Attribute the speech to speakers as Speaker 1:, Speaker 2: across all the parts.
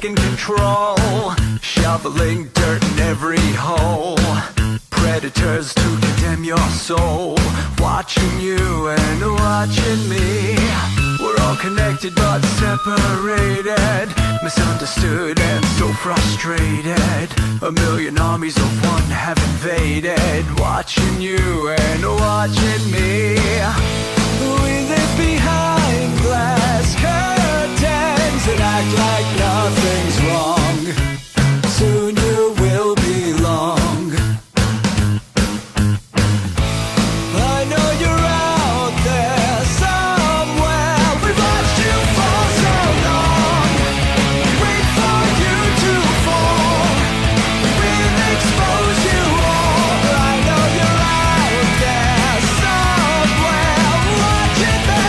Speaker 1: taking control, shoveling dirt in every hole. Predators to condemn your soul, watching you and watching me. We're all connected but separated, misunderstood and so frustrated. A million armies of one have invaded, watching you and watching me. We live behind glass curtains and act like nothing's wrong. Soon you will belong. I know you're out there somewhere. We've watched you for so long. Wait for you to fall. We'll expose you all. I know you're out there somewhere watching me.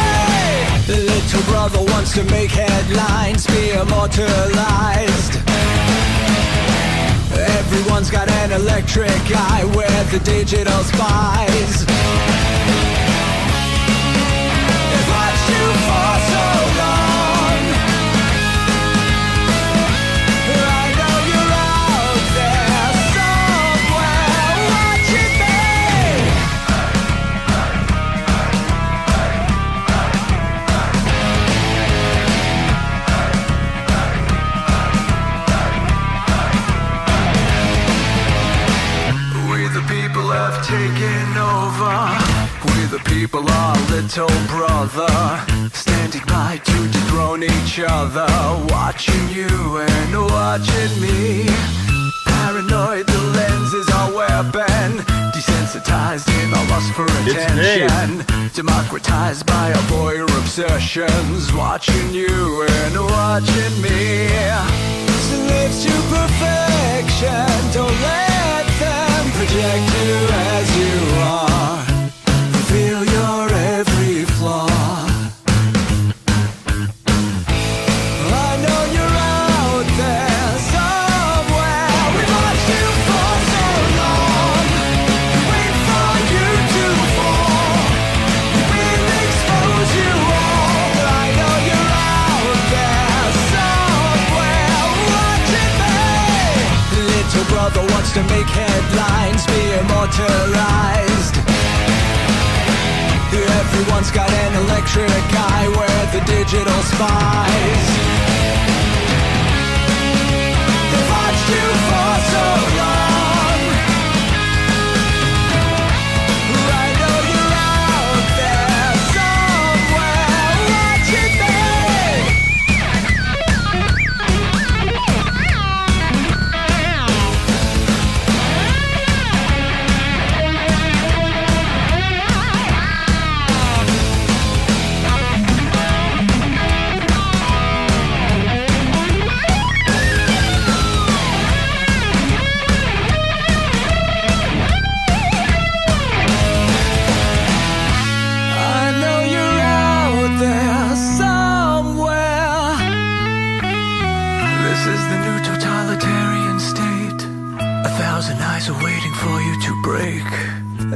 Speaker 1: The little brother wants to make headlines, be immortalized. Everyone's got an electric eye with the digital spies. They've watched you for so long. I know you're out there somewhere watching me. We the people have taken over. We the people are little brother, standing by to dethrone each other, watching you and watching me. Paranoid, the lens is our weapon, desensitized in our lust for attention, democratized by our voyeur obsessions, watching you and watching me. Slaves to perfection, don't let them project you as you are. Feel your every flaw. I know you're out there somewhere. We've watched you for so long. Wait for you to fall. We'll expose you all. I know you're out there somewhere watching me. Little brother wants to make headlines, be immortalized. Everyone's got an electric eye with the digital spies. They've watched you for so long. I know you're out there somewhere watching me. I know you're out there somewhere. This is the new totalitarian state. 1,000 eyes are waiting for you to break.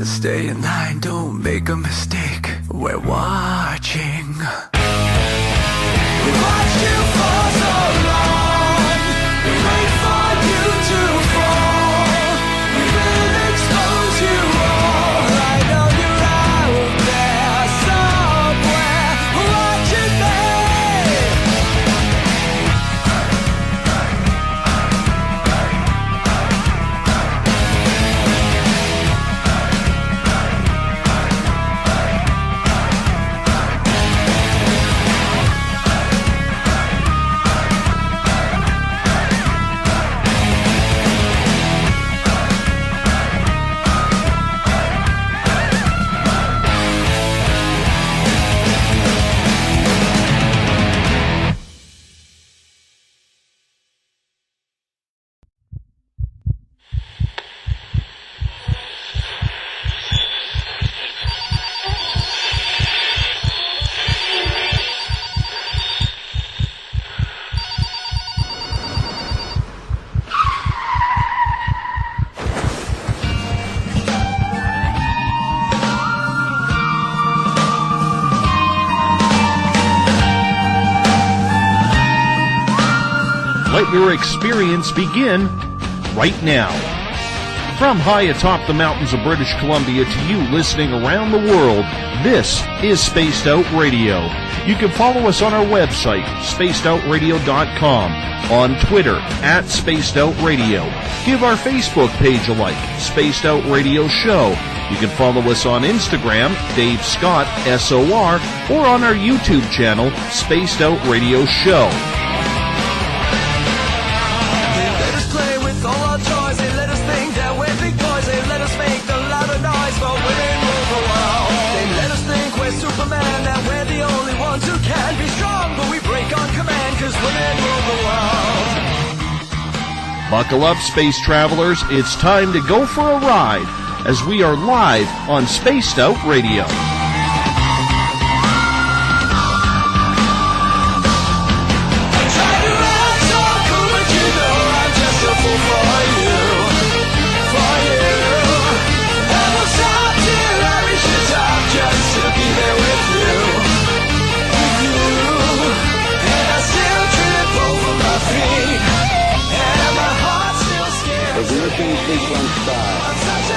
Speaker 1: Stay in line, don't make a mistake. We're watching. We watched you for so long. We wait for you to fall. We will expose you all. I know you're out there somewhere watching me.
Speaker 2: Let your experience begin right now. From high atop the mountains of British Columbia to you listening around the world, this is Spaced Out Radio. You can follow us on our website, spacedoutradio.com, on Twitter, @SpacedOutRadio. Give our Facebook page a like, Spaced Out Radio Show. You can follow us on Instagram, Dave Scott, SOR, or on our YouTube channel, Spaced Out Radio Show.
Speaker 1: They let us play with all our toys. They let us think that we're big boys. They let us make the louder noise, but women rule the world. They let us think we're Superman, that we're the only ones who can be strong, but we break on command, cause women rule the world.
Speaker 2: Buckle up, space travelers. It's time to go for a ride as we are live on Spaced Out Radio.
Speaker 3: Ignition sequence start. 6,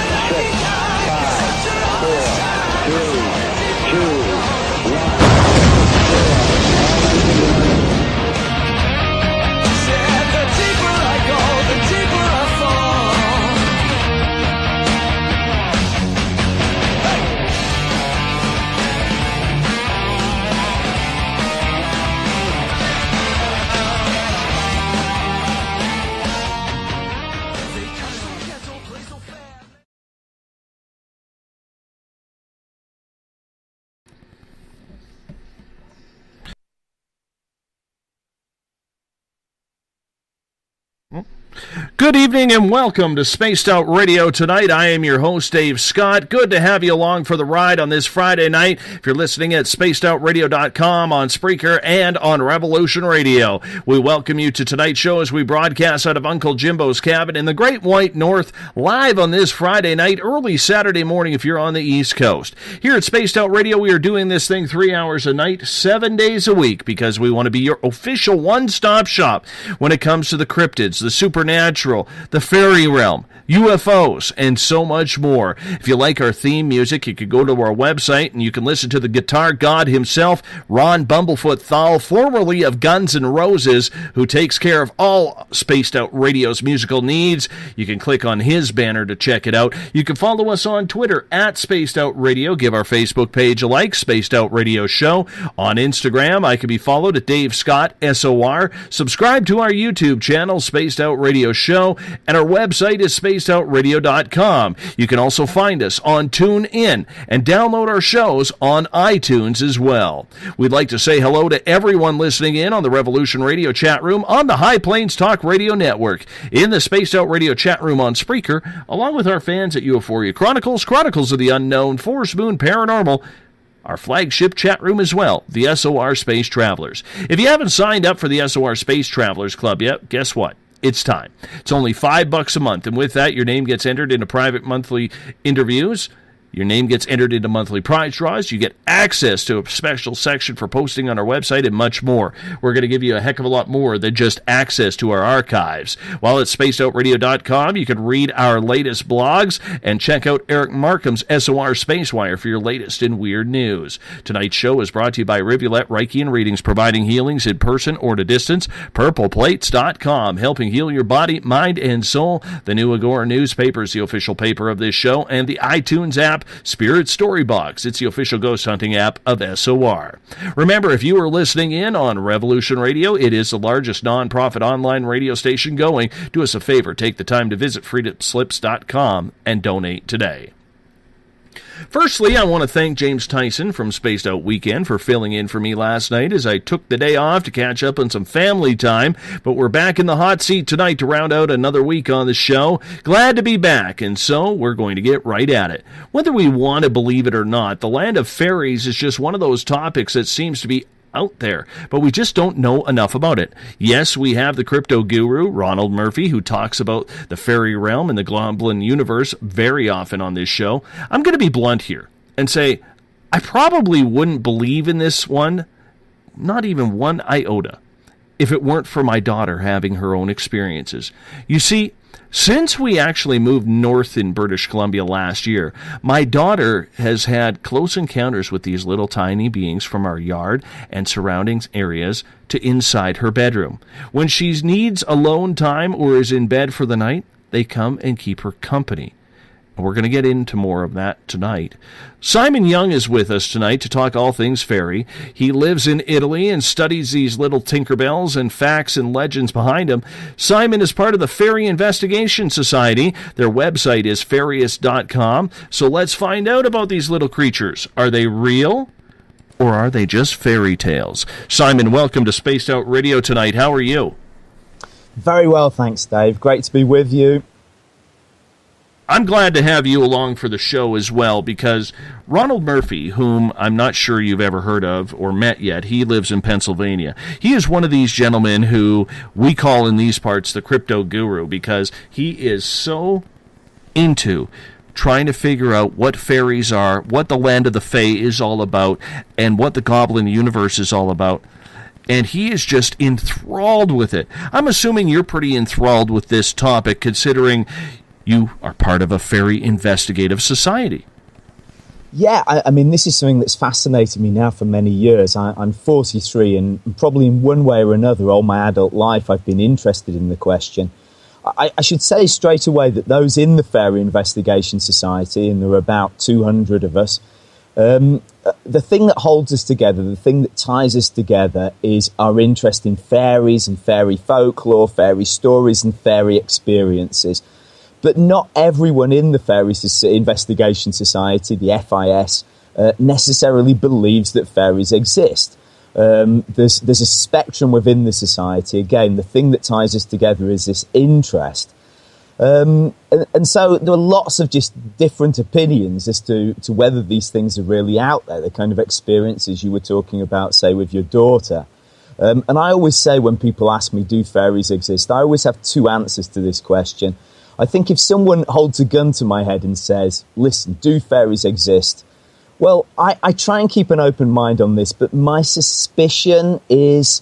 Speaker 3: 5, 4, 3, 2, 1.
Speaker 1: Said the deeper I go, the deeper I fall.
Speaker 2: Good evening and welcome to Spaced Out Radio tonight. I am your host, Dave Scott. Good to have you along for the ride on this Friday night. If you're listening at spacedoutradio.com, on Spreaker, and on Revolution Radio, we welcome you to tonight's show as we broadcast out of Uncle Jimbo's cabin in the Great White North, live on this Friday night, early Saturday morning if you're on the East Coast. Here at Spaced Out Radio, we are doing this thing 3 hours a night, 7 days a week, because we want to be your official one-stop shop when it comes to the cryptids, the supernatural, the fairy realm, UFOs, and so much more. If you like our theme music, you can go to our website and you can listen to the guitar god himself, Ron Bumblefoot THAL, formerly of Guns N' Roses, who takes care of all Spaced Out Radio's musical needs. You can click on his banner to check it out. You can follow us on Twitter at Spaced Out Radio. Give our Facebook page a like, Spaced Out Radio Show. On Instagram, I can be followed at Dave Scott, SOR. Subscribe to our YouTube channel, Spaced Out Radio Show, and our website is spacedoutradio.com. You can also find us on TuneIn and download our shows on iTunes as well. We'd like to say hello to everyone listening in on the Revolution Radio chat room, on the High Plains Talk Radio Network, in the Spaced Out Radio chat room on Spreaker, along with our fans at Euphoria Chronicles, Chronicles of the Unknown, Force Moon Paranormal, our flagship chat room as well, the SOR Space Travelers. If you haven't signed up for the SOR Space Travelers Club yet, guess what? It's time. It's only $5 a month, and with that, your name gets entered into private monthly interviews. Your name gets entered into monthly prize draws. You get access to a special section for posting on our website and much more. We're going to give you a heck of a lot more than just access to our archives. While at spacedoutradio.com, you can read our latest blogs and check out Eric Markham's SOR Spacewire for your latest in weird news. Tonight's show is brought to you by Rivulet Reiki and Readings, providing healings in person or to distance. PurplePlates.com, helping heal your body, mind, and soul. The New Agora newspaper is the official paper of this show, and the iTunes app, Spirit Storybox. It's the official ghost hunting app of SOR. Remember, if you are listening in on Revolution Radio, it is the largest non-profit online radio station going. Do us a favor, take the time to visit freedomslips.com and donate today. Firstly, I want to thank James Tyson from Spaced Out Weekend for filling in for me last night as I took the day off to catch up on some family time, but we're back in the hot seat tonight to round out another week on the show. Glad to be back, and so we're going to get right at it. Whether we want to believe it or not, the land of fairies is just one of those topics that seems to be out there, but we just don't know enough about it. Yes, we have the crypto guru, Ronald Murphy, who talks about the fairy realm and the Goblin universe very often on this show. I'm going to be blunt here and say I probably wouldn't believe in this one, not even one iota. if it weren't for my daughter having her own experiences. You see, since we actually moved north in British Columbia last year, my daughter has had close encounters with these little tiny beings from our yard and surrounding areas to inside her bedroom. When she needs alone time or is in bed for the night, they come and keep her company. We're going to get into more of that tonight. Simon Young is with us tonight to talk all things fairy. He lives in Italy and studies these little Tinkerbells and facts and legends behind them. Simon is part of the Fairie Investigation Society. Their website is fairies.com. So let's find out about these little creatures. Are they real, or are they just fairy tales? Simon, welcome to Spaced Out Radio tonight. How are you?
Speaker 4: Very well, thanks, Dave. Great to be with you.
Speaker 2: I'm glad to have you along for the show as well, because Ronald Murphy, whom I'm not sure you've ever heard of or met yet, he lives in Pennsylvania. He is one of these gentlemen who we call in these parts the crypto guru, because he is so into trying to figure out what fairies are, what the land of the Fae is all about, and what the goblin universe is all about. And he is just enthralled with it. I'm assuming you're pretty enthralled with this topic, considering you are part of a Fairy Investigative Society.
Speaker 4: Yeah, I mean, this is something that's fascinated me now for many years. I'm 43, and probably in one way or another, all my adult life, I've been interested in the question. I should say straight away that those in the Fairy Investigation Society, and there are about 200 of us, the thing that holds us together, the thing that ties us together, is our interest in fairies and fairy folklore, fairy stories and fairy experiences. But not everyone in the Fairy Investigation Society, the FIS, necessarily believes that fairies exist. There's a spectrum within the society. Again, the thing that ties us together is this interest. And so there are lots of just different opinions as to whether these things are really out there, the kind of experiences you were talking about, say, with your daughter. And I always say when people ask me, do fairies exist? I always have two answers to this question. I think if someone holds a gun to my head and says, listen, do fairies exist? Well, I try and keep an open mind on this, but my suspicion is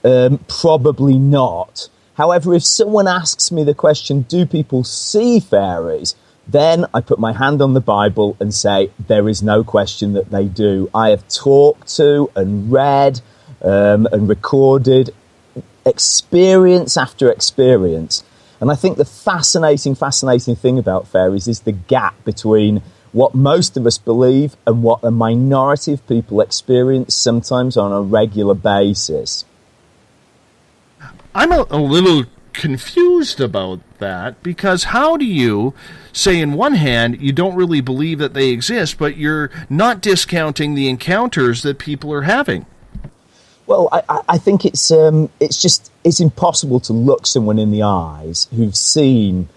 Speaker 4: probably not. However, if someone asks me the question, do people see fairies? Then I put my hand on the Bible and say, there is no question that they do. I have talked to and read and recorded experience after experience. And I think the fascinating thing about fairies is the gap between what most of us believe and what a minority of people experience, sometimes on a regular basis.
Speaker 2: I'm a little confused about that, because how do you say, in one hand, you don't really believe that they exist, but you're not discounting the encounters that people are having?
Speaker 4: Well, I think it's impossible to look someone in the eyes who've seen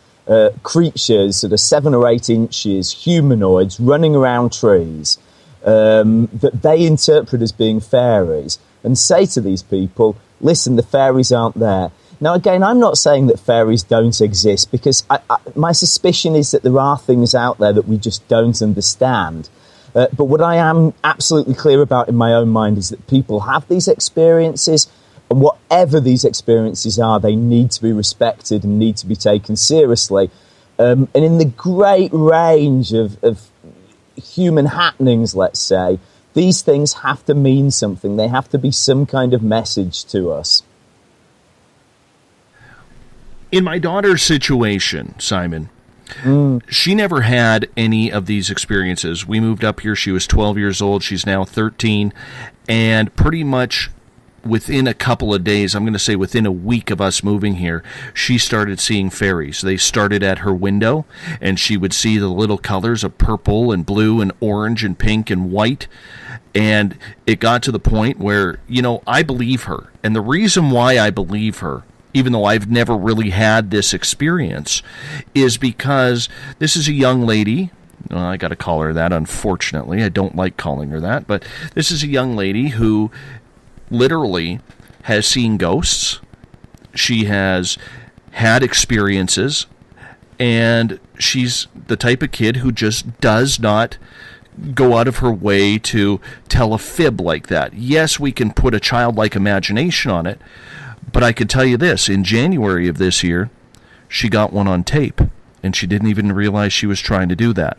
Speaker 4: creatures that are 7 or 8 inches, humanoids, running around trees, that they interpret as being fairies, and say to these people, listen, the fairies aren't there. Now, again, I'm not saying that fairies don't exist, because my suspicion is that there are things out there that we just don't understand. But what I am absolutely clear about in my own mind is that people have these experiences, and whatever these experiences are, they need to be respected and need to be taken seriously. And in the great range of human happenings, let's say, these things have to mean something. They have to be some kind of message to us.
Speaker 2: In my daughter's situation, Simon, she never had any of these experiences. We moved up here. She was 12 years old. She's now 13. And pretty much within a couple of days, I'm going to say within a week of us moving here, she started seeing fairies. They started at her window, and she would see the little colors of purple and blue and orange and pink and white. And it got to the point where, I believe her. And the reason why I believe her, even though I've never really had this experience, is because this is a young lady. Well, I got to call her that, unfortunately. I don't like calling her that. But this is a young lady who literally has seen ghosts. She has had experiences. And she's the type of kid who just does not go out of her way to tell a fib like that. Yes, we can put a childlike imagination on it, But I could tell you this, in January of this year, she got one on tape, and she didn't even realize she was trying to do that.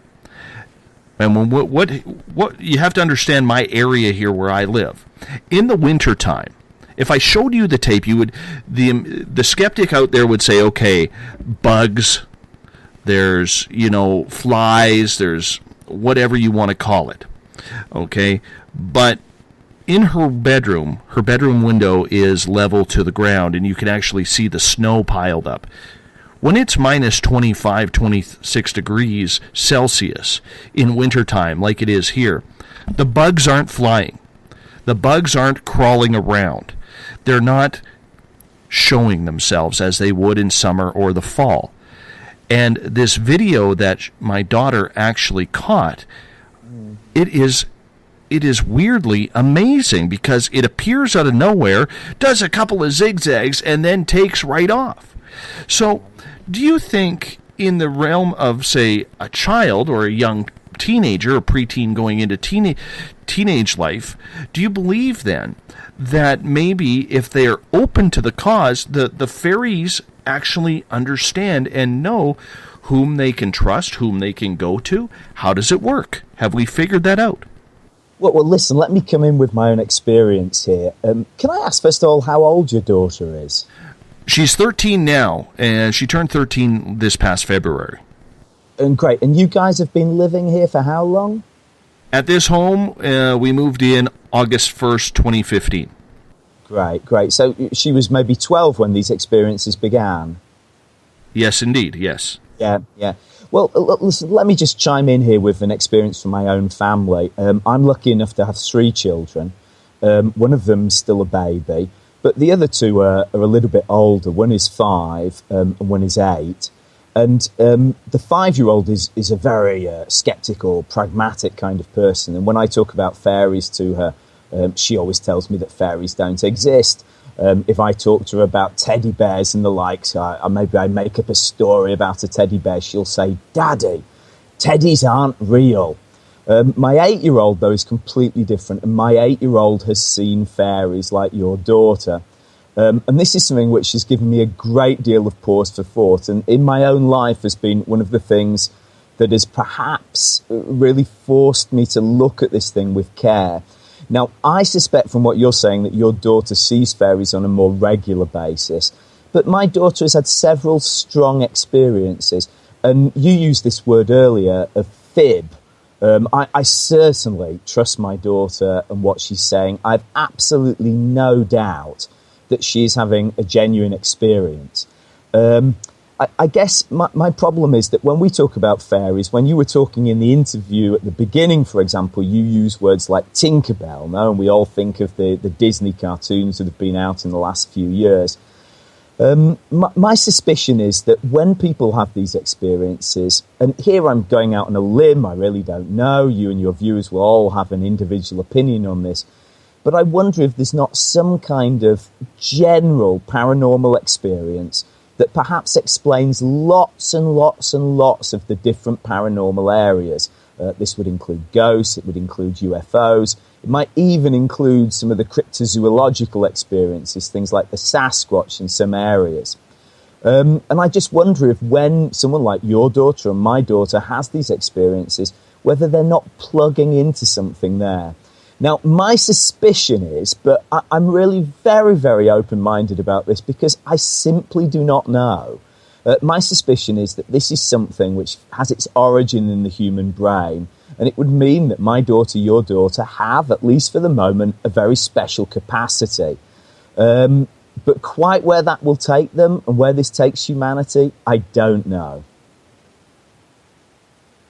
Speaker 2: And when what you have to understand my area here where I live. In the wintertime, if I showed you the tape, you would the skeptic out there would say, okay, bugs, there's, flies, there's whatever you want to call it. Okay? But in her bedroom window is level to the ground, and you can actually see the snow piled up. When it's minus 25, 26 degrees Celsius in wintertime, like it is here, the bugs aren't flying. The bugs aren't crawling around. They're not showing themselves as they would in summer or the fall. And this video that my daughter actually caught, it is weirdly amazing because it appears out of nowhere, does a couple of zigzags, and then takes right off. So, do you think in the realm of, say, a child or a young teenager or preteen going into teenage life, do you believe then that maybe if they are open to the cause, the fairies actually understand and know whom they can trust, whom they can go to? How does it work? Have we figured that out?
Speaker 4: Well, listen, let me come in with my own experience here. Can I ask, first of all, how old your daughter is?
Speaker 2: She's 13 now, and she turned 13 this past February.
Speaker 4: And great. And you guys have been living here for how long?
Speaker 2: At this home, we moved in August 1st, 2015.
Speaker 4: Great. So she was maybe 12 when these experiences began?
Speaker 2: Yes, indeed, yes.
Speaker 4: Yeah. Well, listen, let me just chime in here with an experience from my own family. I'm lucky enough to have 3 children. One of them's still a baby, but the other 2 are a little bit older. One is 5 and one is 8. And the 5-year-old is a very sceptical, pragmatic kind of person. And when I talk about fairies to her, she always tells me that fairies don't exist. If I talk to her about teddy bears and the likes, maybe I make up a story about a teddy bear, she'll say, "Daddy, teddies aren't real." My 8-year-old, though, is completely different. And my 8-year-old has seen fairies like your daughter. And this is something which has given me a great deal of pause for thought. And in my own life has been one of the things that has perhaps really forced me to look at this thing with care. Now, I suspect from what you're saying that your daughter sees fairies on a more regular basis. But my daughter has had several strong experiences. And you used this word earlier, a fib. I certainly trust my daughter and what she's saying. I've absolutely no doubt that she's having a genuine experience. I guess my problem is that when we talk about fairies, when you were talking in the interview at the beginning, for example, you use words like Tinkerbell, no? And we all think of the Disney cartoons that have been out in the last few years. My suspicion is that when people have these experiences, and here I'm going out on a limb, I really don't know, you and your viewers will all have an individual opinion on this, but I wonder if there's not some kind of general paranormal experience that perhaps explains lots and lots and lots of the different paranormal areas. This would include ghosts, it would include UFOs, it might even include some of the cryptozoological experiences, things like the Sasquatch in some areas. And I just wonder if when someone like your daughter and my daughter has these experiences, whether they're not plugging into something there. Now, my suspicion is, but I'm really very, very open-minded about this because I simply do not know. My suspicion is that this is something which has its origin in the human brain, and it would mean that my daughter, your daughter, have, at least for the moment, a very special capacity. But quite where that will take them and where this takes humanity, I don't know.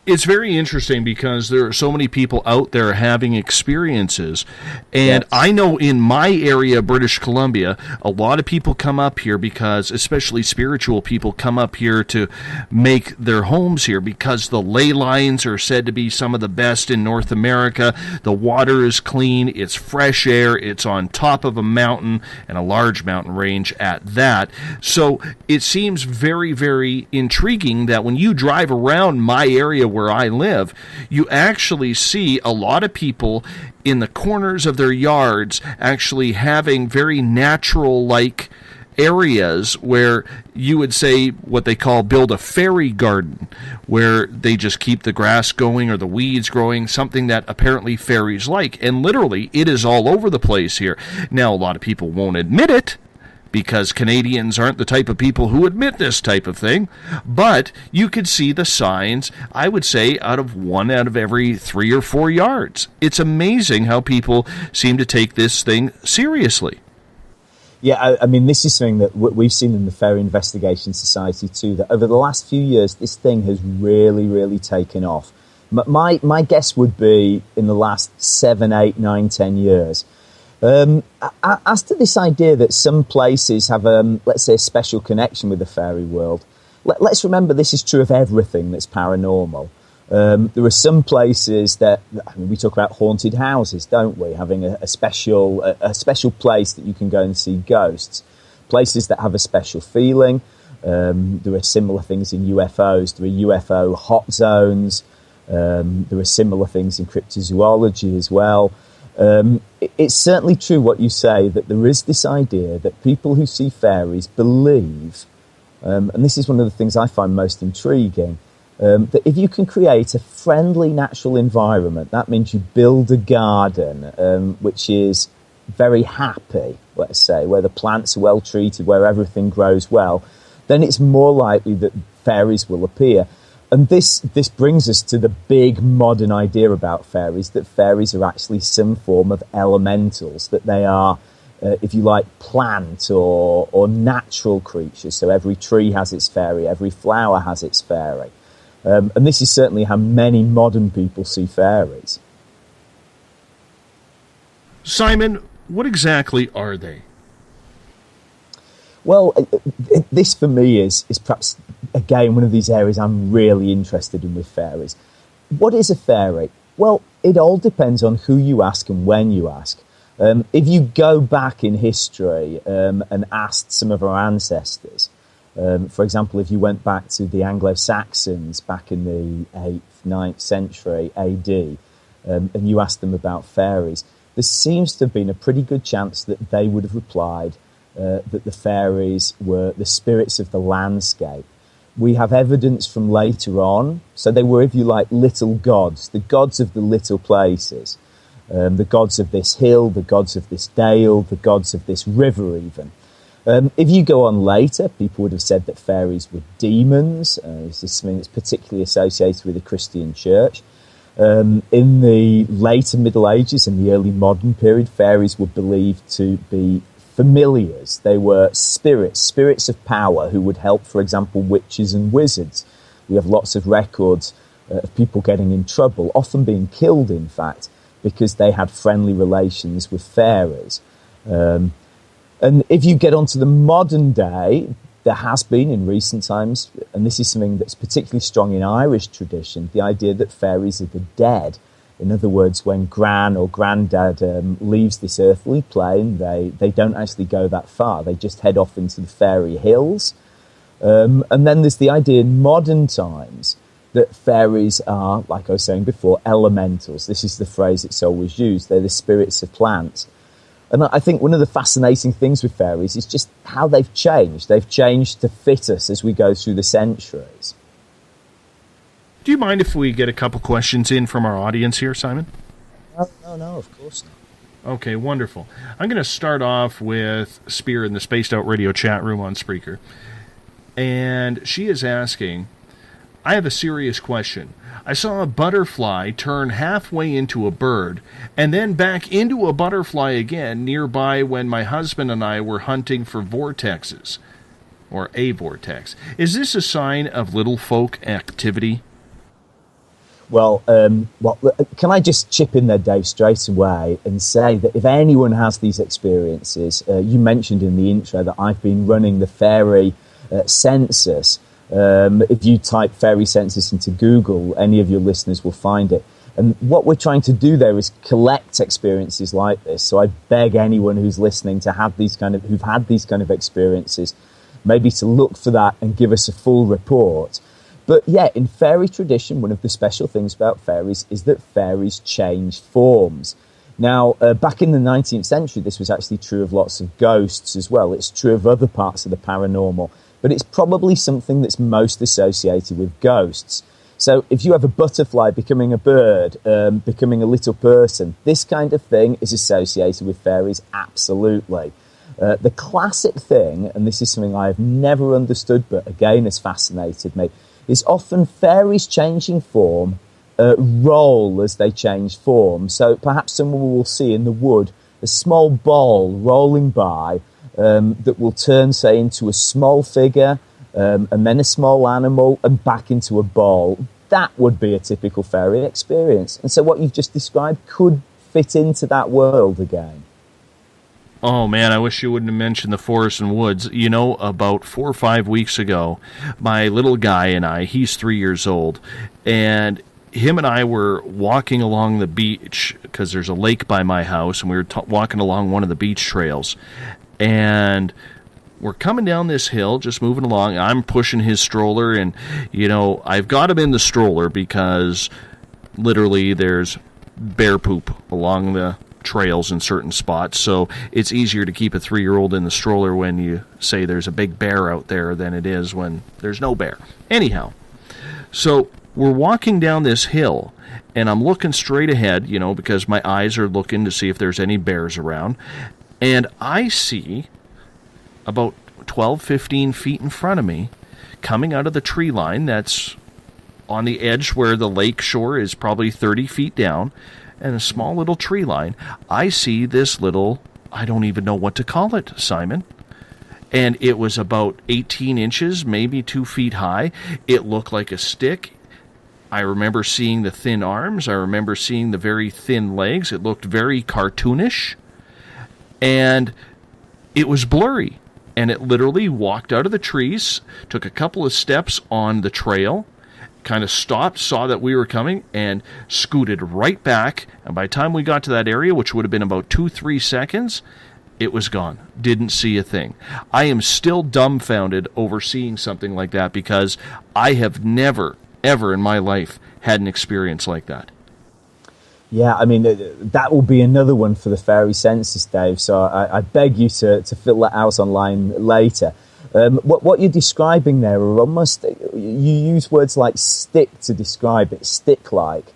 Speaker 2: It's very interesting because there are so many people out there having experiences. And yes. I know in my area, British Columbia, a lot of people come up here because, especially spiritual people, come up here to make their homes here because the ley lines are said to be some of the best in North America. The water is clean, it's fresh air, it's on top of a mountain and a large mountain range at that. So it seems very, very intriguing that when you drive around my area where I live, you actually see a lot of people in the corners of their yards actually having very natural-like areas where you would say what they call build a fairy garden, where they just keep the grass going or the weeds growing, something that apparently fairies like. And literally, it is all over the place here. Now, a lot of people won't admit it, because Canadians aren't the type of people who admit this type of thing, but you could see the signs, I would say, out of every 3 or 4 yards. It's amazing how people seem to take this thing seriously.
Speaker 4: Yeah, I mean, this is something that we've seen in the Fairie Investigation Society too, that over the last few years, this thing has really, really taken off. My guess would be in the last 7, 8, 9, 10 years. As to this idea that some places have, let's say, a special connection with the fairy world, let's remember this is true of everything that's paranormal. There are some places that, I mean, we talk about haunted houses, don't we? Having a special place that you can go and see ghosts. Places that have a special feeling. There are similar things in UFOs. There are UFO hot zones. There are similar things in cryptozoology as well. It's certainly true what you say, that there is this idea that people who see fairies believe, and this is one of the things I find most intriguing, that if you can create a friendly natural environment, that means you build a garden which is very happy, let's say, where the plants are well treated, where everything grows well, then it's more likely that fairies will appear. And this brings us to the big modern idea about fairies, that fairies are actually some form of elementals, that they are, if you like, plant or natural creatures. So every tree has its fairy, every flower has its fairy. And this is certainly how many modern people see fairies.
Speaker 2: Simon, what exactly are they?
Speaker 4: Well, this for me is perhaps, again, one of these areas I'm really interested in with fairies. What is a fairy? Well, it all depends on who you ask and when you ask. If you go back in history and asked some of our ancestors, for example, if you went back to the Anglo-Saxons back in the 8th, 9th century AD, and you asked them about fairies, there seems to have been a pretty good chance that they would have replied that the fairies were the spirits of the landscape. We have evidence from later on, so they were, if you like, little gods, the gods of the little places, the gods of this hill, the gods of this dale, the gods of this river even. If you go on later, people would have said that fairies were demons. This is something that's particularly associated with the Christian church. In the later Middle Ages and the early modern period, fairies were believed to be familiars. They were spirits of power who would help, for example, witches and wizards. We have lots of records of people getting in trouble, often being killed, in fact, because they had friendly relations with fairies. And if you get onto the modern day, there has been in recent times, and this is something that's particularly strong in Irish tradition, the idea that fairies are the dead. In other words, when Gran or Grandad leaves this earthly plane, they don't actually go that far. They just head off into the fairy hills. And then there's the idea in modern times that fairies are, like I was saying before, elementals. This is the phrase that's always used. They're the spirits of plants. And I think one of the fascinating things with fairies is just how they've changed. They've changed to fit us as we go through the centuries.
Speaker 2: Do you mind if we get a couple questions in from our audience here, Simon?
Speaker 4: No, of course not.
Speaker 2: Okay, wonderful. I'm going to start off with Spear in the Spaced Out Radio chat room on Spreaker. And she is asking, I have a serious question. I saw a butterfly turn halfway into a bird and then back into a butterfly again nearby when my husband and I were hunting for vortexes, or a vortex. Is this a sign of little folk activity?
Speaker 4: Well, can I just chip in there, Dave, straight away and say that if anyone has these experiences, you mentioned in the intro that I've been running the fairy census. If you type fairy census into Google, any of your listeners will find it. And what we're trying to do there is collect experiences like this. So I beg anyone who's listening to have who've had these kind of experiences, maybe to look for that and give us a full report. But yeah, in fairy tradition, one of the special things about fairies is that fairies change forms. Now, back in the 19th century, this was actually true of lots of ghosts as well. It's true of other parts of the paranormal, but it's probably something that's most associated with ghosts. So if you have a butterfly becoming a bird, becoming a little person, this kind of thing is associated with fairies, absolutely. The classic thing, and this is something I have never understood, but again has fascinated me, is often fairies changing form roll as they change form. So perhaps someone will see in the wood a small ball rolling by that will turn, say, into a small figure and then a small animal and back into a ball. That would be a typical fairy experience. And so what you've just described could fit into that world again.
Speaker 2: Oh, man, I wish you wouldn't have mentioned the forest and woods. You know, about 4 or 5 weeks ago, my little guy and I, he's 3 years old, and him and I were walking along the beach because there's a lake by my house, and we were walking along one of the beach trails. And we're coming down this hill, just moving along. I'm pushing his stroller, and, you know, I've got him in the stroller because literally there's bear poop along the trails in certain spots, so it's easier to keep a 3-year-old in the stroller when you say there's a big bear out there than it is when there's no bear. Anyhow, so we're walking down this hill, and I'm looking straight ahead, you know, because my eyes are looking to see if there's any bears around, and I see about 12, 15 feet in front of me, coming out of the tree line that's on the edge where the lake shore is probably 30 feet down, and a small little tree line, I see this little, I don't even know what to call it, Simon. And it was about 18 inches, maybe 2 feet high. It looked like a stick. I remember seeing the thin arms. I remember seeing the very thin legs. It looked very cartoonish. And it was blurry. And it literally walked out of the trees, took a couple of steps on the trail, kind of stopped, saw that we were coming, and scooted right back. And by the time we got to that area, which would have been about 2-3 seconds, it was gone. Didn't see a thing. I am still dumbfounded over seeing something like that because I have never, ever in my life had an experience like that.
Speaker 4: Yeah, I mean, that will be another one for the fairy census, Dave, so I beg you to fill that out online later. What you're describing there are almost, you use words like stick to describe it, stick-like.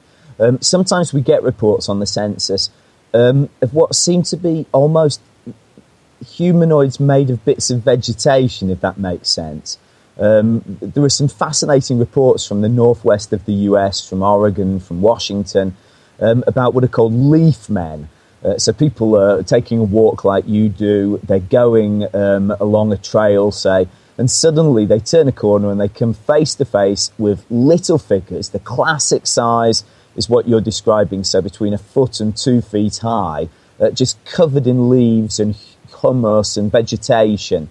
Speaker 4: Sometimes we get reports on the census of what seem to be almost humanoids made of bits of vegetation, if that makes sense. There are some fascinating reports from the northwest of the US, from Oregon, from Washington, about what are called leaf men. So people are taking a walk like you do, they're going along a trail, say, and suddenly they turn a corner and they come face to face with little figures. The classic size is what you're describing, so between 1 foot and 2 feet high, just covered in leaves and humus and vegetation.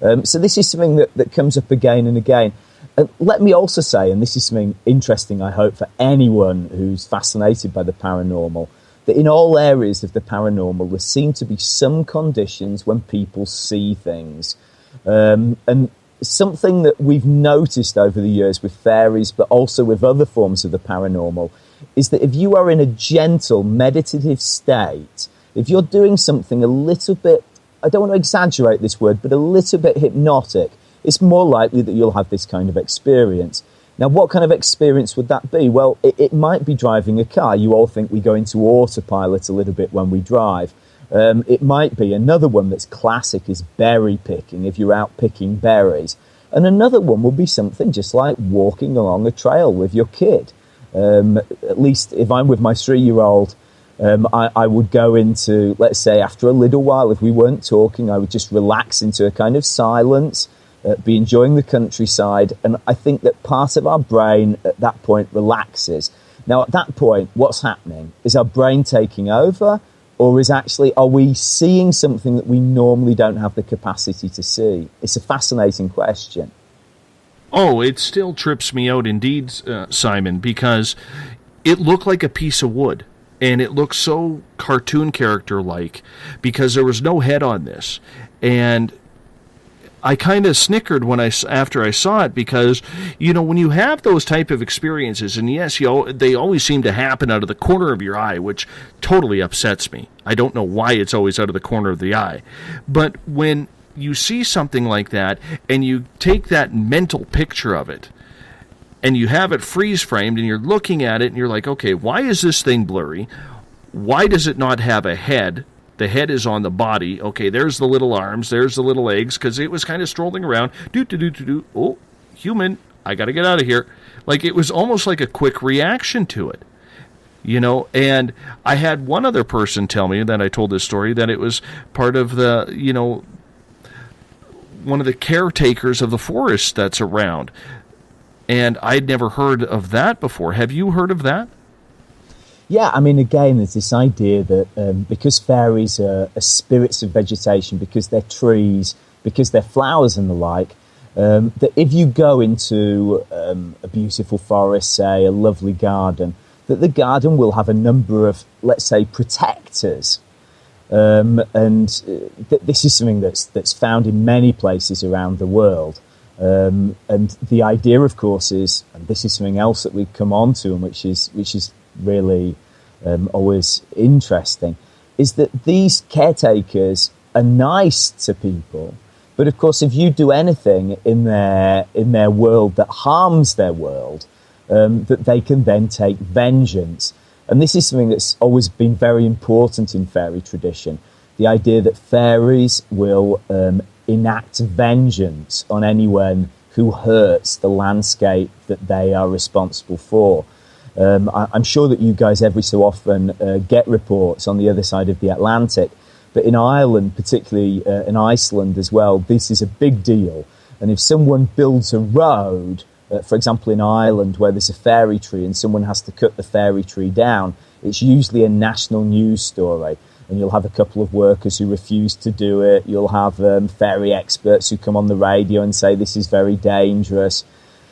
Speaker 4: So this is something that comes up again and again. And let me also say, and this is something interesting, I hope, for anyone who's fascinated by the paranormal, that in all areas of the paranormal, there seem to be some conditions when people see things. And something that we've noticed over the years with fairies, but also with other forms of the paranormal, is that if you are in a gentle, meditative state, if you're doing something a little bit, I don't want to exaggerate this word, but a little bit hypnotic, it's more likely that you'll have this kind of experience. Now, what kind of experience would that be? Well, it might be driving a car. You all think we go into autopilot a little bit when we drive. It might be another one that's classic is berry picking, if you're out picking berries. And another one will be something just like walking along a trail with your kid. At least if I'm with my 3-year-old, I would go into, let's say, after a little while, if we weren't talking, I would just relax into a kind of silence, be enjoying the countryside, and I think that part of our brain at that point relaxes. Now, at that point, what's happening? Is our brain taking over, or are we seeing something that we normally don't have the capacity to see? It's a fascinating question.
Speaker 2: Oh, it still trips me out indeed, Simon, because it looked like a piece of wood, and it looked so cartoon character-like, because there was no head on this, and I kind of snickered after I saw it, because, when you have those type of experiences, and yes, they always seem to happen out of the corner of your eye, which totally upsets me. I don't know why it's always out of the corner of the eye. But when you see something like that, and you take that mental picture of it, and you have it freeze framed, and you're looking at it, and you're like, okay, why is this thing blurry? Why does it not have a head? The head is on the body. Okay, there's the little arms, there's the little legs, because it was kind of strolling around. Oh, human, I got to get out of here. Like, it was almost like a quick reaction to it. And I had one other person tell me that I told this story, that it was part of the, one of the caretakers of the forest that's around. And I'd never heard of that before. Have you heard of that?
Speaker 4: Yeah, I mean, again, there's this idea that because fairies are spirits of vegetation, because they're trees, because they're flowers and the like, that if you go into a beautiful forest, say, a lovely garden, that the garden will have a number of, let's say, protectors. This is something that's found in many places around the world. And the idea, of course, is, and this is something else that we come on to, and which is really always interesting, is that these caretakers are nice to people, but of course, if you do anything in their world that harms their world, that they can then take vengeance. And this is something that's always been very important in fairy tradition, the idea that fairies will enact vengeance on anyone who hurts the landscape that they are responsible for. I'm sure that you guys every so often get reports on the other side of the Atlantic, but in Ireland, particularly in Iceland as well, this is a big deal. And if someone builds a road, for example in Ireland where there's a fairy tree and someone has to cut the fairy tree down, it's usually a national news story. And you'll have a couple of workers who refuse to do it. You'll have fairy experts who come on the radio and say this is very dangerous.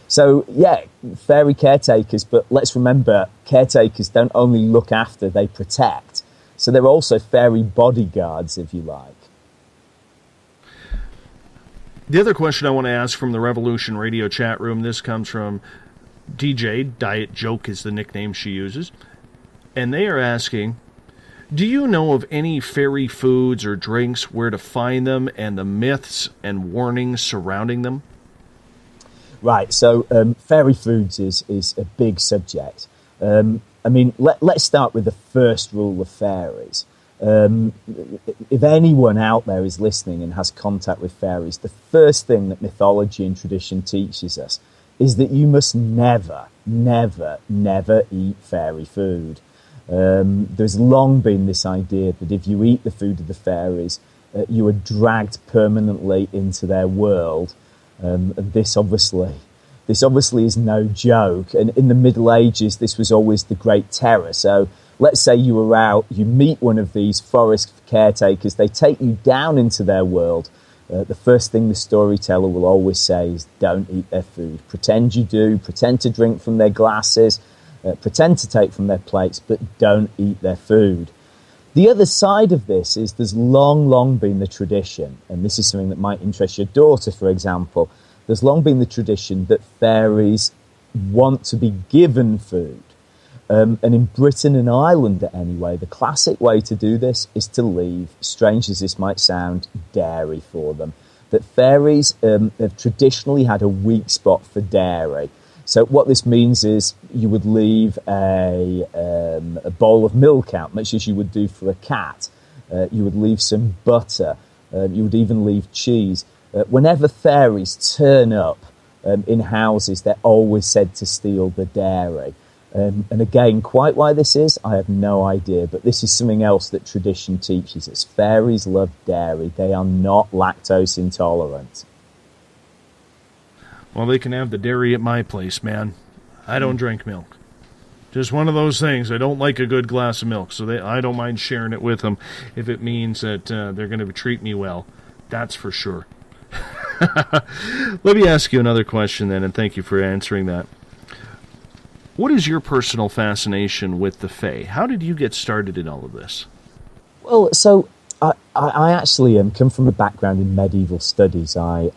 Speaker 4: So, yeah, fairy caretakers, but let's remember, caretakers don't only look after, they protect. So they're also fairy bodyguards, if you like.
Speaker 2: The other question I want to ask from the Revolution Radio chat room, this comes from DJ, Diet Joke is the nickname she uses, and they are asking, do you know of any fairy foods or drinks, where to find them, and the myths and warnings surrounding them?
Speaker 4: Right, so fairy foods is a big subject. I mean, let's start with the first rule of fairies. If anyone out there is listening and has contact with fairies, the first thing that mythology and tradition teaches us is that you must never, never, never eat fairy food. There's long been this idea that if you eat the food of the fairies, you are dragged permanently into their world. And this obviously is no joke. And in the Middle Ages, this was always the great terror. So let's say you were out, you meet one of these forest caretakers, they take you down into their world. The first thing the storyteller will always say is, don't eat their food. Pretend you do, pretend to drink from their glasses, pretend to take from their plates, but don't eat their food. The other side of this is there's long been the tradition, and this is something that might interest your daughter, for example. There's long been the tradition that fairies want to be given food. And in Britain and Ireland, anyway, the classic way to do this is to leave, strange as this might sound, dairy for them. That fairies have traditionally had a weak spot for dairy. So what this means is you would leave a bowl of milk out, much as you would do for a cat. You would leave some butter. You would even leave cheese. Whenever fairies turn up in houses, they're always said to steal the dairy. And again, quite why this is, I have no idea. But this is something else that tradition teaches us. Fairies love dairy. They are not lactose intolerant.
Speaker 2: Well, they can have the dairy at my place, man. I don't drink milk. Just one of those things. I don't like a good glass of milk, so I don't mind sharing it with them if it means that they're going to treat me well. That's for sure. Let me ask you another question then, and thank you for answering that. What is your personal fascination with the Fae? How did you get started in all of this?
Speaker 4: Well, so I actually come from a background in medieval studies. I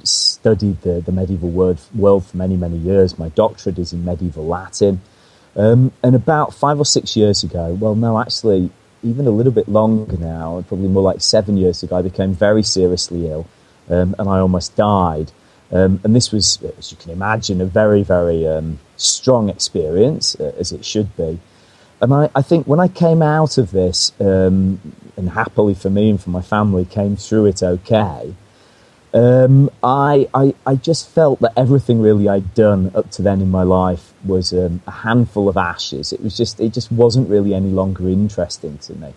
Speaker 4: studied the medieval world for many, many years. My doctorate is in medieval Latin. And about 5 or 6 years ago, well, no, actually, even a little bit longer now, probably more like 7 years ago, I became very seriously ill, and I almost died. And this was, as you can imagine, a very, very strong experience, as it should be. And I think when I came out of this, and happily for me and for my family, came through it okay, I just felt that everything really I'd done up to then in my life was a handful of ashes. It just wasn't really any longer interesting to me.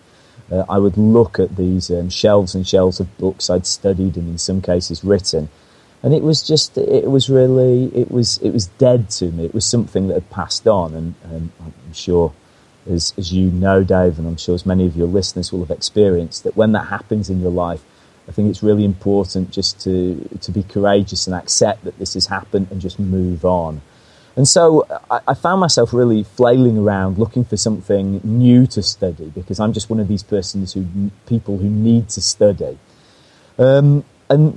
Speaker 4: I would look at these shelves and shelves of books I'd studied and in some cases written, and it was dead to me. It was something that had passed on, and I'm sure, as you know, Dave, and I'm sure as many of your listeners will have experienced, that when that happens in your life, I think it's really important just to be courageous and accept that this has happened and just move on. And so I found myself really flailing around looking for something new to study, because I'm just one of these people who need to study. And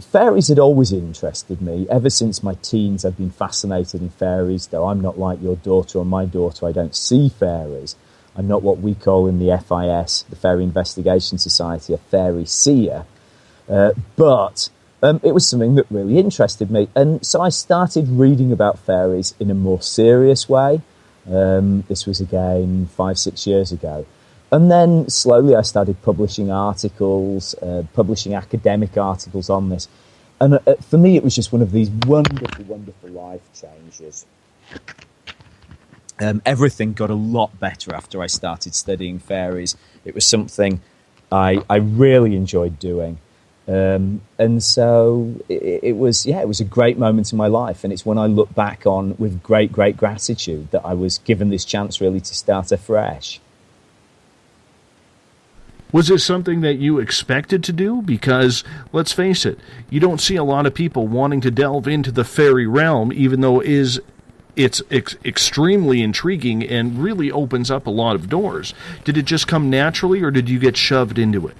Speaker 4: fairies had always interested me. Ever since my teens, I've been fascinated in fairies, though I'm not like your daughter or my daughter. I don't see fairies. I'm not what we call in the FIS, the Fairie Investigation Society, a fairy seer. But it was something that really interested me. And so I started reading about fairies in a more serious way. This was again 5-6 years ago. And then slowly I started publishing articles, publishing academic articles on this. And for me, it was just one of these wonderful, wonderful life changes. Everything got a lot better after I started studying fairies. It was something I really enjoyed doing. And so it was a great moment in my life. And it's when I look back on with great, great gratitude that I was given this chance really to start afresh.
Speaker 2: Was this something that you expected to do? Because, let's face it, you don't see a lot of people wanting to delve into the fairy realm, even though it's extremely intriguing and really opens up a lot of doors. Did it just come naturally, or did you get shoved into it?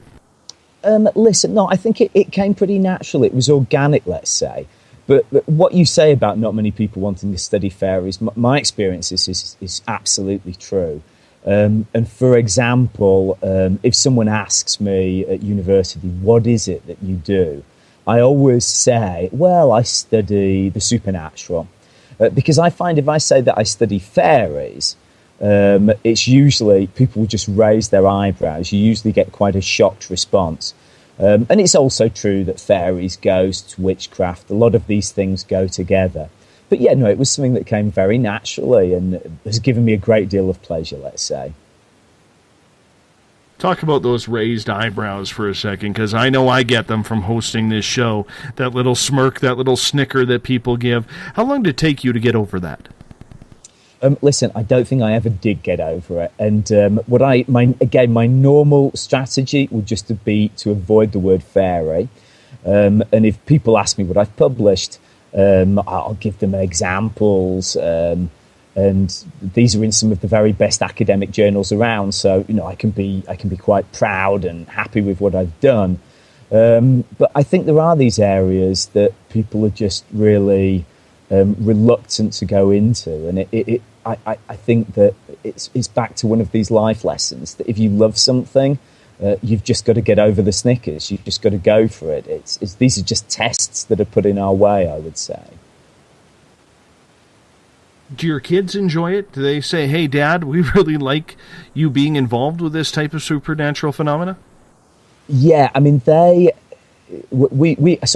Speaker 4: Listen, no, I think it came pretty naturally. It was organic, let's say. But what you say about not many people wanting to study fairies, my experience is absolutely true. And for example, if someone asks me at university, what is it that you do? I always say, well, I study the supernatural. Because I find if I say that I study fairies, it's usually people will just raise their eyebrows. You usually get quite a shocked response. And it's also true that fairies, ghosts, witchcraft, a lot of these things go together. But yeah, no, it was something that came very naturally and has given me a great deal of pleasure, let's say.
Speaker 2: Talk about those raised eyebrows for a second, because I know I get them from hosting this show. That little smirk, that little snicker that people give. How long did it take you to get over that?
Speaker 4: Listen, I don't think I ever did get over it. And my normal strategy would just be to avoid the word fairy. And if people ask me what I've published, I'll give them examples. And these are in some of the very best academic journals around. So, I can be quite proud and happy with what I've done. But I think there are these areas that people are just really reluctant to go into, and I think that it's back to one of these life lessons that if you love something, you've just got to get over the snickers. You've just got to go for it. These are just tests that are put in our way, I would say.
Speaker 2: Do your kids enjoy it? Do they say, "Hey, Dad, we really like you being involved with this type of supernatural phenomena"?
Speaker 4: Yeah, I mean so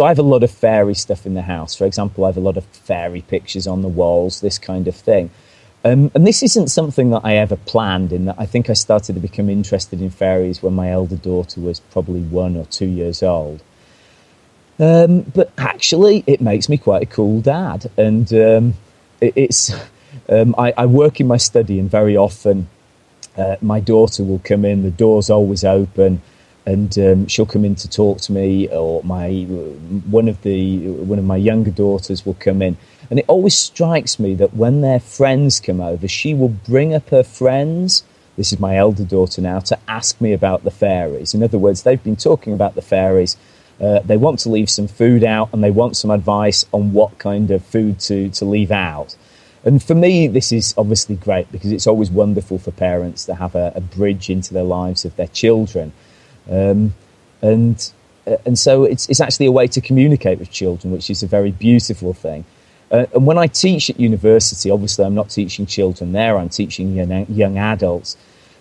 Speaker 4: I have a lot of fairy stuff in the house. For example, I have a lot of fairy pictures on the walls, this kind of thing. And this isn't something that I ever planned, in that I think I started to become interested in fairies when my elder daughter was probably 1 or 2 years old. But actually, it makes me quite a cool dad. And I work in my study, and very often my daughter will come in, the door's always open, and she'll come in to talk to me, or one of my younger daughters will come in. And it always strikes me that when their friends come over, she will bring up her friends this is my elder daughter now, to ask me about the fairies. In other words, they've been talking about the fairies. They want to leave some food out, and they want some advice on what kind of food to leave out. And for me, this is obviously great, because it's always wonderful for parents to have a bridge into the lives of their children. And so it's actually a way to communicate with children, which is a very beautiful thing. And when I teach at university, obviously I'm not teaching children there, I'm teaching young adults.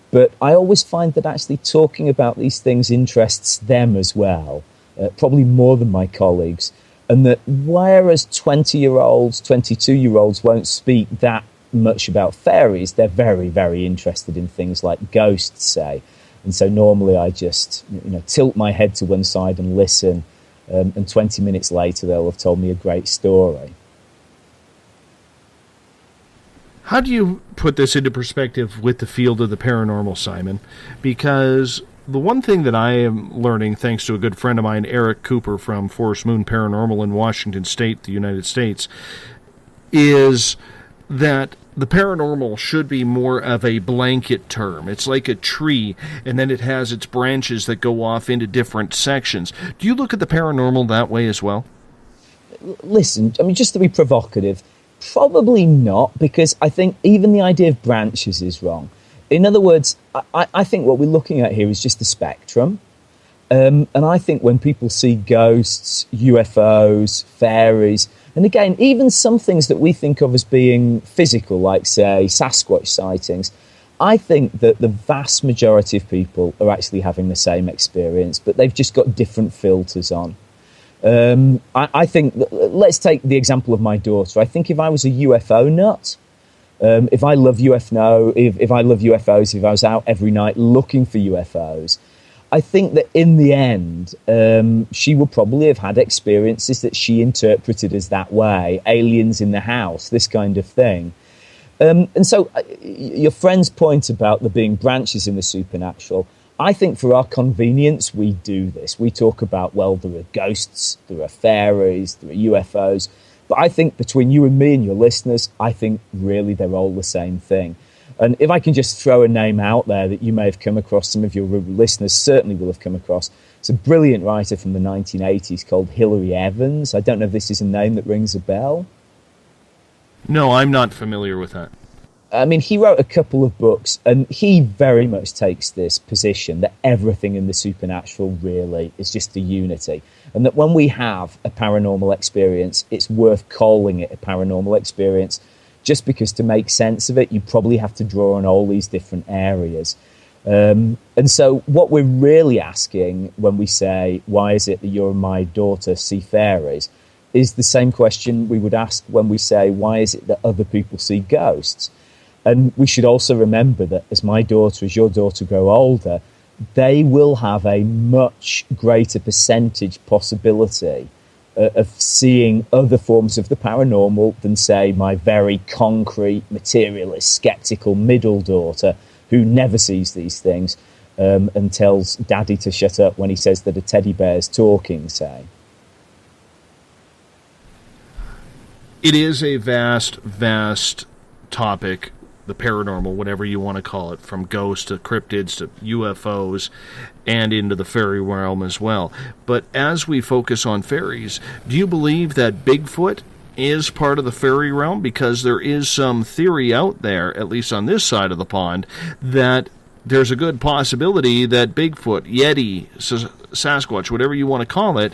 Speaker 4: But I always find that actually talking about these things interests them as well, probably more than my colleagues. And that whereas 20-year-olds, 22-year-olds won't speak that much about fairies, they're very, very interested in things like ghosts, say. And so normally I just tilt my head to one side and listen, and 20 minutes later they'll have told me a great story.
Speaker 2: How do you put this into perspective with the field of the paranormal, Simon? Because the one thing that I am learning, thanks to a good friend of mine, Eric Cooper from Forest Moon Paranormal in Washington State, the United States, is that the paranormal should be more of a blanket term. It's like a tree, and then it has its branches that go off into different sections. Do you look at the paranormal that way as well?
Speaker 4: Listen, I mean, just to be provocative, probably not, because I think even the idea of branches is wrong. In other words, I think what we're looking at here is just a spectrum. And I think when people see ghosts, UFOs, fairies, and again, even some things that we think of as being physical, like, say, Sasquatch sightings, I think that the vast majority of people are actually having the same experience, but they've just got different filters on. I think, let's take the example of my daughter. I think if I was a UFO nut, if I love UFO, if I love UFOs, if I was out every night looking for UFOs, I think that in the end, she would probably have had experiences that she interpreted as that way, aliens in the house, this kind of thing. And so your friend's point about there being branches in the supernatural, I think for our convenience, we do this. We talk about, well, there are ghosts, there are fairies, there are UFOs. But I think between you and me and your listeners, I think really they're all the same thing. And if I can just throw a name out there that you may have come across, some of your listeners certainly will have come across. It's a brilliant writer from the 1980s called Hilary Evans. I don't know if this is a name that rings a bell.
Speaker 2: No, I'm not familiar with that.
Speaker 4: I mean, he wrote a couple of books, and he very much takes this position that everything in the supernatural really is just a unity. And that when we have a paranormal experience, it's worth calling it a paranormal experience, just because to make sense of it, you probably have to draw on all these different areas. And so what we're really asking when we say, why is it that you and my daughter see fairies, is the same question we would ask when we say, why is it that other people see ghosts? And we should also remember that as my daughter, as your daughter grow older, they will have a much greater percentage possibility of seeing other forms of the paranormal than, say, my very concrete, materialist, skeptical middle daughter who never sees these things and tells daddy to shut up when he says that a teddy bear's talking, say.
Speaker 2: It is a vast, vast topic, the paranormal, whatever you want to call it, from ghosts to cryptids to UFOs and into the fairy realm as well. But as we focus on fairies, do you believe that Bigfoot is part of the fairy realm? Because there is some theory out there, at least on this side of the pond, that there's a good possibility that Bigfoot, Yeti, Sasquatch, whatever you want to call it,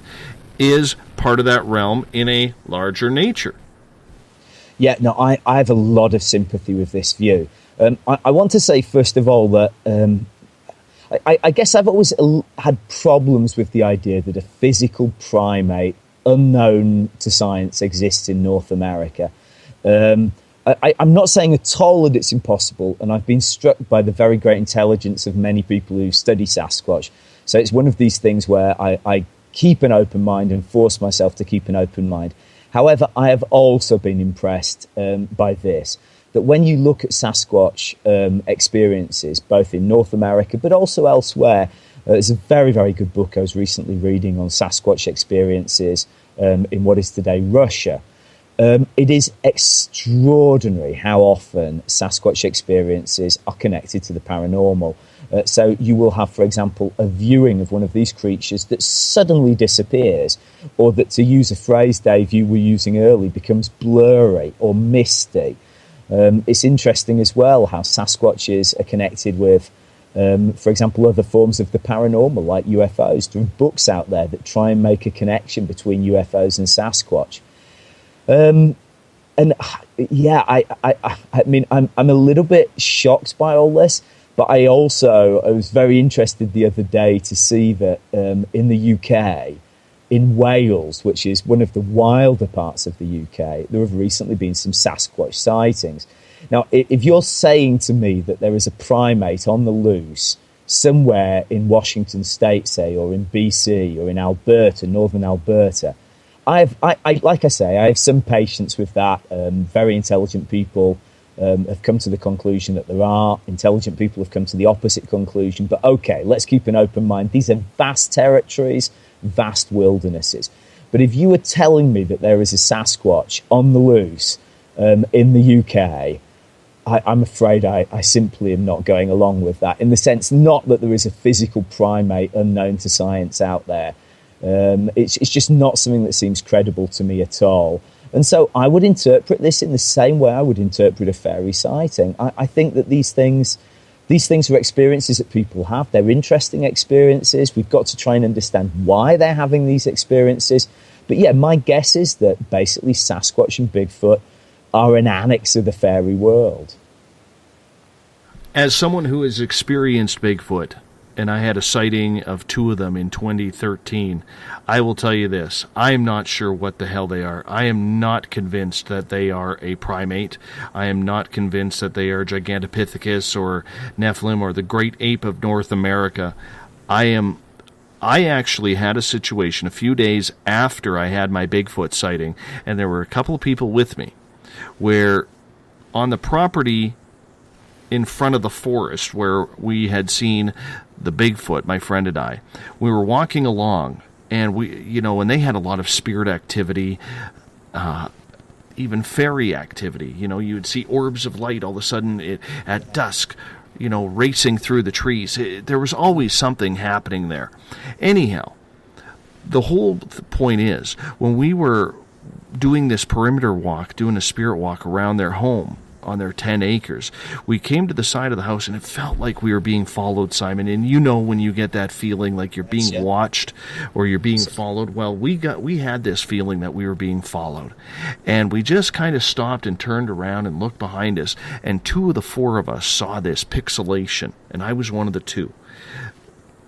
Speaker 2: is part of that realm in a larger nature.
Speaker 4: Yeah, no, I have a lot of sympathy with this view. I want to say, first of all, that I guess I've always had problems with the idea that a physical primate unknown to science exists in North America. I'm not saying at all that it's impossible, and I've been struck by the very great intelligence of many people who study Sasquatch. So it's one of these things where I keep an open mind and force myself to keep an open mind. However, I have also been impressed by this, that when you look at Sasquatch experiences, both in North America but also elsewhere, there's a very, very good book I was recently reading on Sasquatch experiences in what is today Russia. It is extraordinary how often Sasquatch experiences are connected to the paranormal. So you will have, for example, a viewing of one of these creatures that suddenly disappears, or that, to use a phrase, Dave, you were using early, becomes blurry or misty. It's interesting as well how Sasquatches are connected with, for example, other forms of the paranormal, like UFOs. There are books out there that try and make a connection between UFOs and Sasquatch. And yeah, I mean, I'm a little bit shocked by all this, but I was very interested the other day to see that in the UK, in Wales, which is one of the wilder parts of the UK, there have recently been some Sasquatch sightings. Now, if you're saying to me that there is a primate on the loose somewhere in Washington State, say, or in BC, or in Alberta, northern Alberta, I like I say, I have some patience with that. Very intelligent people have come to the conclusion that there are. Intelligent people have come to the opposite conclusion. But okay, let's keep an open mind. These are vast territories, vast wildernesses. But if you were telling me that there is a Sasquatch on the loose in the UK, I'm afraid I simply am not going along with that, in the sense not that there is a physical primate unknown to science out there. It's just not something that seems credible to me at all. And so I would interpret this in the same way I would interpret a fairy sighting. I think that these things are experiences that people have. They're interesting experiences. We've got to try and understand why they're having these experiences. But yeah, my guess is that basically Sasquatch and Bigfoot are an annex of the fairy world.
Speaker 2: As someone who has experienced Bigfoot, and I had a sighting of 2 of them in 2013, I will tell you this. I am not sure what the hell they are. I am not convinced that they are a primate. I am not convinced that they are Gigantopithecus or Nephilim or the great ape of North America. I actually had a situation a few days after I had my Bigfoot sighting, and there were a couple of people with me, where on the property in front of the forest where we had seen the Bigfoot, my friend and I, we were walking along, and and they had a lot of spirit activity, even fairy activity. You would see orbs of light all of a sudden at dusk, racing through the trees. There was always something happening there. Anyhow, the whole point is, when we were doing this perimeter walk, doing a spirit walk around their home, on their 10 acres, we came to the side of the house, and it felt like we were being followed, Simon. And when you get that feeling like you're being watched or you're being followed, well, we had this feeling that we were being followed. And we just kind of stopped and turned around and looked behind us, and 2 of the 4 of us saw this pixelation, and I was one of the 2.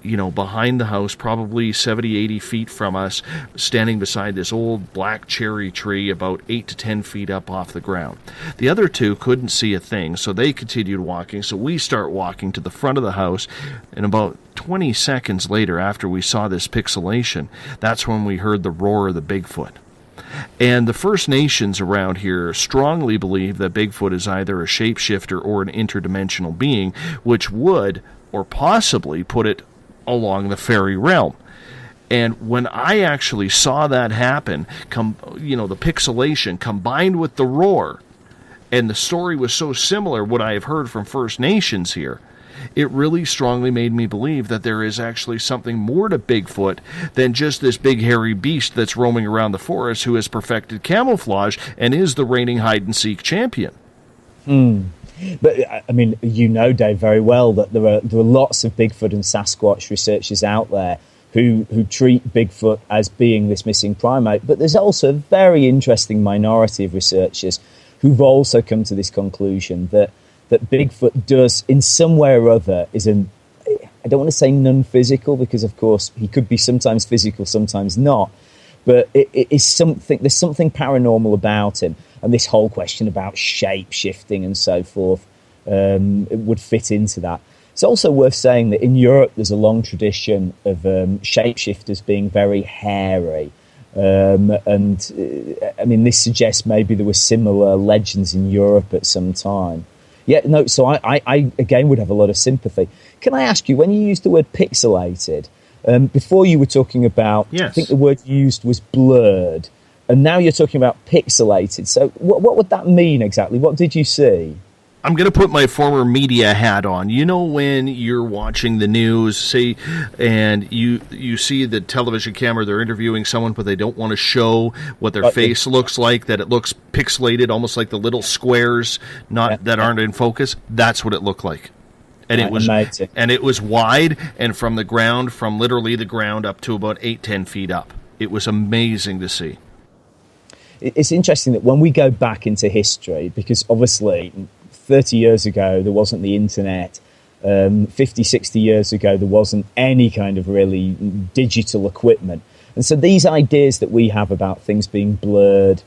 Speaker 2: Behind the house, probably 70, 80 feet from us, standing beside this old black cherry tree about 8 to 10 feet up off the ground. The other 2 couldn't see a thing, so they continued walking. So we start walking to the front of the house, and about 20 seconds later, after we saw this pixelation, that's when we heard the roar of the Bigfoot. And the First Nations around here strongly believe that Bigfoot is either a shapeshifter or an interdimensional being, which would, or possibly, put it along the fairy realm. And when I actually saw that happen, the pixelation combined with the roar, and the story was so similar what I have heard from First Nations here, it really strongly made me believe that there is actually something more to Bigfoot than just this big hairy beast that's roaming around the forest who has perfected camouflage and is the reigning hide-and-seek champion.
Speaker 4: But I mean, Dave, very well that there are lots of Bigfoot and Sasquatch researchers out there who treat Bigfoot as being this missing primate. But there's also a very interesting minority of researchers who've also come to this conclusion that Bigfoot does, in some way or other, I don't want to say non-physical, because of course he could be sometimes physical, sometimes not. But there's something paranormal about him. And this whole question about shape-shifting and so forth it would fit into that. It's also worth saying that in Europe there's a long tradition of shapeshifters being very hairy. This suggests maybe there were similar legends in Europe at some time. So I again would have a lot of sympathy. Can I ask you, when you used the word pixelated, before you were talking about,
Speaker 2: yes,
Speaker 4: I think the word you used was blurred. And now you're talking about pixelated. So what would that mean exactly? What did you see?
Speaker 2: I'm going to put my former media hat on. You know, when you're watching the news, say, and you see the television camera, they're interviewing someone, but they don't want to show what their face looks like, that it looks pixelated, almost like the little squares that aren't in focus. That's what it looked like. And it was amazing. And it was wide, and from literally the ground up to about 8-10 feet up. It was amazing to see.
Speaker 4: It's interesting that when we go back into history, because obviously 30 years ago, there wasn't the internet. 50, 60 years ago, there wasn't any kind of really digital equipment. And so these ideas that we have about things being blurred,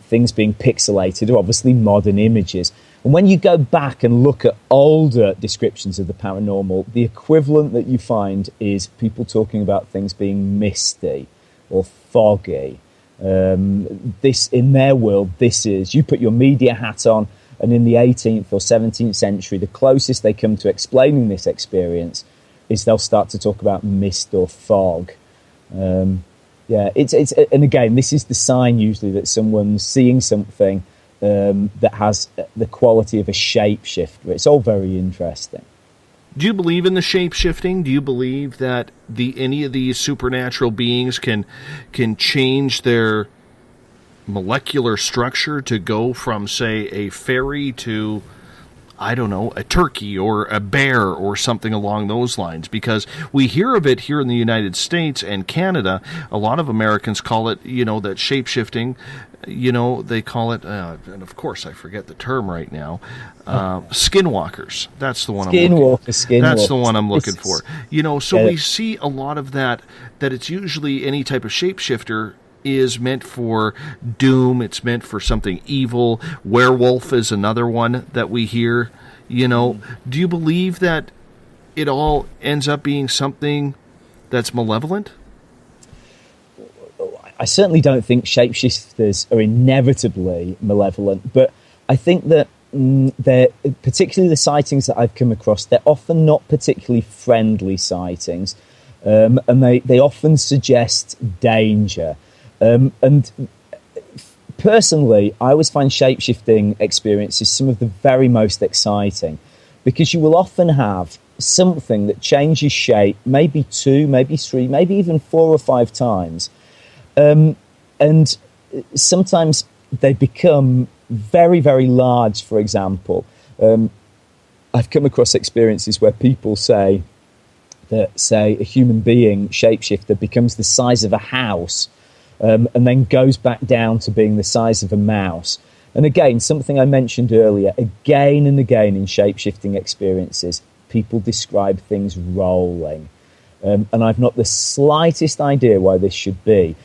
Speaker 4: things being pixelated, are obviously modern images. And when you go back and look at older descriptions of the paranormal, the equivalent that you find is people talking about things being misty or foggy. This, in their world, this is, you put your media hat on, and in the 18th or 17th century, the closest they come to explaining this experience is they'll start to talk about mist or fog. And again, this is the sign usually that someone's seeing something that has the quality of a shapeshifter. It's all very interesting.
Speaker 2: Do you believe in the shape-shifting? Do you believe that any of these supernatural beings can change their molecular structure to go from, say, a fairy to, I don't know, a turkey or a bear or something along those lines? Because we hear of it here in the United States and Canada. A lot of Americans call it, that shape-shifting, they call it, and of course I forget the term right now, skinwalkers. That's the one That's the one I'm looking for. So we see a lot of that it's usually any type of shapeshifter is meant for doom. It's meant for something evil. Werewolf is another one that we hear. Do you believe that it all ends up being something that's malevolent?
Speaker 4: I certainly don't think shapeshifters are inevitably malevolent, but I think that they're, particularly the sightings that I've come across, they're often not particularly friendly sightings, and they often suggest danger. And personally, I always find shape-shifting experiences some of the very most exciting, because you will often have something that changes shape, maybe 2, maybe 3, maybe even 4 or 5 times. And sometimes they become very, very large, for example. I've come across experiences where people say that, say, a human being shapeshifter becomes the size of a house, and then goes back down to being the size of a mouse. And again, something I mentioned earlier, again and again in shape-shifting experiences, people describe things rolling. And I've not the slightest idea why this should be.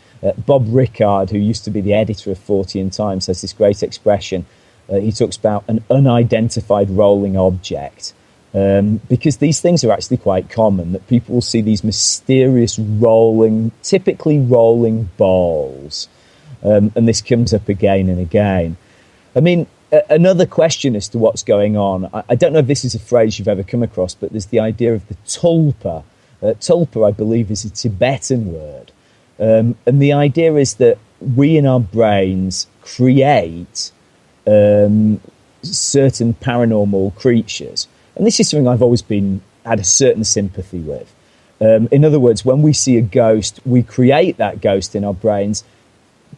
Speaker 4: Bob Rickard, who used to be the editor of Fortean Times, has this great expression. He talks about an unidentified rolling object. Because these things are actually quite common, that people will see these mysterious rolling, typically rolling balls. And this comes up again and again. I mean, another question as to what's going on. I don't know if this is a phrase you've ever come across, but there's the idea of the tulpa. Tulpa, I believe, is a Tibetan word. And the idea is that we in our brains create certain paranormal creatures. And this is something I've always had a certain sympathy with. In other words, when we see a ghost, we create that ghost in our brains.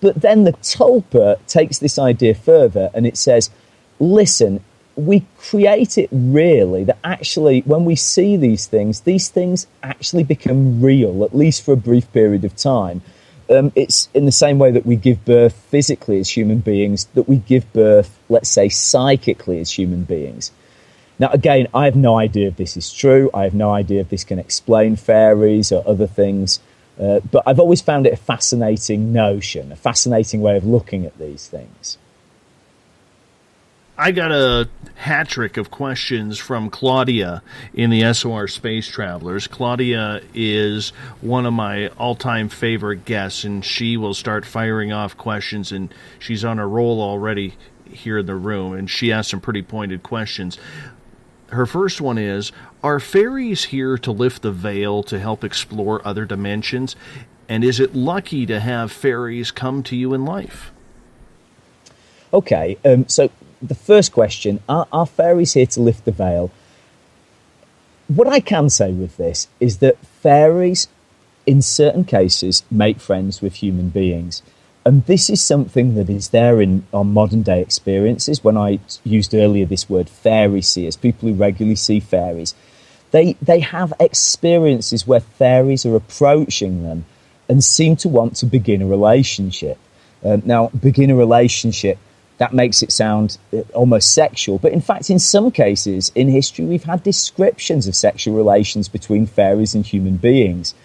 Speaker 4: But then the tulpa takes this idea further and it says, listen, we create it really, that actually when we see these things actually become real, at least for a brief period of time. It's in the same way that we give birth physically as human beings, that we give birth, let's say, psychically as human beings. Now, again, I have no idea if this is true. I have no idea if this can explain fairies or other things. But I've always found it a fascinating notion, a fascinating way of looking at these things.
Speaker 2: I got a hat trick of questions from Claudia in the SOR Space Travelers. Claudia is one of my all-time favorite guests, and she will start firing off questions, and she's on a roll already here in the room, and she asked some pretty pointed questions. Her first one is, are fairies here to lift the veil to help explore other dimensions? And is it lucky to have fairies come to you in life?
Speaker 4: Okay, so the first question, are fairies here to lift the veil? What I can say with this is that fairies, in certain cases, make friends with human beings. And this is something that is there in our modern day experiences. When I used earlier this word fairy seers, people who regularly see fairies, they have experiences where fairies are approaching them and seem to want to begin a relationship. Now, begin a relationship, that makes it sound almost sexual. But in fact, in some cases in history, we've had descriptions of sexual relations between fairies and human beings.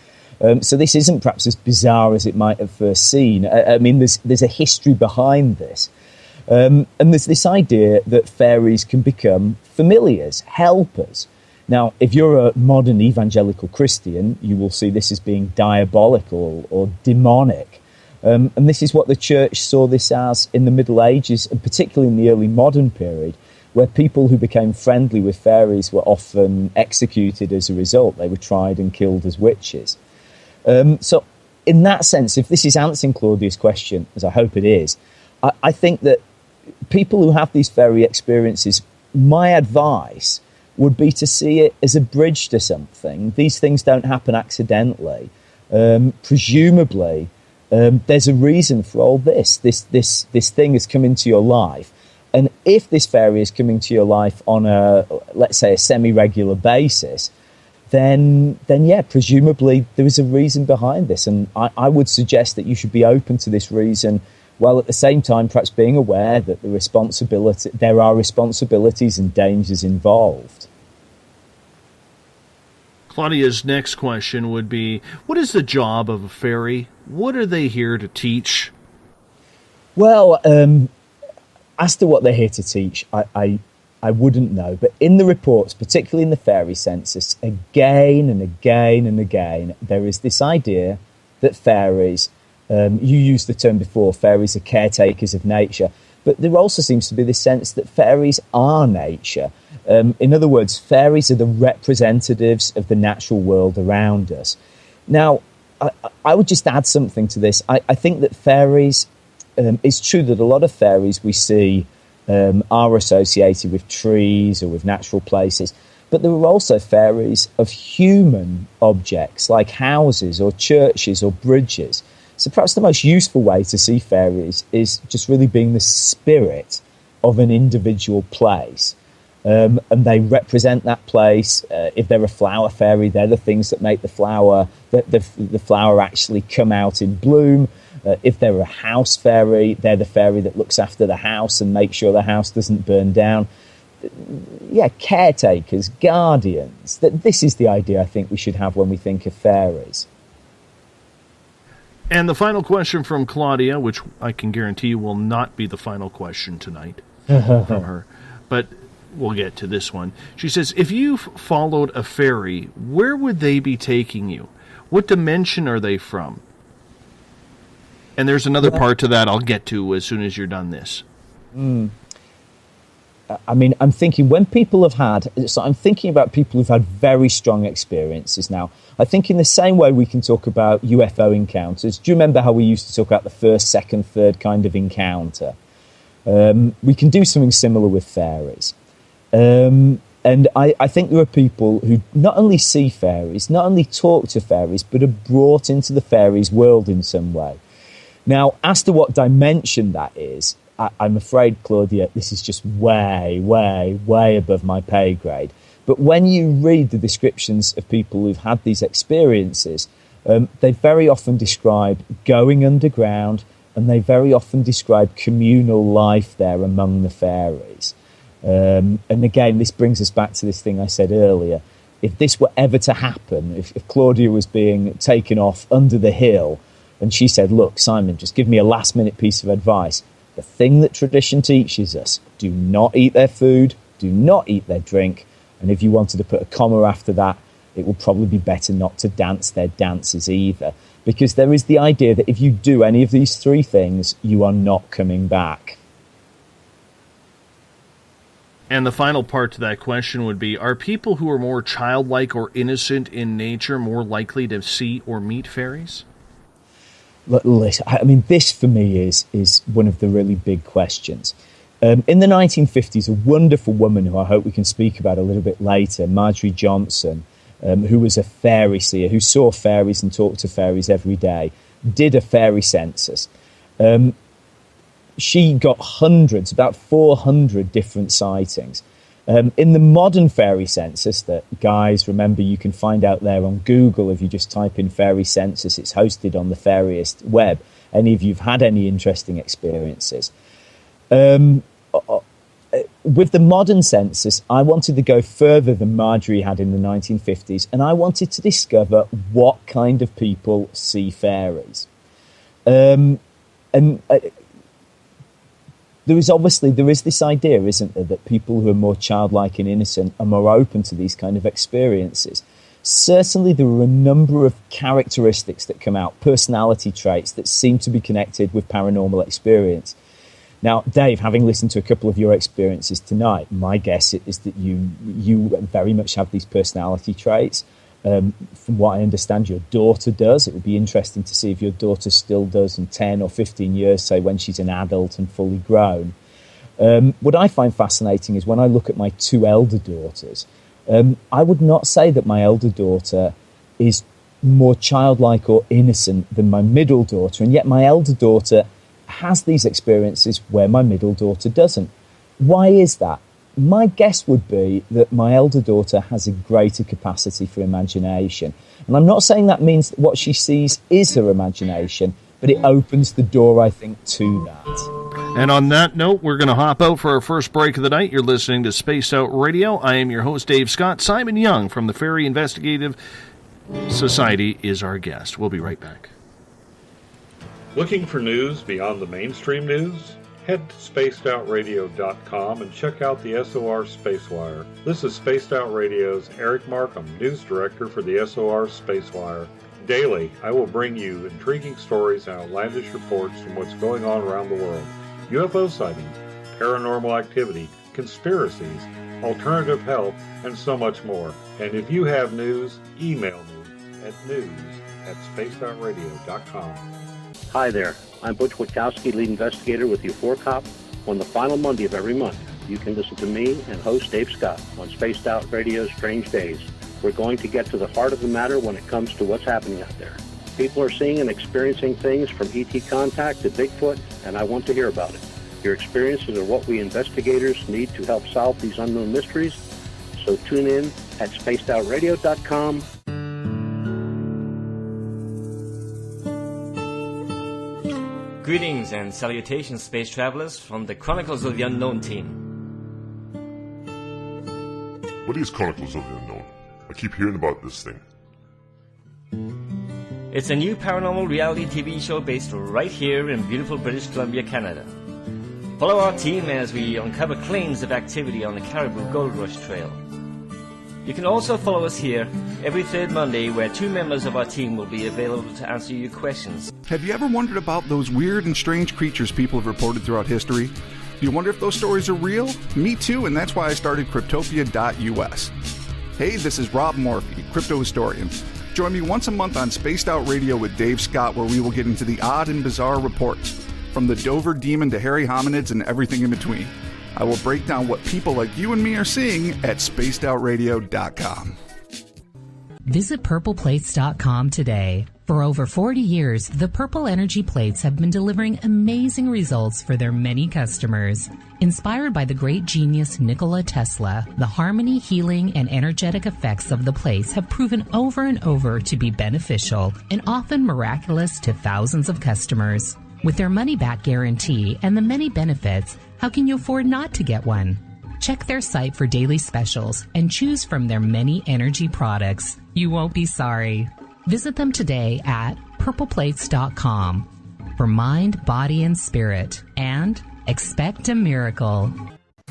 Speaker 4: So this isn't perhaps as bizarre as it might have first seen. I mean, there's a history behind this. And there's this idea that fairies can become familiars, helpers. Now, if you're a modern evangelical Christian, you will see this as being diabolical or demonic. And this is what the church saw this as in the Middle Ages, and particularly in the early modern period, where people who became friendly with fairies were often executed as a result. They were tried and killed as witches. So in that sense, if this is answering Claudia's question, as I hope it is, I think that people who have these fairy experiences, my advice would be to see it as a bridge to something. These things don't happen accidentally. Presumably, there's a reason for all this. This thing has come into your life. And if this fairy is coming to your life on a, let's say, a semi-regular basis, then yeah, presumably there is a reason behind this. And I would suggest that you should be open to this reason, while at the same time perhaps being aware that there are responsibilities and dangers involved.
Speaker 2: Claudia's next question would be, what is the job of a fairy? What are they here to teach?
Speaker 4: Well, as to what they're here to teach, I wouldn't know. But in the reports, particularly in the fairy census, again and again and again, there is this idea that fairies, you used the term before, fairies are caretakers of nature, but there also seems to be this sense that fairies are nature. In other words, fairies are the representatives of the natural world around us. Now, I would just add something to this. I think that fairies, it's true that a lot of fairies we see are associated with trees or with natural places, but there are also fairies of human objects like houses or churches or bridges. So perhaps the most useful way to see fairies is just really being the spirit of an individual place. And they represent that place. If they're a flower fairy, they're the things that make the flower actually come out in bloom. If they're a house fairy, they're the fairy that looks after the house and makes sure the house doesn't burn down. Yeah, caretakers, guardians. This is the idea I think we should have when we think of fairies.
Speaker 2: And the final question from Claudia, which I can guarantee you will not be the final question tonight from her, but we'll get to this one. She says, if you followed a fairy, where would they be taking you? What dimension are they from? And there's another part to that I'll get to as soon as you're done this.
Speaker 4: I mean, I'm thinking when people have had, so I'm thinking about people who've had very strong experiences now. I think in the same way we can talk about UFO encounters. Do you remember how we used to talk about the first, second, third kind of encounter? We can do something similar with fairies. And I think there are people who not only see fairies, not only talk to fairies, but are brought into the fairies world in some way. Now, as to what dimension that is, I'm afraid, Claudia, this is just way, way, way above my pay grade. But when you read the descriptions of people who've had these experiences, they very often describe going underground, and they very often describe communal life there among the fairies. And again, this brings us back to this thing I said earlier. If this were ever to happen, if Claudia was being taken off under the hill, and she said, look, Simon, just give me a last-minute piece of advice. The thing that tradition teaches us, do not eat their food, do not eat their drink, and if you wanted to put a comma after that, it will probably be better not to dance their dances either. Because there is the idea that if you do any of these three things, you are not coming back.
Speaker 2: And the final part to that question would be, are people who are more childlike or innocent in nature more likely to see or meet fairies?
Speaker 4: Listen, I mean, this for me is one of the really big questions. In the 1950s, a wonderful woman who I hope we can speak about a little bit later, Marjorie Johnson, who was a fairy seer, who saw fairies and talked to fairies every day, did a fairy census. She got hundreds, about 400 different sightings. In the modern fairy census that, guys, remember you can find out there on Google if you just type in fairy census. It's hosted on the Fairiest web. Any of you've had any interesting experiences. With the modern census, I wanted to go further than Marjorie had in the 1950s, and I wanted to discover what kind of people see fairies. There is this idea, isn't there, that people who are more childlike and innocent are more open to these kind of experiences. Certainly there are a number of characteristics that come out, personality traits that seem to be connected with paranormal experience. Now, Dave, having listened to a couple of your experiences tonight, my guess is that you very much have these personality traits. From what I understand, your daughter does. It would be interesting to see if your daughter still does in 10 or 15 years, say when she's an adult and fully grown. What I find fascinating is when I look at my two elder daughters, I would not say that my elder daughter is more childlike or innocent than my middle daughter, and yet my elder daughter has these experiences where my middle daughter doesn't. Why is that? My guess would be that my elder daughter has a greater capacity for imagination. And I'm not saying that means that what she sees is her imagination, but it opens the door, I think, to that.
Speaker 2: And on that note, we're going to hop out for our first break of the night. You're listening to Spaced Out Radio. I am your host, Dave Scott. Simon Young from the Fairie Investigation Society is our guest. We'll be right back.
Speaker 5: Looking for news beyond the mainstream news? Head to spacedoutradio.com and check out the SOR Spacewire. This is Spaced Out Radio's Eric Markham, news director for the SOR Spacewire. Daily, I will bring you intriguing stories and outlandish reports from what's going on around the world. UFO sightings, paranormal activity, conspiracies, alternative health, and so much more. And if you have news, email me at news@spacedoutradio.com.
Speaker 6: Hi there, I'm Butch Witkowski, lead investigator with U4Cop. On the final Monday of every month, you can listen to me and host Dave Scott on Spaced Out Radio's Strange Days. We're going to get to the heart of the matter when it comes to what's happening out there. People are seeing and experiencing things from ET contact to Bigfoot, and I want to hear about it. Your experiences are what we investigators need to help solve these unknown mysteries, so tune in at spacedoutradio.com.
Speaker 7: Greetings and salutations, space travelers, from the Chronicles of the Unknown team.
Speaker 8: What is Chronicles of the Unknown? I keep hearing about this thing.
Speaker 7: It's a new paranormal reality TV show based right here in beautiful British Columbia, Canada. Follow our team as we uncover claims of activity on the Caribou Gold Rush Trail. You can also follow us here every third Monday, where two members of our team will be available to answer your questions.
Speaker 9: Have you ever wondered about those weird and strange creatures people have reported throughout history? Do you wonder if those stories are real? Me too, and that's why I started Cryptopia.us. Hey, this is Rob Morphy, crypto historian. Join me once a month on Spaced Out Radio with Dave Scott, where we will get into the odd and bizarre reports, from the Dover Demon to hairy hominids and everything in between. I will break down what people like you and me are seeing at spacedoutradio.com.
Speaker 10: Visit purpleplates.com today. For over 40 years, the Purple Energy Plates have been delivering amazing results for their many customers. Inspired by the great genius Nikola Tesla, the harmony, healing, and energetic effects of the plates have proven over and over to be beneficial and often miraculous to thousands of customers. With their money-back guarantee and the many benefits, how can you afford not to get one? Check their site for daily specials and choose from their many energy products. You won't be sorry. Visit them today at purpleplates.com for mind, body, and spirit, and expect a miracle.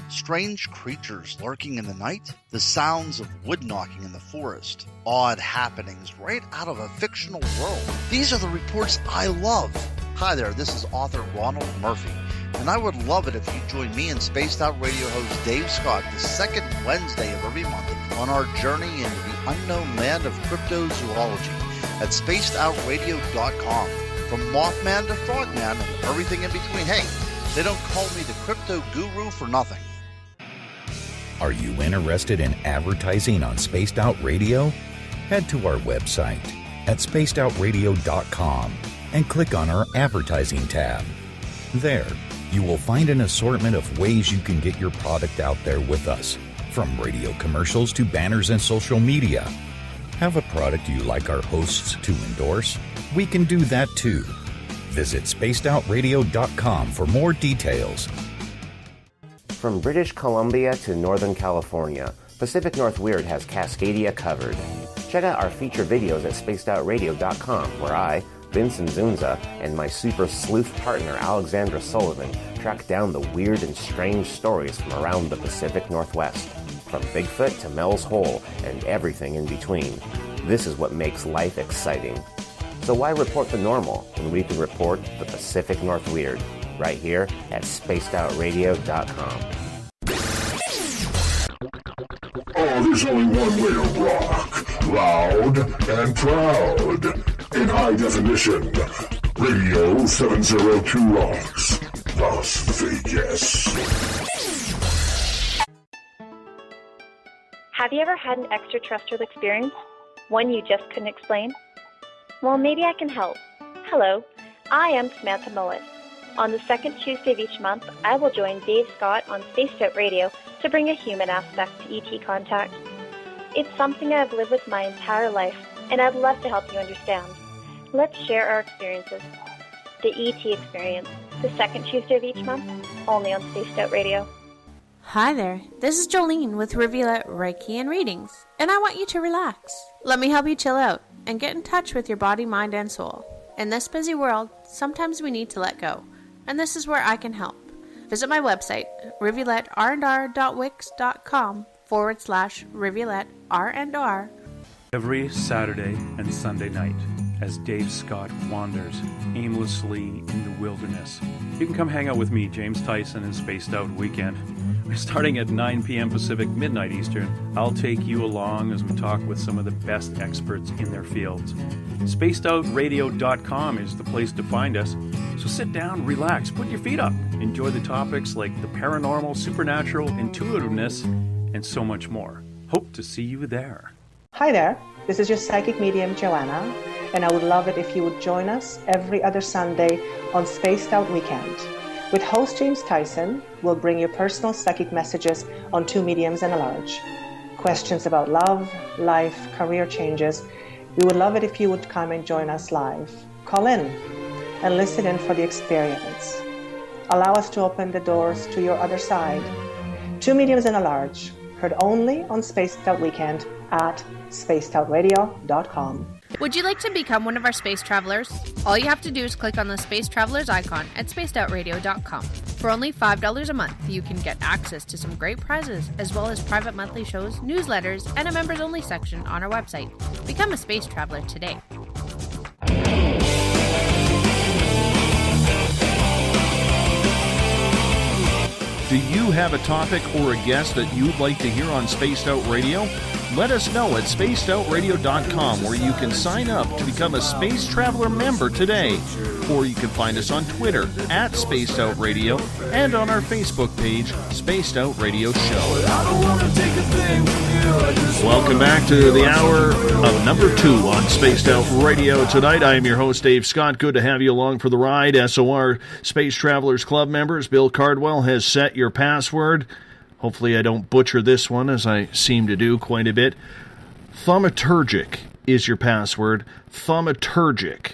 Speaker 11: Strange creatures lurking in the night, the sounds of wood knocking in the forest, odd happenings right out of a fictional world. These are the reports I love. Hi there, this is author Ronald Murphy, and I would love it if you join me and Spaced Out Radio host Dave Scott the second Wednesday of every month on our journey into the unknown land of cryptozoology at spacedoutradio.com. from Mothman to Frogman and everything in between. Hey, they don't call me the crypto guru for nothing.
Speaker 12: Are you interested in advertising on Spaced Out Radio? Head to our website at spacedoutradio.com and click on our advertising tab. There, you will find an assortment of ways you can get your product out there with us, from radio commercials to banners and social media. Have a product you like our hosts to endorse? We can do that too. Visit spacedoutradio.com for more details.
Speaker 13: From British Columbia to Northern California, Pacific North Weird has Cascadia covered. Check out our feature videos at spacedoutradio.com, where I, Vincent Zunza, and my super sleuth partner Alexandra Sullivan track down the weird and strange stories from around the Pacific Northwest. From Bigfoot to Mel's Hole and everything in between. This is what makes life exciting. So why report the normal when we can report the Pacific North Weird right here at spacedoutradio.com.
Speaker 8: Oh, there's only one way to rock. Loud and proud. In high definition. Radio 702 rocks. Las Vegas.
Speaker 14: Have you ever had an extraterrestrial experience? One you just couldn't explain? Well, maybe I can help. Hello, I am Samantha Mullet. On the second Tuesday of each month, I will join Dave Scott on Spaced Out Radio to bring a human aspect to ET contact. It's something I've lived with my entire life, and I'd love to help you understand. Let's share our experiences. The ET Experience, the second Tuesday of each month, only on Spaced Out Radio.
Speaker 15: Hi there, this is Jolene with Reveal Reiki and Readings, and I want you to relax. Let me help you chill out and get in touch with your body, mind, and soul. In this busy world, sometimes we need to let go, and this is where I can help. Visit my website, rivuletrndr.wix.com/rivuletrndr.
Speaker 16: Every Saturday and Sunday night, as Dave Scott wanders aimlessly in the wilderness, you can come hang out with me, James Tyson, in Spaced Out Weekend. We're starting at 9 p.m. Pacific, midnight Eastern. I'll take you along as we talk with some of the best experts in their fields. SpacedOutRadio.com is the place to find us. So sit down, relax, put your feet up. Enjoy the topics like the paranormal, supernatural, intuitiveness, and so much more. Hope to see you there.
Speaker 17: Hi there, this is your psychic medium, Joanna, and I would love it if you would join us every other Sunday on Spaced Out Weekend. With host James Tyson, we'll bring you personal psychic messages on two mediums and a large. Questions about love, life, career changes. We would love it if you would come and join us live. Call in and listen in for the experience. Allow us to open the doors to your other side. Two mediums and a large, heard only on Spaced Out Weekend at spacedoutradio.com.
Speaker 18: Would you like to become one of our space travelers? All you have to do is click on the Space Travelers icon at spacedoutradio.com. For only $5 a month, you can get access to some great prizes, as well as private monthly shows, newsletters, and a members-only section on our website. Become a space traveler today.
Speaker 2: Do you have a topic or a guest that you'd like to hear on Spaced Out Radio? Let us know at spacedoutradio.com, where you can sign up to become a Space Traveler member today. Or you can find us on Twitter at Spaced Out Radio and on our Facebook page, Spaced Out Radio Show. Welcome back to the hour of number 2 on Spaced Out Radio tonight. I am your host, Dave Scott. Good to have you along for the ride. SOR Space Travelers Club members, Bill Cardwell has set your password. Hopefully I don't butcher this one, as I seem to do quite a bit. Thaumaturgic is your password. Thaumaturgic.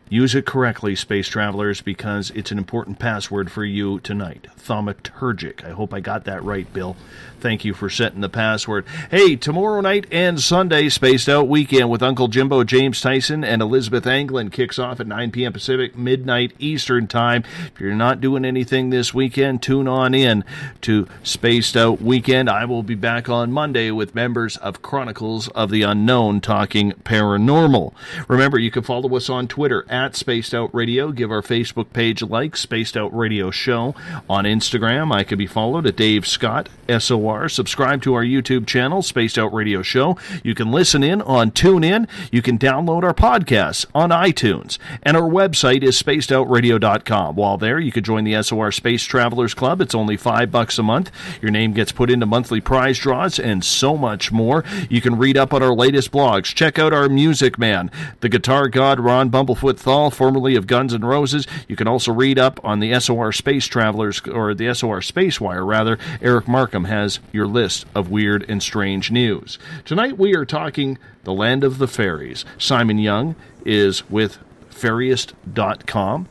Speaker 2: Use it correctly, Space Travelers, because it's an important password for you tonight. Thaumaturgic. I hope I got that right, Bill. Thank you for setting the password. Hey, tomorrow night and Sunday, Spaced Out Weekend with Uncle Jimbo, James Tyson, and Elizabeth Anglin kicks off at 9 p.m. Pacific, midnight Eastern Time. If you're not doing anything this weekend, tune on in to Spaced Out Weekend. I will be back on Monday with members of Chronicles of the Unknown talking paranormal. Remember, you can follow us on Twitter at Spaced Out Radio. Give our Facebook page a like, Spaced Out Radio Show. On Instagram, I can be followed at Dave Scott, SOR. Subscribe to our YouTube channel, Spaced Out Radio Show. You can listen in on TuneIn. You can download our podcasts on iTunes. And our website is spacedoutradio.com. While there, you can join the SOR Space Travelers Club. It's only $5 a month. Your name gets put into monthly prize draws and so much more. You can read up on our latest blogs. Check out our Music Man, the guitar god Ron Bumblefoot THAL, formerly of Guns N' Roses. You can also read up on the SOR Space Travelers, or the SOR Space Wire, rather. Eric Markham has your list of weird and strange news. Tonight we are talking the land of the fairies. Simon Young is with Fairyist.com,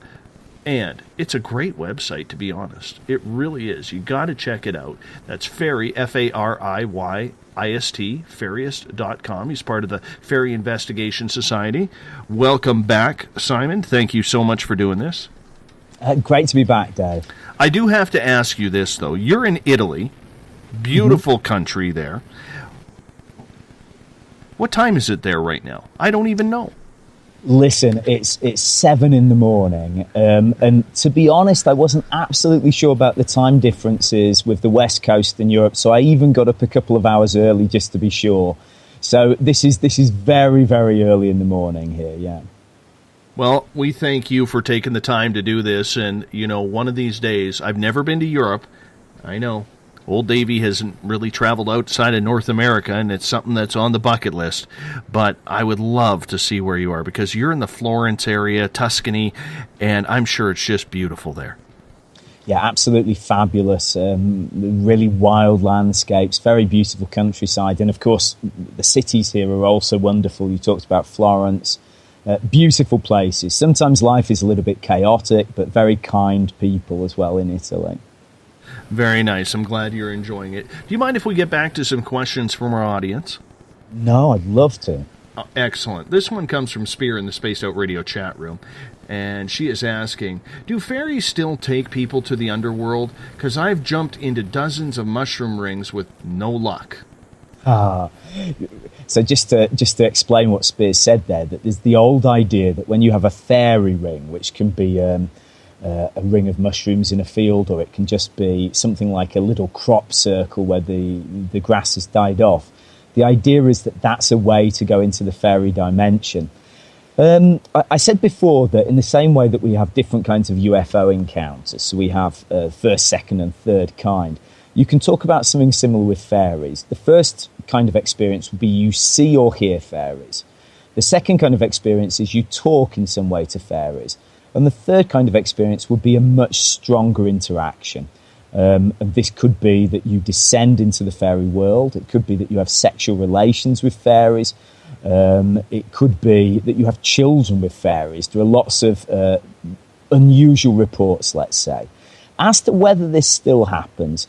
Speaker 2: and it's a great website, to be honest. It really is. You got to check it out. That's Fairie, Faryist, Fairyist.com. He's part of the Fairie Investigation Society. Welcome back, Simon. Thank you so much for doing this.
Speaker 4: Great to be back, Dave.
Speaker 2: I do have to ask you this, though. You're in Italy. Beautiful country there. What time is it there right now? I don't even know.
Speaker 4: Listen, it's 7 in the morning, and to be honest, I wasn't absolutely sure about the time differences with the West Coast and Europe, so I even got up a couple of hours early just to be sure. So this is very, very early in the morning here, yeah.
Speaker 2: Well, we thank you for taking the time to do this, and, you know, one of these days, I've never been to Europe. I know. Old Davey hasn't really traveled outside of North America, and it's something that's on the bucket list. But I would love to see where you are, because you're in the Florence area, Tuscany, and I'm sure it's just beautiful there.
Speaker 4: Yeah, absolutely fabulous. Really wild landscapes, very beautiful countryside. And, of course, the cities here are also wonderful. You talked about Florence. Beautiful places. Sometimes life is a little bit chaotic, but very kind people as well in Italy.
Speaker 2: Very nice. I'm glad you're enjoying it. Do you mind if we get back to some questions from our audience?
Speaker 4: No, I'd love to.
Speaker 2: Excellent. This one comes from Spear in the Spaced Out Radio chat room, and she is asking, do fairies still take people to the underworld? Because I've jumped into dozens of mushroom rings with no luck.
Speaker 4: So just to explain what Spears said there, that there's the old idea that when you have a fairy ring, which can be a ring of mushrooms in a field, or it can just be something like a little crop circle where the grass has died off. The idea is that that's a way to go into the fairy dimension. I said before that in the same way that we have different kinds of UFO encounters, so we have first, second and third kind, you can talk about something similar with fairies. The first kind of experience would be you see or hear fairies. The second kind of experience is you talk in some way to fairies. And the third kind of experience would be a much stronger interaction. And this could be that you descend into the fairy world. It could be that you have sexual relations with fairies. It could be that you have children with fairies. There are lots of unusual reports, let's say. As to whether this still happens,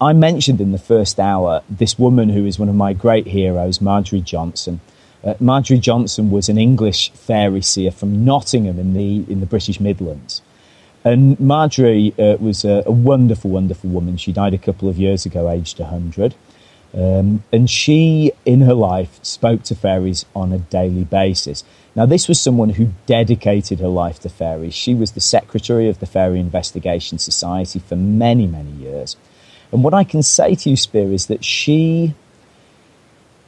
Speaker 4: I mentioned in the first hour this woman who is one of my great heroes, Marjorie Johnson. Marjorie Johnson was an English fairy seer from Nottingham in the British Midlands. And Marjorie was a wonderful, wonderful woman. She died a couple of years ago, aged 100. And she, in her life, spoke to fairies on a daily basis. Now, this was someone who dedicated her life to fairies. She was the secretary of the Fairie Investigation Society for many, many years. And what I can say to you, Spear, is that she,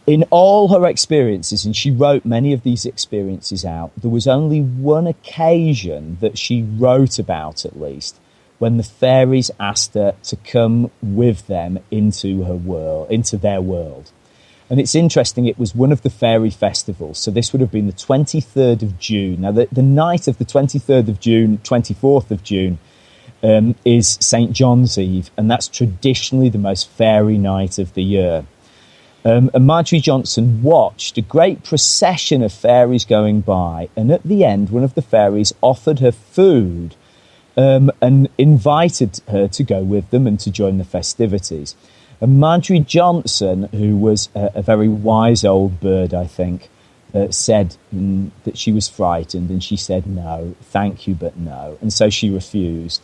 Speaker 4: in all her experiences, and she wrote many of these experiences out, there was only one occasion that she wrote about, at least, when the fairies asked her to come with them into her world, into their world. And it's interesting, it was one of the fairy festivals. So this would have been the 23rd of June. Now, the night of the 23rd of June, 24th of June, is St. John's Eve. And that's traditionally the most fairy night of the year. And Marjorie Johnson watched a great procession of fairies going by. And at the end, one of the fairies offered her food and invited her to go with them and to join the festivities. And Marjorie Johnson, who was a very wise old bird, I think, said that she was frightened, and she said, no, thank you, but no. And so she refused.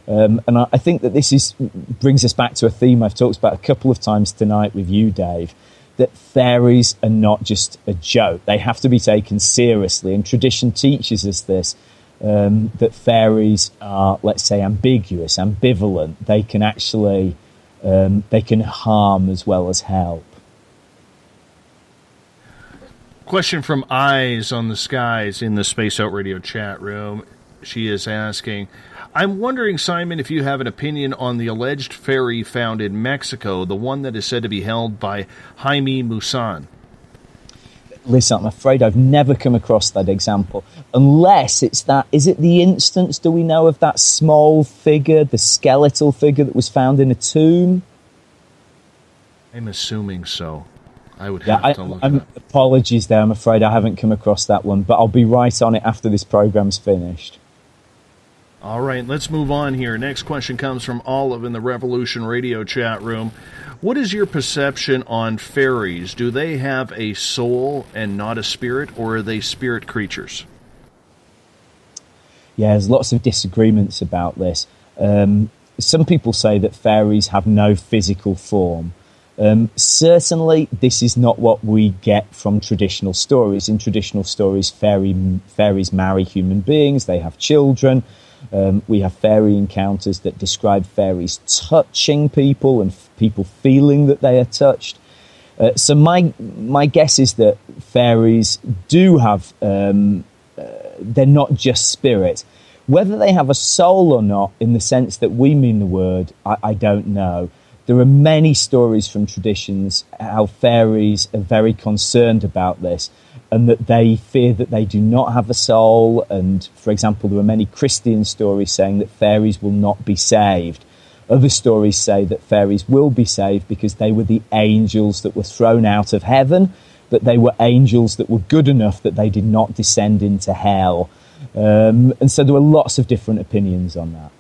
Speaker 4: And I think that this brings us back to a theme I've talked about a couple of times tonight with you, Dave, that fairies are not just a joke. They have to be taken seriously, and tradition teaches us this, that fairies are, let's say, ambiguous, ambivalent. They can actually, they can harm as well as help.
Speaker 2: Question from Eyes on the Skies in the Space Out Radio chat room. She is asking, I'm wondering, Simon, if you have an opinion on the alleged fairy found in Mexico, the one that is said to be held by Jaime Maussan.
Speaker 4: Listen, I'm afraid I've never come across that example. Unless it's that, is it the instance, do we know, of that small figure, the skeletal figure that was found in a tomb?
Speaker 2: I'm assuming so. I would have to look it up.
Speaker 4: Apologies there, I'm afraid I haven't come across that one, but I'll be right on it after this program's finished.
Speaker 2: All right, let's move on here. Next question comes from Olive in the Revolution Radio chat room. What is your perception on fairies? Do they have a soul and not a spirit, or are they spirit creatures?
Speaker 4: Yeah, there's lots of disagreements about this. Some people say that fairies have no physical form. Certainly, this is not what we get from traditional stories. In traditional stories, fairies marry human beings, they have children. We have fairy encounters that describe fairies touching people and people feeling that they are touched. So my guess is that fairies do have, they're not just spirit. Whether they have a soul or not, in the sense that we mean the word, I don't know. There are many stories from traditions how fairies are very concerned about this and that they fear that they do not have a soul. And, for example, there are many Christian stories saying that fairies will not be saved. Other stories say that fairies will be saved because they were the angels that were thrown out of heaven, but they were angels that were good enough that they did not descend into hell. And so there are lots of different opinions on that.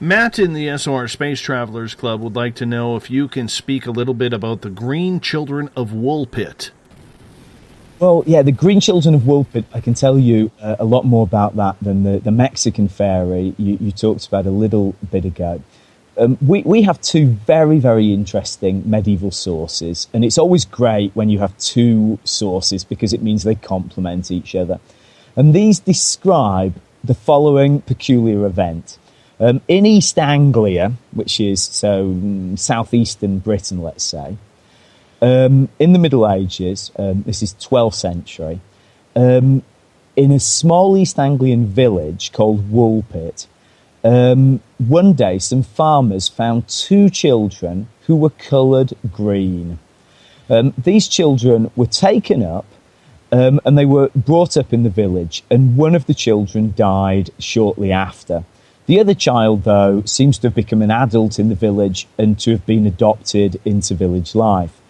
Speaker 2: Matt in the SOR Space Travelers Club would like to know if you can speak a little bit about the Green Children of Woolpit.
Speaker 4: Well, yeah, the Green Children of Woolpit, I can tell you a lot more about that than the Mexican fairy you talked about a little bit ago. We have two very, very interesting medieval sources, and it's always great when you have two sources because it means they complement each other. And these describe the following peculiar event. In East Anglia, which is southeastern Britain, let's say, in the Middle Ages, this is 12th century, in a small East Anglian village called Woolpit, one day some farmers found two children who were coloured green. These children were taken up and they were brought up in the village, and one of the children died shortly after. The other child, though, seems to have become an adult in the village and to have been adopted into village life.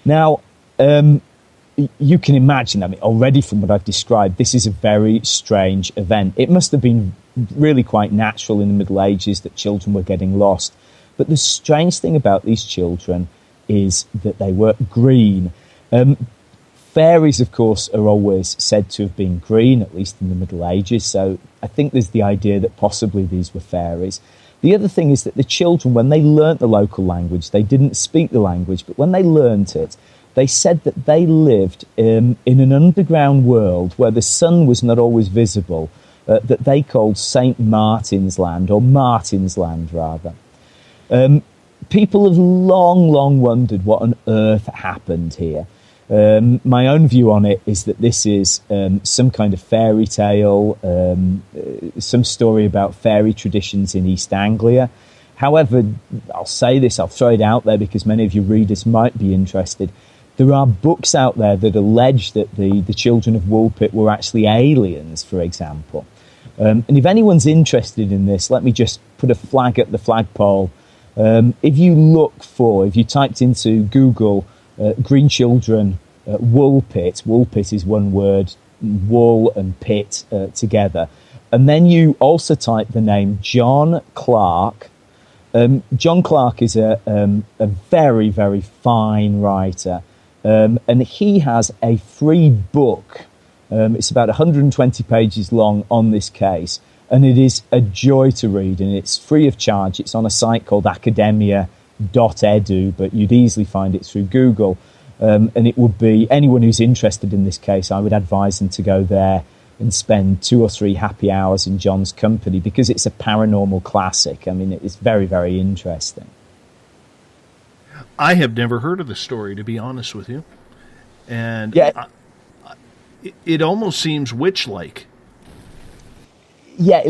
Speaker 4: Now, you can imagine, already from what I've described, this is a very strange event. It must have been really quite natural in the Middle Ages that children were getting lost. But the strange thing about these children is that they were green. Fairies, of course, are always said to have been green, at least in the Middle Ages, so I think there's the idea that possibly these were fairies. The other thing is that the children, when they learnt the local language, they didn't speak the language, but when they learnt it, they said that they lived in an underground world where the sun was not always visible, that they called St. Martin's Land, or Martin's Land, rather. People have long wondered what on earth happened here. My own view on it is that this is some kind of fairy tale, some story about fairy traditions in East Anglia. However, I'll say this, I'll throw it out there because many of your readers might be interested. There are books out there that allege that the children of Woolpit were actually aliens, for example. And if anyone's interested in this, let me just put a flag at the flagpole. If you typed into Google Green Children Woolpit, Woolpit is one word, wool and pit together, and then you also type the name John Clark. John Clark is a very, very fine writer, and he has a free book. It's about 120 pages long on this case, and it is a joy to read, and it's free of charge. It's on a site called Academia .edu, but you'd easily find it through Google. And it would be anyone who's interested in this case, I would advise them to go there and spend 2 or 3 happy hours in John's company, because it's a paranormal classic. I mean, it's very, very interesting.
Speaker 2: I have never heard of the story, to be honest with you. And
Speaker 4: yeah.
Speaker 2: It almost seems witch-like.
Speaker 4: Yeah,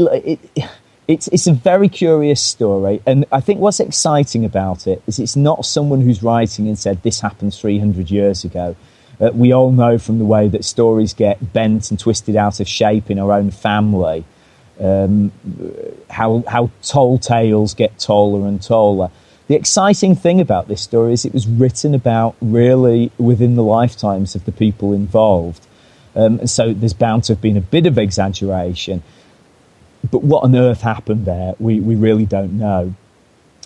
Speaker 4: it's a very curious story. And I think what's exciting about it is it's not someone who's writing and said, this happened 300 years ago. We all know from the way that stories get bent and twisted out of shape in our own family, how tall tales get taller and taller. The exciting thing about this story is it was written about really within the lifetimes of the people involved. And so there's bound to have been a bit of exaggeration. But what on earth happened there, we really don't know.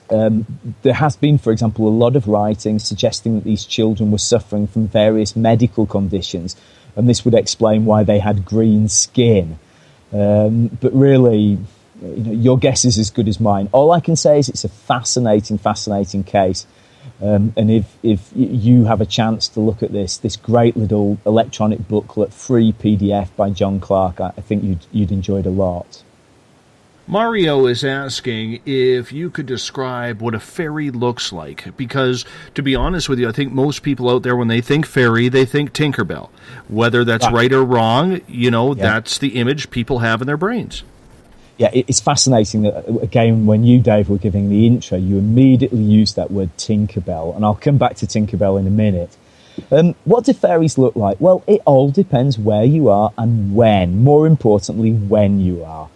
Speaker 4: There has been, for example, a lot of writing suggesting that these children were suffering from various medical conditions, and this would explain why they had green skin. But really, your guess is as good as mine. All I can say is it's a fascinating, fascinating case. And if you have a chance to look at this great little electronic booklet, free PDF by John Clark, I think you'd enjoy it a lot.
Speaker 2: Mario is asking if you could describe what a fairy looks like, because, to be honest with you, I think most people out there, when they think fairy, they think Tinkerbell. Whether that's right or wrong, that's the image people have in their brains.
Speaker 4: Yeah, it's fascinating that, again, when you, Dave, were giving the intro, you immediately used that word Tinkerbell, and I'll come back to Tinkerbell in a minute. What do fairies look like? Well, it all depends where you are and when, more importantly, when you are.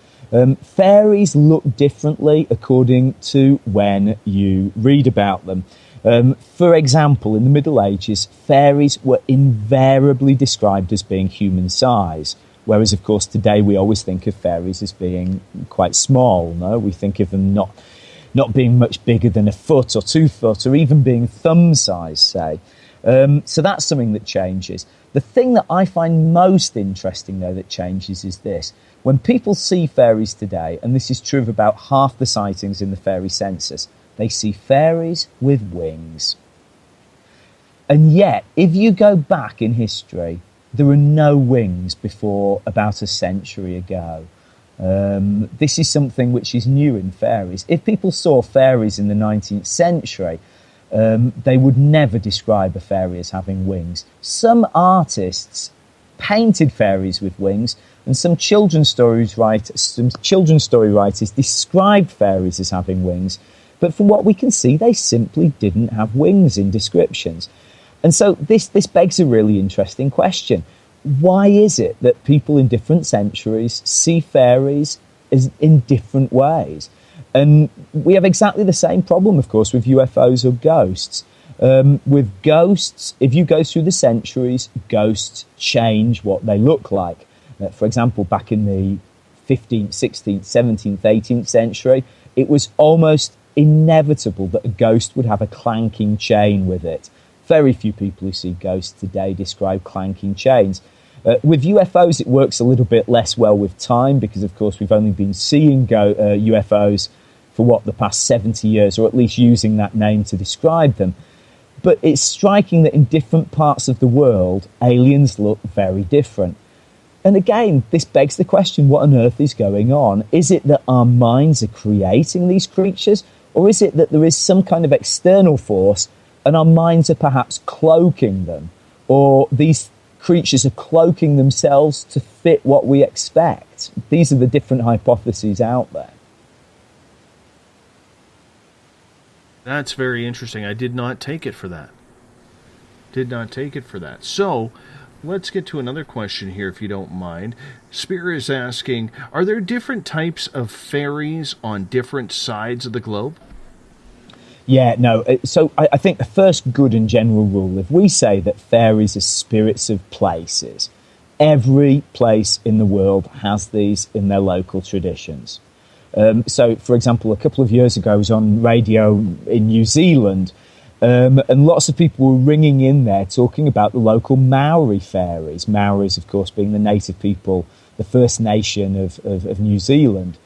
Speaker 4: Fairies look differently according to when you read about them. For example, in the Middle Ages, fairies were invariably described as being human size, whereas, of course, today we always think of fairies as being quite small. No, we think of them not being much bigger than a foot or 2 foot, or even being thumb size, say. So that's something that changes. The thing that I find most interesting, though, that changes is this. When people see fairies today, and this is true of about half the sightings in the fairy census, they see fairies with wings. And yet, if you go back in history, there were no wings before about a century ago. This is something which is new in fairies. If people saw fairies in the 19th century, they would never describe a fairy as having wings. Some artists painted fairies with wings, and some children's story writers described fairies as having wings, but from what we can see, they simply didn't have wings in descriptions. And so this begs a really interesting question. Why is it that people in different centuries see fairies in different ways? And we have exactly the same problem, of course, with UFOs or ghosts. With ghosts, if you go through the centuries, ghosts change what they look like. For example, back in the 15th, 16th, 17th, 18th century, it was almost inevitable that a ghost would have a clanking chain with it. Very few people who see ghosts today describe clanking chains. With UFOs, it works a little bit less well with time because, of course, we've only been seeing UFOs for, the past 70 years, or at least using that name to describe them. But it's striking that in different parts of the world, aliens look very different. And again, this begs the question, what on earth is going on? Is it that our minds are creating these creatures, or is it that there is some kind of external force and our minds are perhaps cloaking them, or these creatures are cloaking themselves to fit what we expect? These are the different hypotheses out there.
Speaker 2: That's very interesting. I did not take it for that. So, let's get to another question here, if you don't mind. Spear is asking, are there different types of fairies on different sides of the globe?
Speaker 4: Yeah, no. So I think the first good and general rule, if we say that fairies are spirits of places, every place in the world has these in their local traditions. So, for example, a couple of years ago, I was on radio in New Zealand, and lots of people were ringing in there talking about the local Maori fairies. Maoris, of course, being the native people, the First Nation of New Zealand.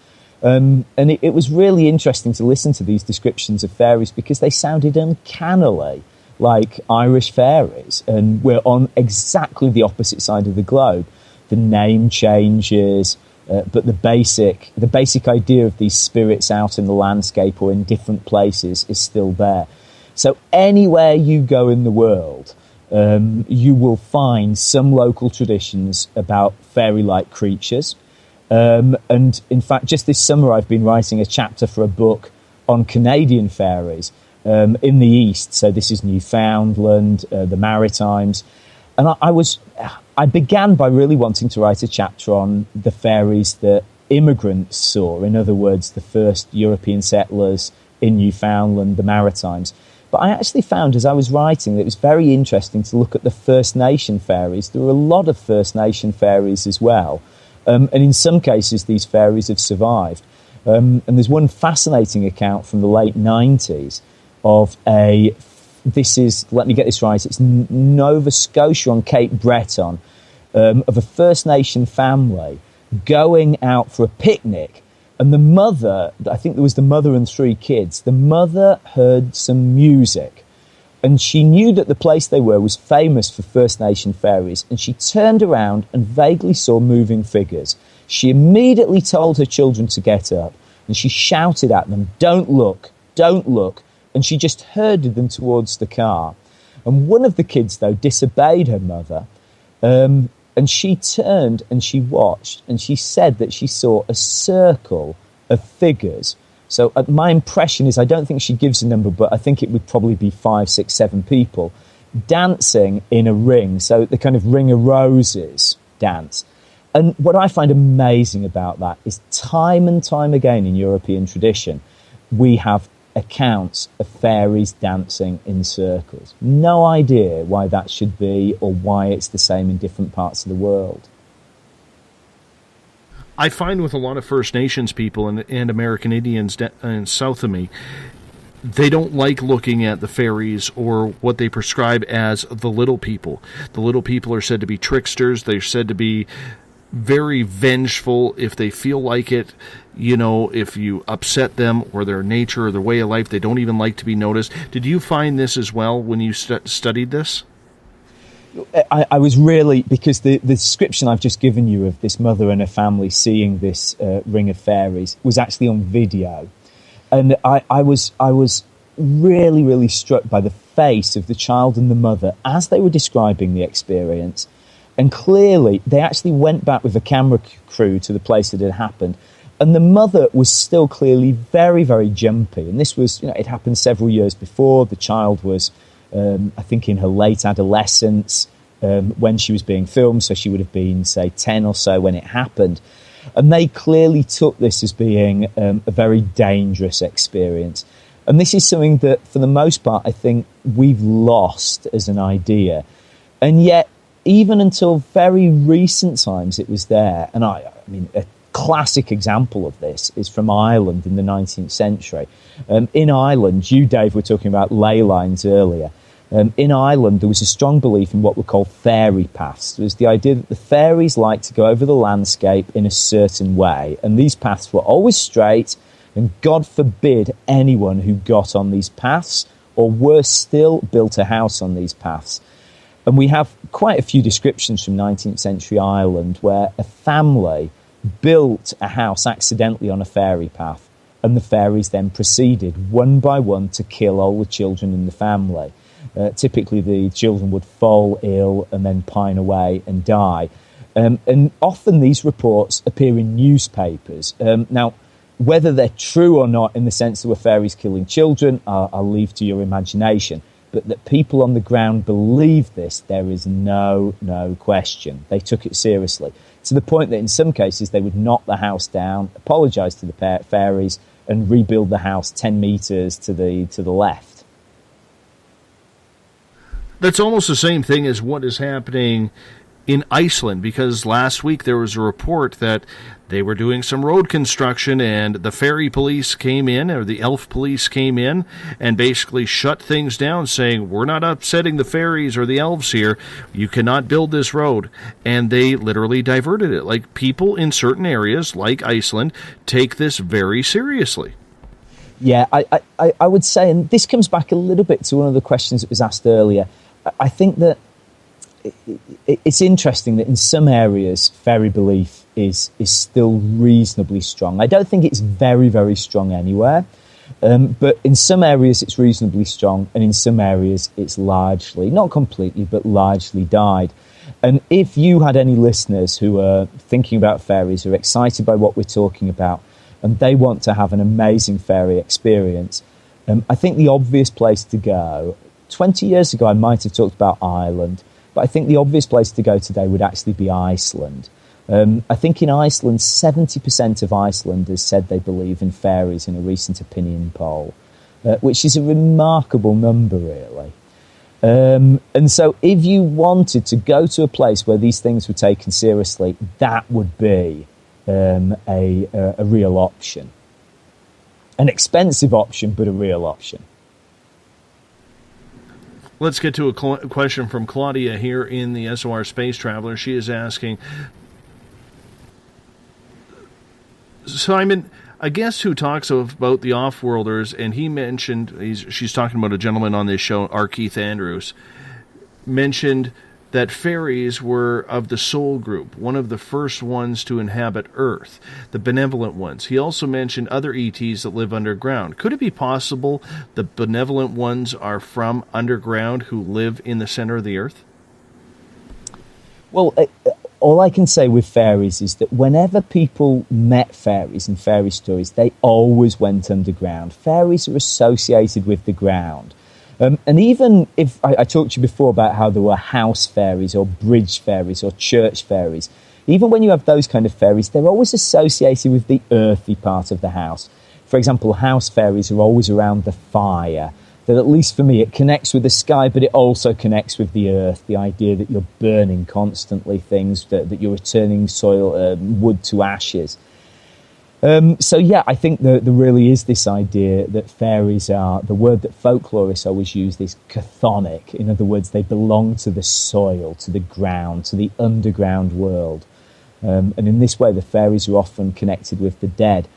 Speaker 4: And it was really interesting to listen to these descriptions of fairies because they sounded uncannily like Irish fairies, and we're on exactly the opposite side of the globe. The name changes, but the basic idea of these spirits out in the landscape or in different places is still there. So anywhere you go in the world, you will find some local traditions about fairy-like creatures. And in fact, just this summer, I've been writing a chapter for a book on Canadian fairies in the East. So this is Newfoundland, the Maritimes. And I began by really wanting to write a chapter on the fairies that immigrants saw. In other words, the first European settlers in Newfoundland, the Maritimes. But I actually found as I was writing that it was very interesting to look at the First Nation fairies. There were a lot of First Nation fairies as well. And in some cases, these fairies have survived. And there's one fascinating account from the late 90s of let me get this right, it's Nova Scotia on Cape Breton, of a First Nation family going out for a picnic. And the mother, I think there was the mother and 3 kids, the mother heard some music. And she knew that the place they were was famous for First Nation fairies, and she turned around and vaguely saw moving figures. She immediately told her children to get up, and she shouted at them, "Don't look, don't look," and she just herded them towards the car. And one of the kids, though, disobeyed her mother, and she turned and she watched, and she said that she saw a circle of figures. So my impression is, I don't think she gives a number, but I think it would probably be 5, 6, 7 people dancing in a ring. So the kind of Ring of Roses dance. And what I find amazing about that is time and time again in European tradition, we have accounts of fairies dancing in circles. No idea why that should be or why it's the same in different parts of the world.
Speaker 2: I find with a lot of First Nations people and American Indians south of me, they don't like looking at the fairies or what they prescribe as the little people. The little people are said to be tricksters. They're said to be very vengeful if they feel like it. You know, if you upset them or their nature or their way of life, they don't even like to be noticed. Did you find this as well when you studied this?
Speaker 4: I was really, because the description I've just given you of this mother and her family seeing this ring of fairies was actually on video. And I was really, really struck by the face of the child and the mother as they were describing the experience. And clearly, they actually went back with the camera crew to the place that had happened. And the mother was still clearly very, very jumpy. And this was, it happened several years before. The child was, I think, in her late adolescence when she was being filmed. So she would have been, say, 10 or so when it happened. And they clearly took this as being a very dangerous experience. And this is something that, for the most part, I think we've lost as an idea. And yet, even until very recent times, it was there. And I mean, a classic example of this is from Ireland in the 19th century. In Ireland, you, Dave, were talking about ley lines earlier. In Ireland, there was a strong belief in what were called fairy paths. There was the idea that the fairies liked to go over the landscape in a certain way, and these paths were always straight, and God forbid anyone who got on these paths, or worse still, built a house on these paths. And we have quite a few descriptions from 19th century Ireland where a family built a house accidentally on a fairy path, and the fairies then proceeded one by one to kill all the children in the family. Typically the children would fall ill and then pine away and die. And often these reports appear in newspapers. Now, whether they're true or not in the sense that were fairies killing children, I'll leave to your imagination. But that people on the ground believe this, there is no question. They took it seriously, to the point that in some cases they would knock the house down, apologise to the fairies, and rebuild the house 10 metres to the left.
Speaker 2: That's almost the same thing as what is happening in Iceland, because last week there was a report that they were doing some road construction and the fairy police came in, or the elf police came in, and basically shut things down, saying, we're not upsetting the fairies or the elves here. You cannot build this road. And they literally diverted it. Like, people in certain areas, like Iceland, take this very seriously.
Speaker 4: Yeah, I would say, and this comes back a little bit to one of the questions that was asked earlier, I think that it's interesting that in some areas fairy belief is still reasonably strong. I don't think it's very, very strong anywhere, but in some areas it's reasonably strong, and in some areas it's largely, not completely, but largely died. And if you had any listeners who are thinking about fairies, who are excited by what we're talking about, and they want to have an amazing fairy experience, I think the obvious place to go, 20 years ago I might have talked about Ireland, but I think the obvious place to go today would actually be Iceland. I think in Iceland, 70% of Icelanders said they believe in fairies in a recent opinion poll, which is a remarkable number, really. And so if you wanted to go to a place where these things were taken seriously, that would be a real option. An expensive option, but a real option.
Speaker 2: Let's get to a question from Claudia here in the SOR Space Traveler. She is asking, Simon, a guest who talks about the off-worlders, and he mentioned, she's talking about a gentleman on this show, R. Keith Andrews, mentioned that fairies were of the soul group, one of the first ones to inhabit Earth, the benevolent ones. He also mentioned other ETs that live underground. Could it be possible the benevolent ones are from underground who live in the center of the Earth?
Speaker 4: Well, all I can say with fairies is that whenever people met fairies in fairy stories, they always went underground. Fairies are associated with the ground. And even if I talked to you before about how there were house fairies or bridge fairies or church fairies, even when you have those kind of fairies, they're always associated with the earthy part of the house. For example, house fairies are always around the fire. That, at least for me, it connects with the sky, but it also connects with the earth. The idea that you're burning constantly things, that you're returning soil, wood to ashes. So yeah, I think there really is this idea that fairies are, the word that folklorists always use is chthonic. In other words, they belong to the soil, to the ground, to the underground world. And in this way, the fairies are often connected with the dead.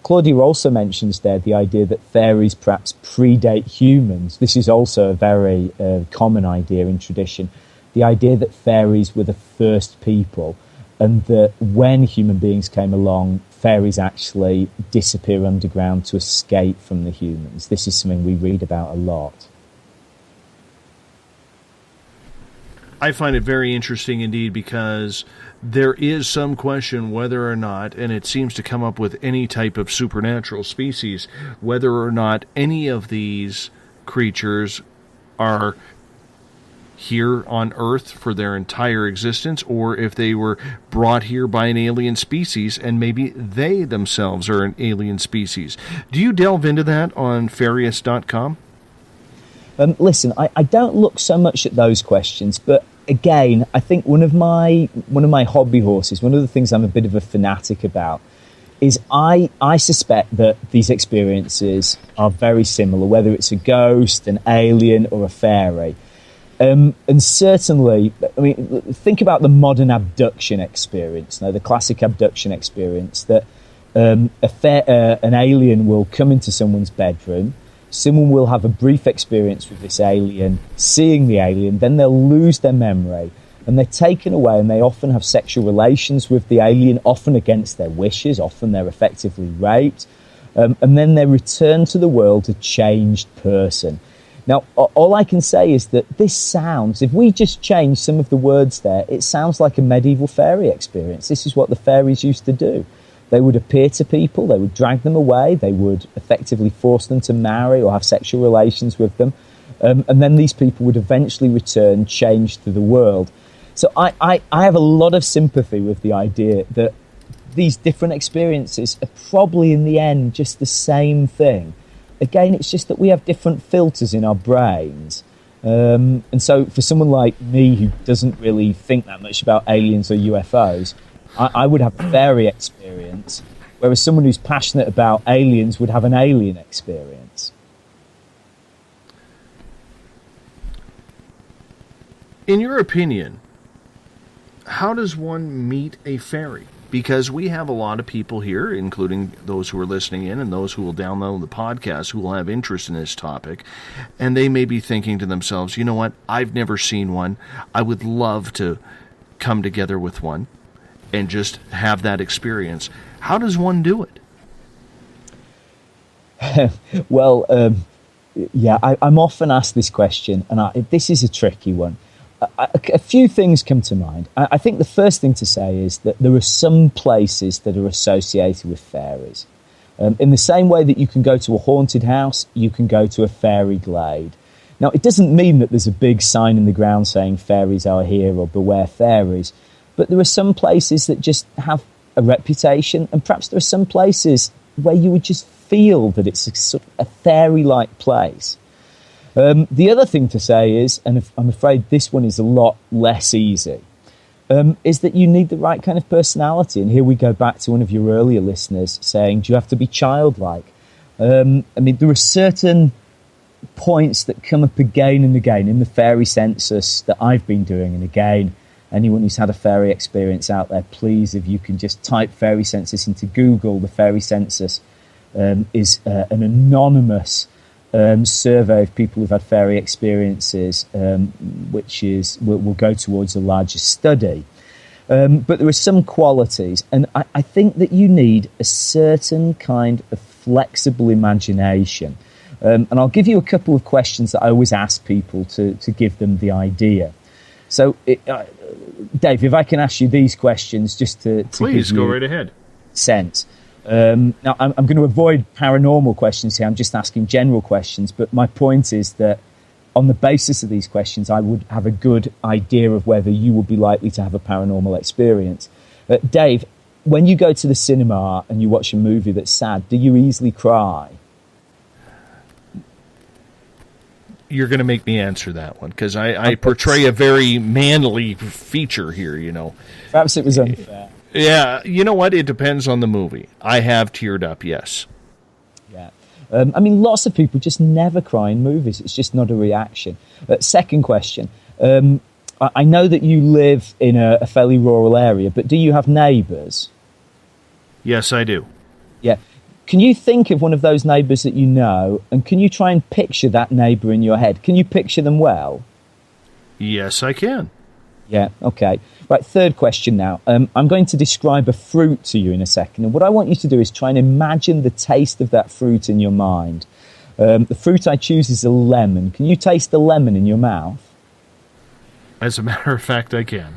Speaker 4: Claudia also mentions there the idea that fairies perhaps predate humans. This is also a very common idea in tradition. The idea that fairies were the first people, and that when human beings came along, fairies actually disappear underground to escape from the humans. This is something we read about a lot.
Speaker 2: I find it very interesting indeed, because there is some question whether or not, and it seems to come up with any type of supernatural species, whether or not any of these creatures are here on Earth for their entire existence, or if they were brought here by an alien species and maybe they themselves are an alien species. Do you delve into that on Fairies.com?
Speaker 4: Listen, I don't look so much at those questions, but again, I think one of my hobby horses, one of the things I'm a bit of a fanatic about, is I suspect that these experiences are very similar, whether it's a ghost, an alien, or a fairy. And certainly, I mean, think about the modern abduction experience, the classic abduction experience, that an alien will come into someone's bedroom, someone will have a brief experience with this alien, seeing the alien, then they'll lose their memory, and they're taken away, and they often have sexual relations with the alien, often against their wishes, often they're effectively raped, and then they're returned to the world a changed person. Now, all I can say is that this sounds, if we just change some of the words there, it sounds like a medieval fairy experience. This is what the fairies used to do. They would appear to people, they would drag them away, they would effectively force them to marry or have sexual relations with them, and then these people would eventually return changed to the world. So I have a lot of sympathy with the idea that these different experiences are probably in the end just the same thing. Again, it's just that we have different filters in our brains. And so for someone like me who doesn't really think that much about aliens or UFOs, I would have a fairy experience, whereas someone who's passionate about aliens would have an alien experience.
Speaker 2: In your opinion, how does one meet a fairy? Because we have a lot of people here, including those who are listening in and those who will download the podcast, who will have interest in this topic, and they may be thinking to themselves, you know what, I've never seen one. I would love to come together with one and just have that experience. How does one do
Speaker 4: it? Well, I'm often asked this question, and this is a tricky one. A few things come to mind. I think the first thing to say is that there are some places that are associated with fairies. In the same way that you can go to a haunted house, you can go to a fairy glade. Now, it doesn't mean that there's a big sign in the ground saying fairies are here or beware fairies, but there are some places that just have a reputation, and perhaps there are some places where you would just feel that it's a fairy-like place. The other thing to say is, and I'm afraid this one is a lot less easy, is that you need the right kind of personality. And here we go back to one of your earlier listeners saying, do you have to be childlike? There are certain points that come up again and again in the fairy census that I've been doing. And again, anyone who's had a fairy experience out there, please, if you can just type fairy census into Google. The fairy census is an anonymous survey of people who've had fairy experiences, which will go towards a larger study. But there are some qualities, and I think that you need a certain kind of flexible imagination. And I'll give you a couple of questions that I always ask people to give them the idea. So, Dave, if I can ask you these questions just to
Speaker 2: please go right ahead.
Speaker 4: Sense. Now, I'm going to avoid paranormal questions here. I'm just asking general questions. But my point is that on the basis of these questions, I would have a good idea of whether you would be likely to have a paranormal experience. Dave, when you go to the cinema and you watch a movie that's sad, do you easily cry?
Speaker 2: You're going to make me answer that one, because I portray a very manly feature here, you know.
Speaker 4: Perhaps it was unfair.
Speaker 2: Yeah, you know what? It depends on the movie. I have teared up, yes.
Speaker 4: Yeah. Lots of people just never cry in movies. It's just not a reaction. Second question. I know that you live in a fairly rural area, but do you have neighbours?
Speaker 2: Yes, I do.
Speaker 4: Yeah. Can you think of one of those neighbours that you know, and can you try and picture that neighbour in your head? Can you picture them well?
Speaker 2: Yes, I can.
Speaker 4: Yeah, okay. Right, third question now. I'm going to describe a fruit to you in a second, and what I want you to do is try and imagine the taste of that fruit in your mind. The fruit I choose is a lemon. Can you taste the lemon in your mouth?
Speaker 2: As a matter of fact, I can.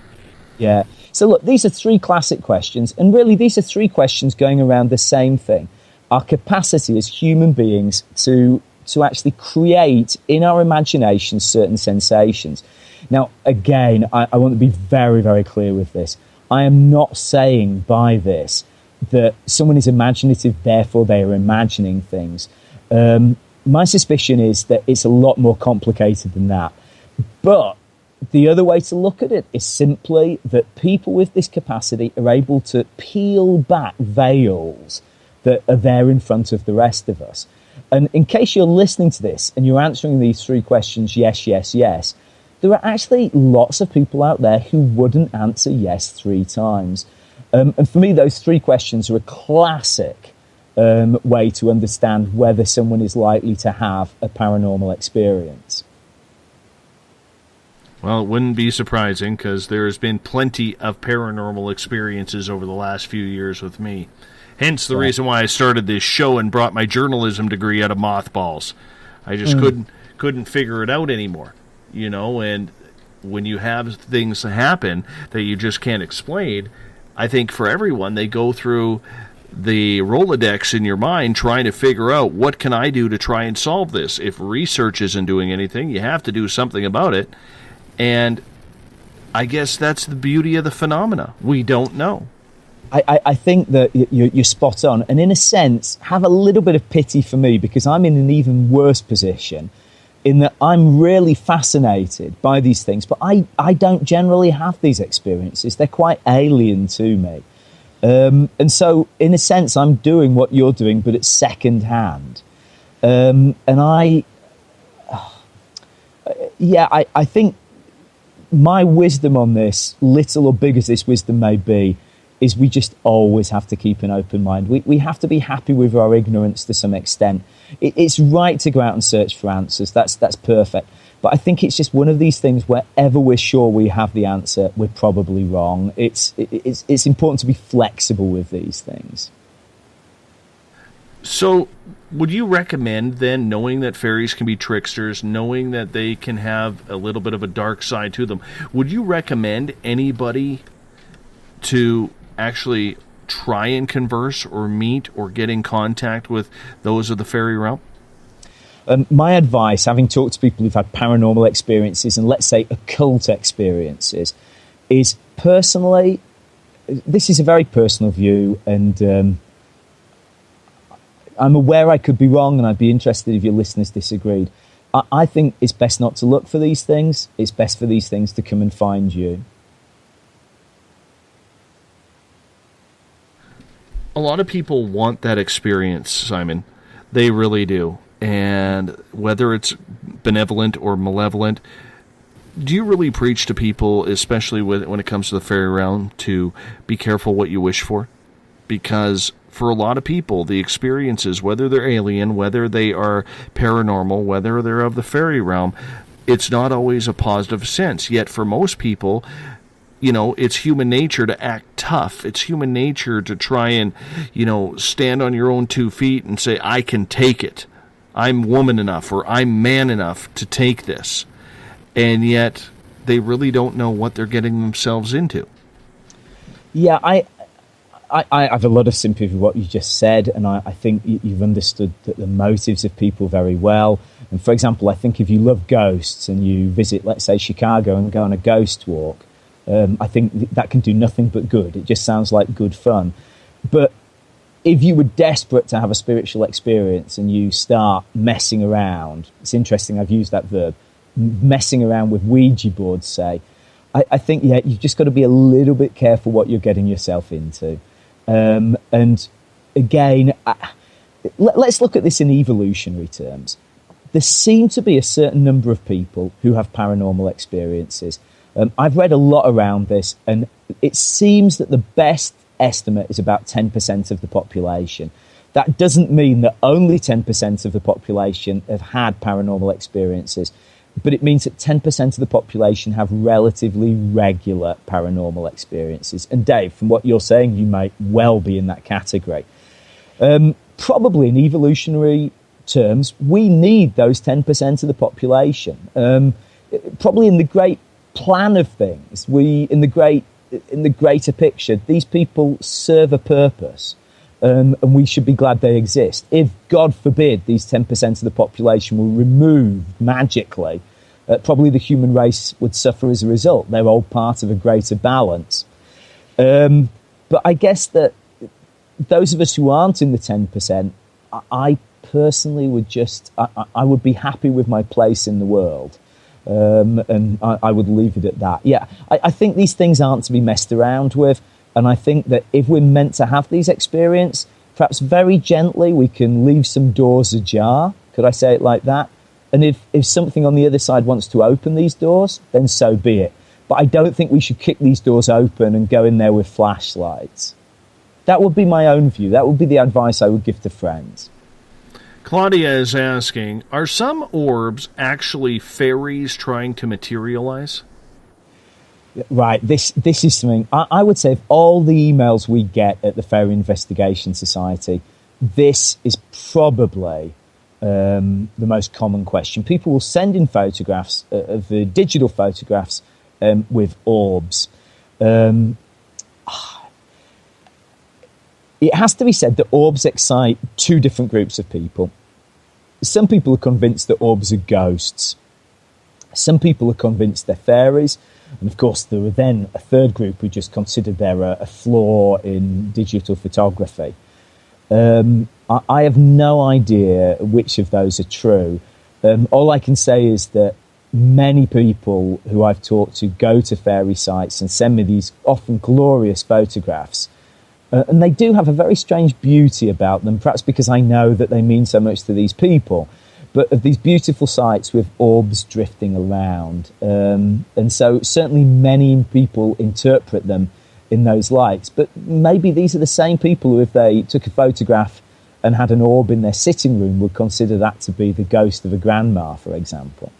Speaker 4: Yeah. So look, these are three classic questions, and really these are three questions going around the same thing. Our capacity as human beings to actually create in our imagination certain sensations. Now, again, I want to be very, very clear with this. I am not saying by this that someone is imaginative, therefore they are imagining things. My suspicion is that it's a lot more complicated than that. But the other way to look at it is simply that people with this capacity are able to peel back veils that are there in front of the rest of us. And in case you're listening to this and you're answering these three questions, yes, yes, yes, there are actually lots of people out there who wouldn't answer yes 3 times. And for me, those three questions are a classic way to understand whether someone is likely to have a paranormal experience.
Speaker 2: Well, it wouldn't be surprising, because there has been plenty of paranormal experiences over the last few years with me. Hence the reason why I started this show and brought my journalism degree out of mothballs. I just couldn't figure it out anymore. You know, and when you have things happen that you just can't explain, I think for everyone, they go through the Rolodex in your mind trying to figure out, what can I do to try and solve this? If research isn't doing anything, you have to do something about it. And I guess that's the beauty of the phenomena. We don't know.
Speaker 4: I think that you're spot on. And in a sense, have a little bit of pity for me, because I'm in an even worse position. in that I'm really fascinated by these things, but I don't generally have these experiences. They're quite alien to me. And so, in a sense, I'm doing what you're doing, but it's second hand. And I think my wisdom on this, little or big as this wisdom may be, is we just always have to keep an open mind. We have to be happy with our ignorance to some extent. It's right to go out and search for answers. That's perfect. But I think it's just one of these things, wherever we're sure we have the answer, we're probably wrong. It's important to be flexible with these things.
Speaker 2: So would you recommend then, knowing that fairies can be tricksters, knowing that they can have a little bit of a dark side to them, would you recommend anybody to actually try and converse or meet or get in contact with those of the fairy realm?
Speaker 4: My advice, having talked to people who've had paranormal experiences and, let's say, occult experiences, is personally, this is a very personal view, and I'm aware I could be wrong, and I'd be interested if your listeners disagreed. I think it's best not to look for these things. It's best for these things to come and find you.
Speaker 2: A lot of people want that experience, Simon. They really do. And whether it's benevolent or malevolent, do you really preach to people, especially when it comes to the fairy realm, to be careful what you wish for? Because for a lot of people, the experiences, whether they're alien, whether they are paranormal, whether they're of the fairy realm, it's not always a positive sense. Yet for most people, it's human nature to act tough. It's human nature to try and, stand on your own 2 feet and say, I can take it. I'm woman enough or I'm man enough to take this. And yet they really don't know what they're getting themselves into.
Speaker 4: Yeah, I have a lot of sympathy with what you just said, and I think you've understood the motives of people very well. And for example, I think if you love ghosts and you visit, let's say, Chicago and go on a ghost walk, I think that can do nothing but good. It just sounds like good fun. But if you were desperate to have a spiritual experience and you start messing around, it's interesting, I've used that verb, messing around with Ouija boards, say, I think, you've just got to be a little bit careful what you're getting yourself into. And again, let's look at this in evolutionary terms. There seem to be a certain number of people who have paranormal experiences. I've read a lot around this, and it seems that the best estimate is about 10% of the population. That doesn't mean that only 10% of the population have had paranormal experiences, but it means that 10% of the population have relatively regular paranormal experiences. And Dave, from what you're saying, you might well be in that category. Probably in evolutionary terms, we need those 10% of the population. Probably in the great plan of things, in the greater picture, these people serve a purpose, and we should be glad they exist. If, God forbid, these 10% of the population were removed magically, probably the human race would suffer as a result. They're all part of a greater balance. But I guess that those of us who aren't in the 10%, I personally would I would be happy with my place in the world. And I would leave it at that. Yeah, I think these things aren't to be messed around with. And I think that if we're meant to have these experiences, perhaps very gently we can leave some doors ajar. Could I say it like that? And if something on the other side wants to open these doors, then so be it. But I don't think we should kick these doors open and go in there with flashlights. That would be my own view. That would be the advice I would give to friends.
Speaker 2: Claudia is asking, are some orbs actually fairies trying to materialize?
Speaker 4: Right, this is something, I would say, of all the emails we get at the Fairie Investigation Society, this is probably the most common question. People will send in photographs of the digital photographs with orbs. It has to be said that orbs excite two different groups of people. Some people are convinced that orbs are ghosts. Some people are convinced they're fairies. And of course, there are then a third group who just consider there a flaw in digital photography. I have no idea which of those are true. All I can say is that many people who I've talked to go to fairy sites and send me these often glorious photographs. And they do have a very strange beauty about them, perhaps because I know that they mean so much to these people, but of these beautiful sites with orbs drifting around. And so certainly many people interpret them in those lights. But maybe these are the same people who, if they took a photograph and had an orb in their sitting room, would consider that to be the ghost of a grandma, for example.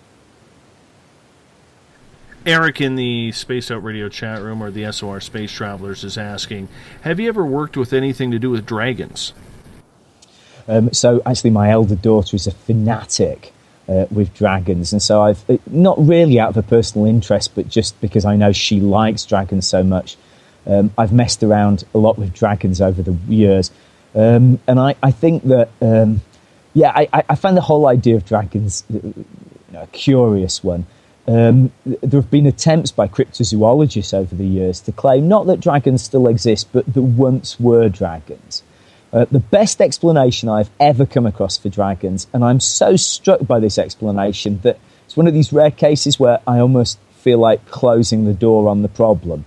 Speaker 2: Eric in the Spaced Out Radio chat room, or the SOR Space Travelers, is asking, have you ever worked with anything to do with dragons?
Speaker 4: So actually my elder daughter is a fanatic with dragons, and so I've, not really out of a personal interest, but just because I know she likes dragons so much, I've messed around a lot with dragons over the years. And I think that, I find the whole idea of dragons a curious one. There have been attempts by cryptozoologists over the years to claim not that dragons still exist, but that once were dragons. The best explanation I've ever come across for dragons, and I'm so struck by this explanation that it's one of these rare cases where I almost feel like closing the door on the problem,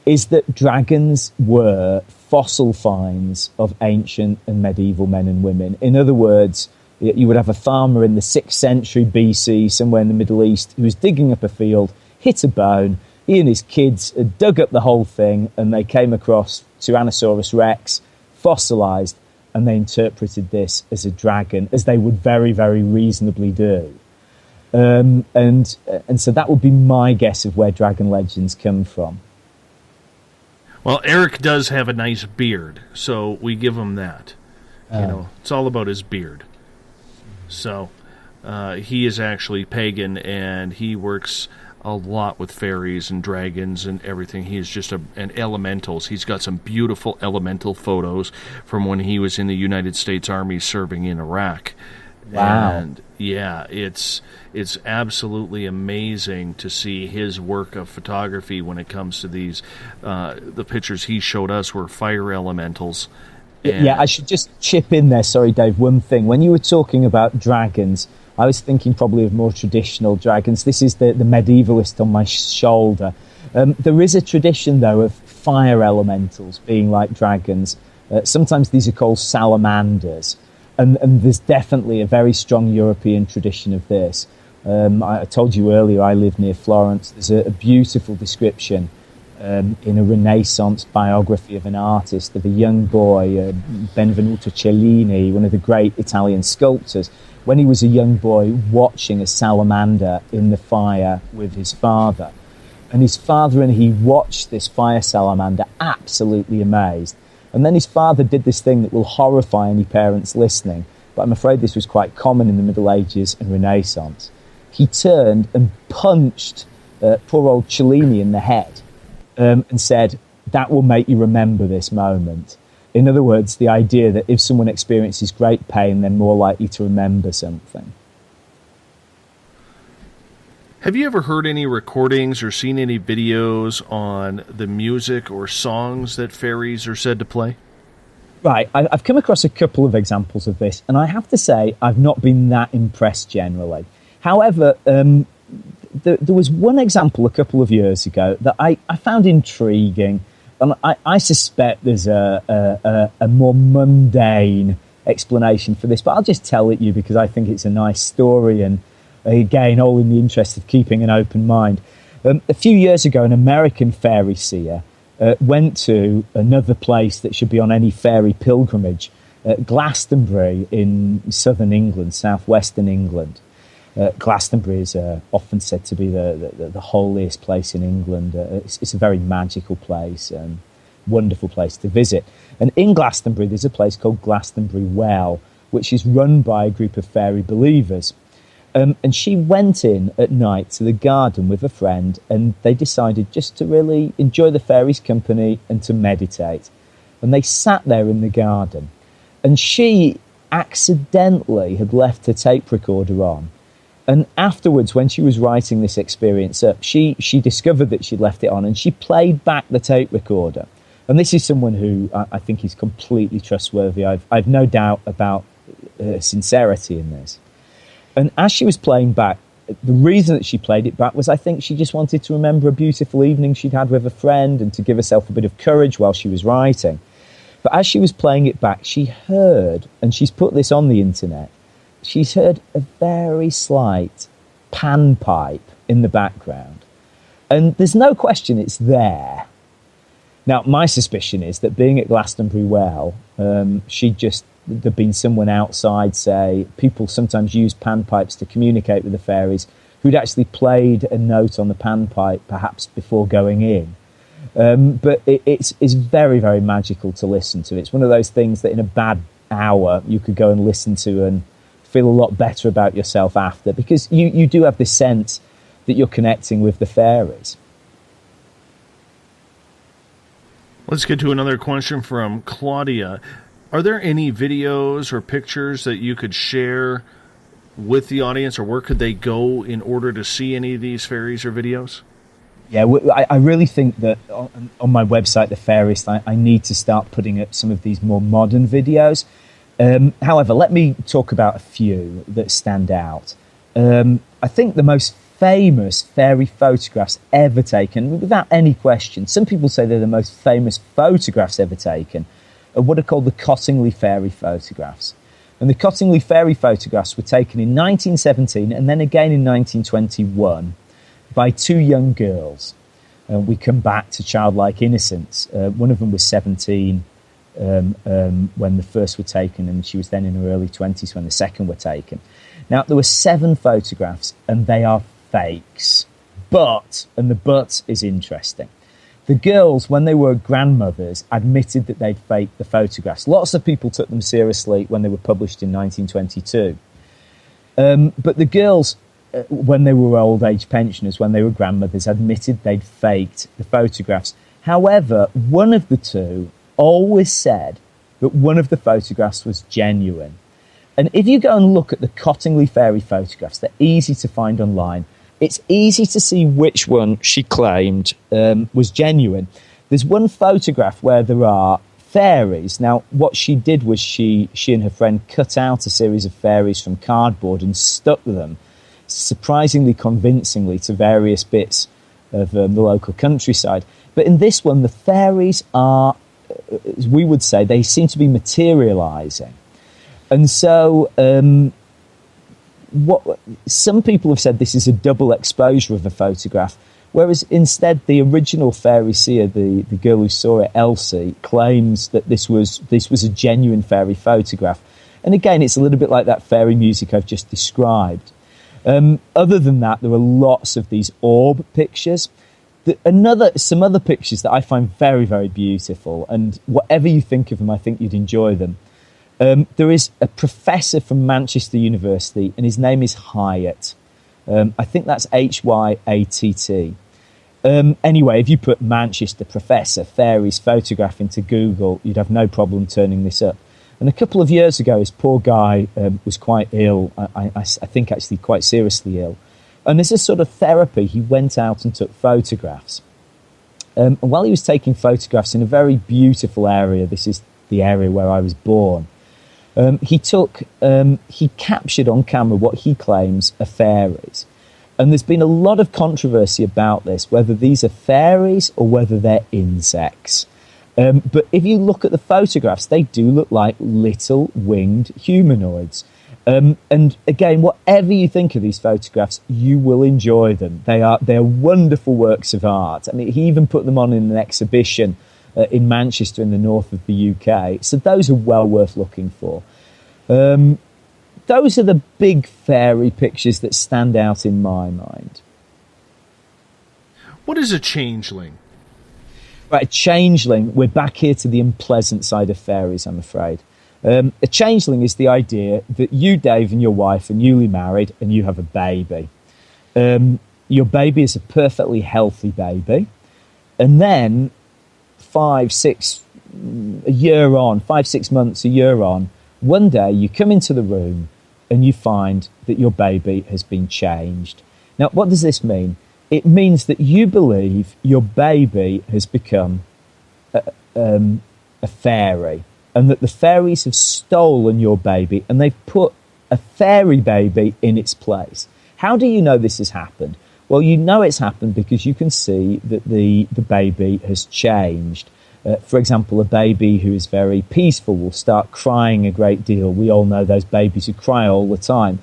Speaker 4: is that dragons were fossil finds of ancient and medieval men and women. In other words, you would have a farmer in the 6th century BC, somewhere in the Middle East, who was digging up a field, hit a bone. He and his kids had dug up the whole thing, and they came across Tyrannosaurus Rex, fossilized, and they interpreted this as a dragon, as they would very, very reasonably do. And so that would be my guess of where dragon legends come from.
Speaker 2: Well, Eric does have a nice beard, so we give him that. It's all about his beard. So he is actually pagan, and he works a lot with fairies and dragons and everything. He is just an elementals. He's got some beautiful elemental photos from when he was in the United States Army serving in Iraq.
Speaker 4: Wow.
Speaker 2: And yeah, it's absolutely amazing to see his work of photography when it comes to these. The pictures he showed us were fire elementals.
Speaker 4: Yeah, I should just chip in there, sorry Dave, one thing. When you were talking about dragons, I was thinking probably of more traditional dragons. This is the medievalist on my shoulder. There is a tradition, though, of fire elementals being like dragons. Sometimes these are called salamanders. And there's definitely a very strong European tradition of this. I told you earlier I live near Florence. There's a beautiful description in a Renaissance biography of an artist, of a young boy, Benvenuto Cellini, one of the great Italian sculptors, when he was a young boy watching a salamander in the fire with his father. And his father and he watched this fire salamander absolutely amazed. And then his father did this thing that will horrify any parents listening, but I'm afraid this was quite common in the Middle Ages and Renaissance. He turned and punched poor old Cellini in the head and said, "That will make you remember this moment." In other words, the idea that if someone experiences great pain, they're more likely to remember something.
Speaker 2: Have you ever heard any recordings or seen any videos on the music or songs that fairies are said to play?
Speaker 4: Right, I've come across a couple of examples of this, and I have to say I've not been that impressed generally. However, there was one example a couple of years ago that I found intriguing, and I suspect there's a more mundane explanation for this, but I'll just tell it you because I think it's a nice story, and again, all in the interest of keeping an open mind. A few years ago, an American fairy seer went to another place that should be on any fairy pilgrimage, Glastonbury in southern England, southwestern England. Glastonbury is often said to be the holiest place in England. It's a very magical place, wonderful place to visit. And in Glastonbury, there's a place called Glastonbury Well, which is run by a group of fairy believers. And she went in at night to the garden with a friend, and they decided just to really enjoy the fairies' company and to meditate. And they sat there in the garden. And she accidentally had left her tape recorder on. And afterwards, when she was writing this experience up, she discovered that she'd left it on, and she played back the tape recorder. And this is someone who I think is completely trustworthy. I've no doubt about sincerity in this. And as she was playing back, the reason that she played it back was I think she just wanted to remember a beautiful evening she'd had with a friend and to give herself a bit of courage while she was writing. But as she was playing it back, she heard, and she's put this on the internet, she's heard a very slight panpipe in the background. And there's no question it's there. Now, my suspicion is that being at Glastonbury Well, there'd been someone outside, say, people sometimes use panpipes to communicate with the fairies, who'd actually played a note on the panpipe, perhaps before going in. But it's very, very magical to listen to. It's one of those things that in a bad hour you could go and listen to and feel a lot better about yourself after, because you do have this sense that you're connecting with the fairies.
Speaker 2: Let's get to another question from Claudia. Are there any videos or pictures that you could share with the audience, or where could they go in order to see any of these fairies or videos?
Speaker 4: Yeah, I really think that on my website, The Fairies, I need to start putting up some of these more modern videos. However, let me talk about a few that stand out. I think the most famous fairy photographs ever taken, without any question, some people say they're the most famous photographs ever taken, are what are called the Cottingley Fairy photographs. And the Cottingley Fairy photographs were taken in 1917 and then again in 1921 by two young girls. We come back to childlike innocence. One of them was 17 when the first were taken, and she was then in her early 20s when the second were taken. Now, there were 7 photographs, and they are fakes. But, and the but is interesting, the girls, when they were grandmothers, admitted that they'd faked the photographs. Lots of people took them seriously when they were published in 1922. But the girls, when they were old age pensioners, when they were grandmothers, admitted they'd faked the photographs. However, one of the two always said that one of the photographs was genuine. And if you go and look at the Cottingley Fairy photographs, they're easy to find online. It's easy to see which one she claimed was genuine. There's one photograph where there are fairies. Now, what she did was she and her friend cut out a series of fairies from cardboard and stuck them, surprisingly convincingly, to various bits of the local countryside. But in this one, the fairies are, as we would say, they seem to be materialising. And so what some people have said, this is a double exposure of a photograph, whereas instead the original fairy seer, the girl who saw it, Elsie, claims that this was a genuine fairy photograph. And again, it's a little bit like that fairy music I've just described. Other than that, there are lots of these orb pictures. Some other pictures that I find very, very beautiful, and whatever you think of them, I think you'd enjoy them. There is a professor from Manchester University, and his name is Hyatt. I think that's Hyatt. Anyway, if you put Manchester Professor Fairies photograph into Google, you'd have no problem turning this up. And a couple of years ago, this poor guy was quite ill, I think actually quite seriously ill. And as a sort of therapy, he went out and took photographs. And while he was taking photographs in a very beautiful area, this is the area where I was born, he captured on camera what he claims are fairies. And there's been a lot of controversy about this, whether these are fairies or whether they're insects. But if you look at the photographs, they do look like little winged humanoids. And again, whatever you think of these photographs, you will enjoy them. They're wonderful works of art. I mean, he even put them on in an exhibition in Manchester in the north of the UK. So those are well worth looking for. Those are the big fairy pictures that stand out in my mind.
Speaker 2: What is a changeling?
Speaker 4: Right, a changeling, we're back here to the unpleasant side of fairies, I'm afraid. A changeling is the idea that you, Dave, and your wife are newly married and you have a baby. Your baby is a perfectly healthy baby. And then 5, 6 months, a year on, one day you come into the room and you find that your baby has been changed. Now, what does this mean? It means that you believe your baby has become a fairy, and that the fairies have stolen your baby and they've put a fairy baby in its place. How do you know this has happened? Well, you know it's happened because you can see that the baby has changed. For example, a baby who is very peaceful will start crying a great deal. We all know those babies who cry all the time.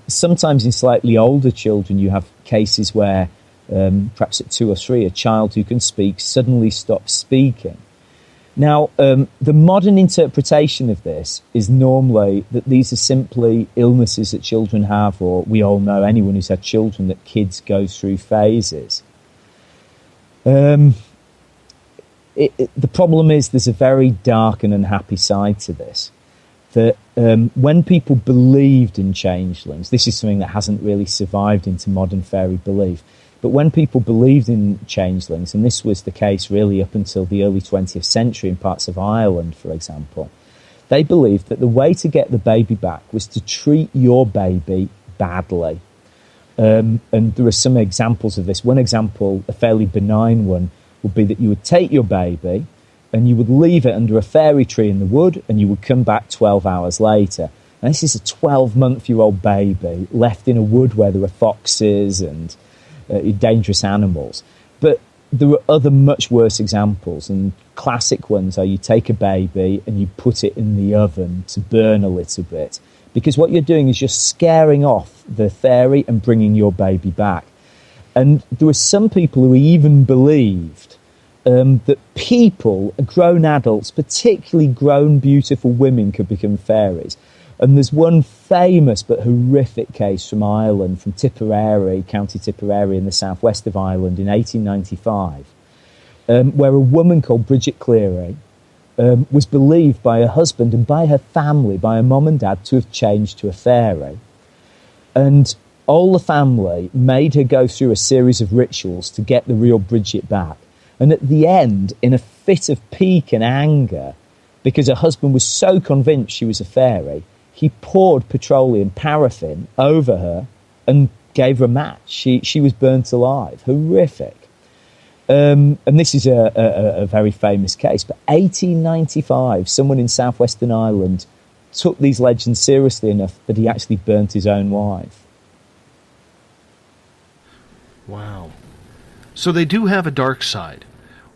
Speaker 4: Sometimes in slightly older children, you have cases where perhaps at 2 or 3, a child who can speak suddenly stops speaking. Now, the modern interpretation of this is normally that these are simply illnesses that children have, or we all know, anyone who's had children, that kids go through phases. The problem is there's a very dark and unhappy side to this. That when people believed in changelings, this is something that hasn't really survived into modern fairy belief, but when people believed in changelings, and this was the case really up until the early 20th century in parts of Ireland, for example, they believed that the way to get the baby back was to treat your baby badly. And there are some examples of this. One example, a fairly benign one, would be that you would take your baby and you would leave it under a fairy tree in the wood, and you would come back 12 hours later. And this is a 12-month-year-old baby left in a wood where there are foxes and dangerous animals. But there are other much worse examples, and classic ones are you take a baby and you put it in the oven to burn a little bit, because what you're doing is you're scaring off the fairy and bringing your baby back. And there were some people who even believed that people, grown adults, particularly grown beautiful women, could become fairies. And there's one famous but horrific case from Ireland, from Tipperary, County Tipperary in the southwest of Ireland in 1895, where a woman called Bridget Cleary was believed by her husband and by her family, by her mum and dad, to have changed to a fairy. And all the family made her go through a series of rituals to get the real Bridget back. And at the end, in a fit of pique and anger, because her husband was so convinced she was a fairy, he poured petroleum, paraffin, over her and gave her a match. She was burnt alive. Horrific. And this is a very famous case. But 1895, someone in southwestern Ireland took these legends seriously enough that he actually burnt his own wife.
Speaker 2: Wow. So they do have a dark side,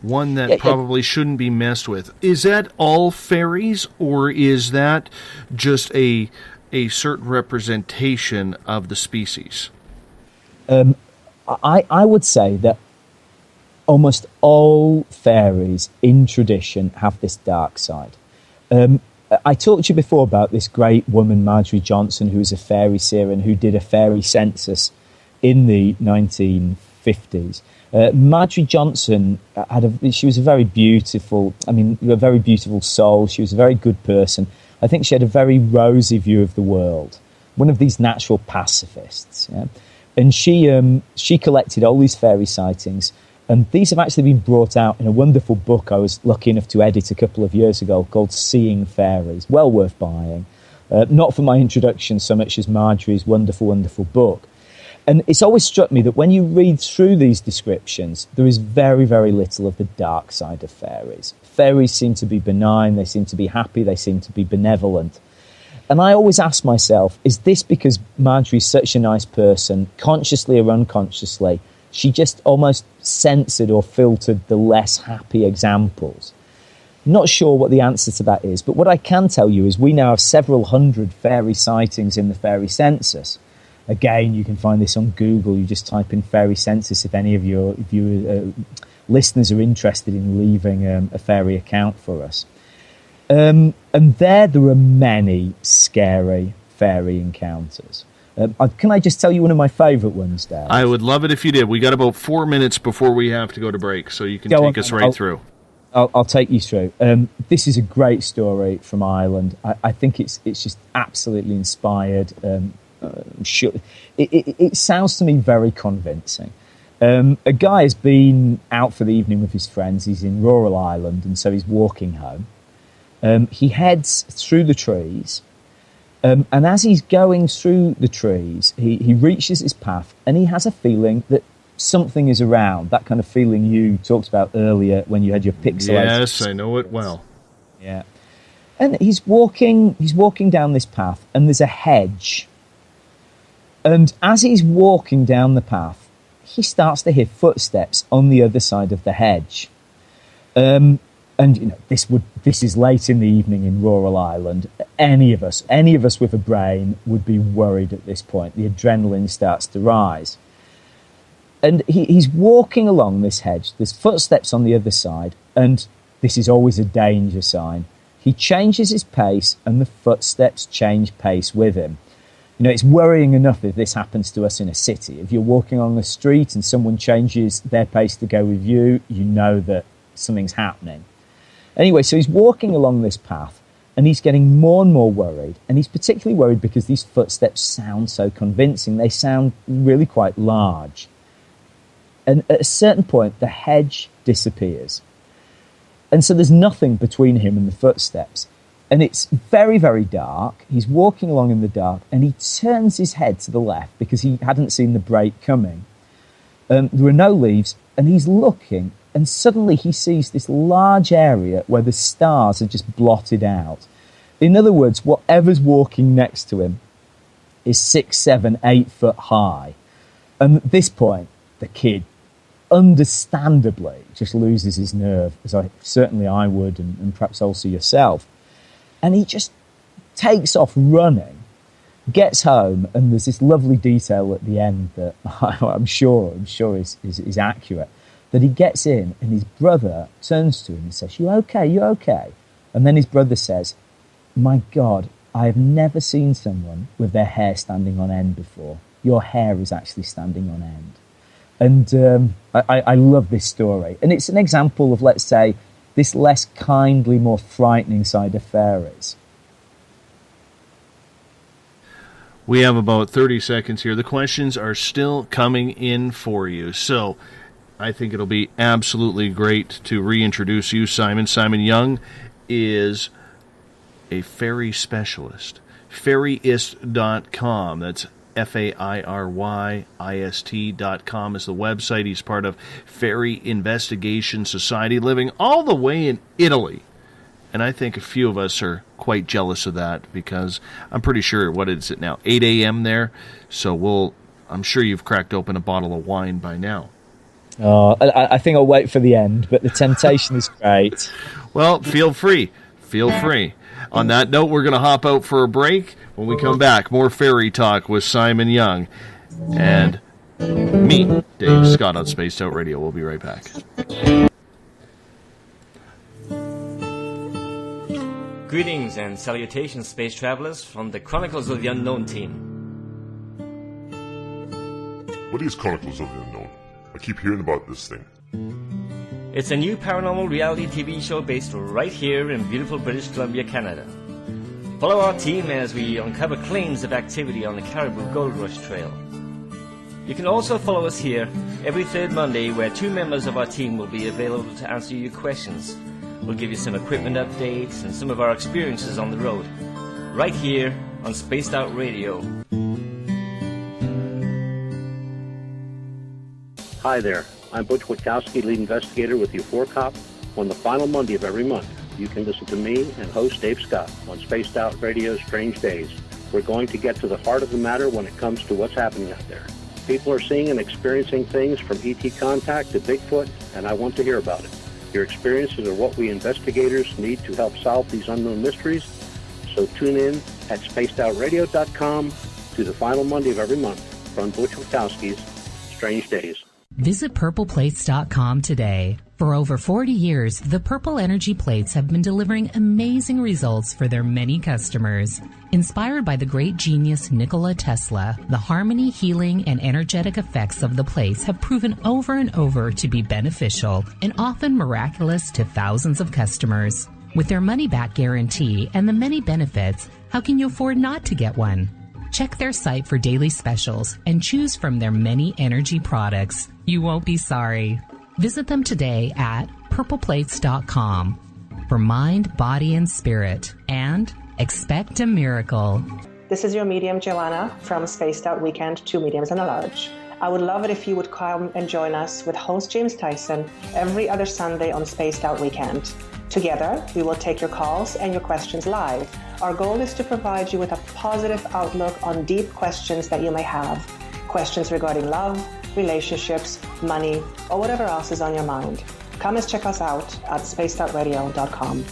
Speaker 2: one that probably shouldn't be messed with. Is that all fairies, or is that just a certain representation of the species?
Speaker 4: I would say that almost all fairies in tradition have this dark side. I talked to you before about this great woman, Marjorie Johnson, who was a fairy seer and who did a fairy census in the 1950s. Marjorie Johnson she was a very beautiful soul. She was a very good person. I think she had a very rosy view of the world, one of these natural pacifists. Yeah? And she collected all these fairy sightings, and these have actually been brought out in a wonderful book I was lucky enough to edit a couple of years ago called Seeing Fairies. Well worth buying. Not for my introduction so much as Marjorie's wonderful, wonderful book. And it's always struck me that when you read through these descriptions, there is very, very little of the dark side of fairies. Fairies seem to be benign, they seem to be happy, they seem to be benevolent. And I always ask myself, is this because Marjorie's such a nice person, consciously or unconsciously, she just almost censored or filtered the less happy examples? Not sure what the answer to that is, but what I can tell you is we now have several hundred fairy sightings in the fairy census. Again, you can find this on Google. You just type in fairy census if any of your listeners are interested in leaving a fairy account for us. And there are many scary fairy encounters. Can I just tell you one of my favourite ones, Dave?
Speaker 2: I would love it if you did. We got about 4 minutes before we have to go to break, so you can take us right through.
Speaker 4: I'll take you through. This is a great story from Ireland. I think it's just absolutely inspired. It sounds to me very convincing. A guy has been out for the evening with his friends. He's in rural Ireland, and so he's walking home. He heads through the trees, and as he's going through the trees, he reaches his path, and he has a feeling that something is around. That kind of feeling you talked about earlier when you had your pixelated...
Speaker 2: Yes, I know it well.
Speaker 4: Yeah. And he's walking down this path, and there's a hedge. And as he's walking down the path, he starts to hear footsteps on the other side of the hedge. And this is late in the evening in rural Ireland. Any of us with a brain would be worried at this point. The adrenaline starts to rise. And he's walking along this hedge. There's footsteps on the other side, and this is always a danger sign. He changes his pace, and the footsteps change pace with him. It's worrying enough if this happens to us in a city. If you're walking on the street and someone changes their pace to go with you, you know that something's happening. Anyway, so he's walking along this path, and he's getting more and more worried. And he's particularly worried because these footsteps sound so convincing. They sound really quite large. And at a certain point, the hedge disappears. And so there's nothing between him and the footsteps. And it's very, very dark. He's walking along in the dark, and he turns his head to the left because he hadn't seen the break coming. There are no leaves, and he's looking, and suddenly he sees this large area where the stars are just blotted out. In other words, whatever's walking next to him is 6, 7, 8 foot high. And at this point, the kid understandably just loses his nerve, as certainly I would, and perhaps also yourself. And he just takes off running, gets home, and there's this lovely detail at the end that I'm sure is accurate, that he gets in and his brother turns to him and says, "You okay? You okay?" And then his brother says, "My God, I have never seen someone with their hair standing on end before. Your hair is actually standing on end." And I love this story. And it's an example of, let's say, this less kindly, more frightening side of fairies.
Speaker 2: We have about 30 seconds here. The questions are still coming in for you. So I think it'll be absolutely great to reintroduce you, Simon. Simon Young is a fairy specialist. Fairyist.com. That's FAIRYIST.com is the website. He's part of Fairie Investigation Society, living all the way in Italy. And I think a few of us are quite jealous of that because I'm pretty sure, what is it now, 8 a.m. there? So I'm sure you've cracked open a bottle of wine by now.
Speaker 4: Oh, I think I'll wait for the end, but the temptation is great.
Speaker 2: Well, feel free. Feel free. On that note, we're going to hop out for a break. When we come back, more fairy talk with Simon Young and me, Dave Scott, on Spaced Out Radio. We'll be right back.
Speaker 7: Greetings and salutations, space travelers, from the Chronicles of the Unknown team.
Speaker 8: What is Chronicles of the Unknown? I keep hearing about this thing.
Speaker 7: It's a new paranormal reality TV show based right here in beautiful British Columbia, Canada. Follow our team as we uncover claims of activity on the Caribou Gold Rush Trail. You can also follow us here every third Monday, where 2 members of our team will be available to answer your questions. We'll give you some equipment updates and some of our experiences on the road, right here on Spaced Out Radio.
Speaker 6: Hi there, I'm Butch Witkowski, lead investigator with the U4COP. On the final Monday of every month, you can listen to me and host Dave Scott on Spaced Out Radio's Strange Days. We're going to get to the heart of the matter when it comes to what's happening out there. People are seeing and experiencing things from ET contact to Bigfoot, and I want to hear about it. Your experiences are what we investigators need to help solve these unknown mysteries. So tune in at spacedoutradio.com to the final Monday of every month from Butch Witkowski's Strange Days.
Speaker 10: Visit purpleplates.com today. For over 40 years, the Purple Energy Plates have been delivering amazing results for their many customers. Inspired by the great genius Nikola Tesla, the harmony, healing, and energetic effects of the plates have proven over and over to be beneficial and often miraculous to thousands of customers. With their money-back guarantee and the many benefits, how can you afford not to get one? Check their site for daily specials and choose from their many energy products. You won't be sorry. Visit them today at purpleplates.com for mind, body, and spirit, and expect a miracle.
Speaker 17: This is your medium, Joanna, from Spaced Out Weekend, 2 mediums and a large. I would love it if you would come and join us with host James Tyson every other Sunday on Spaced Out Weekend. Together, we will take your calls and your questions live. Our goal is to provide you with a positive outlook on deep questions that you may have. Questions regarding love, relationships, money, or whatever else is on your mind. Come and check us out at spacedoutradio.com.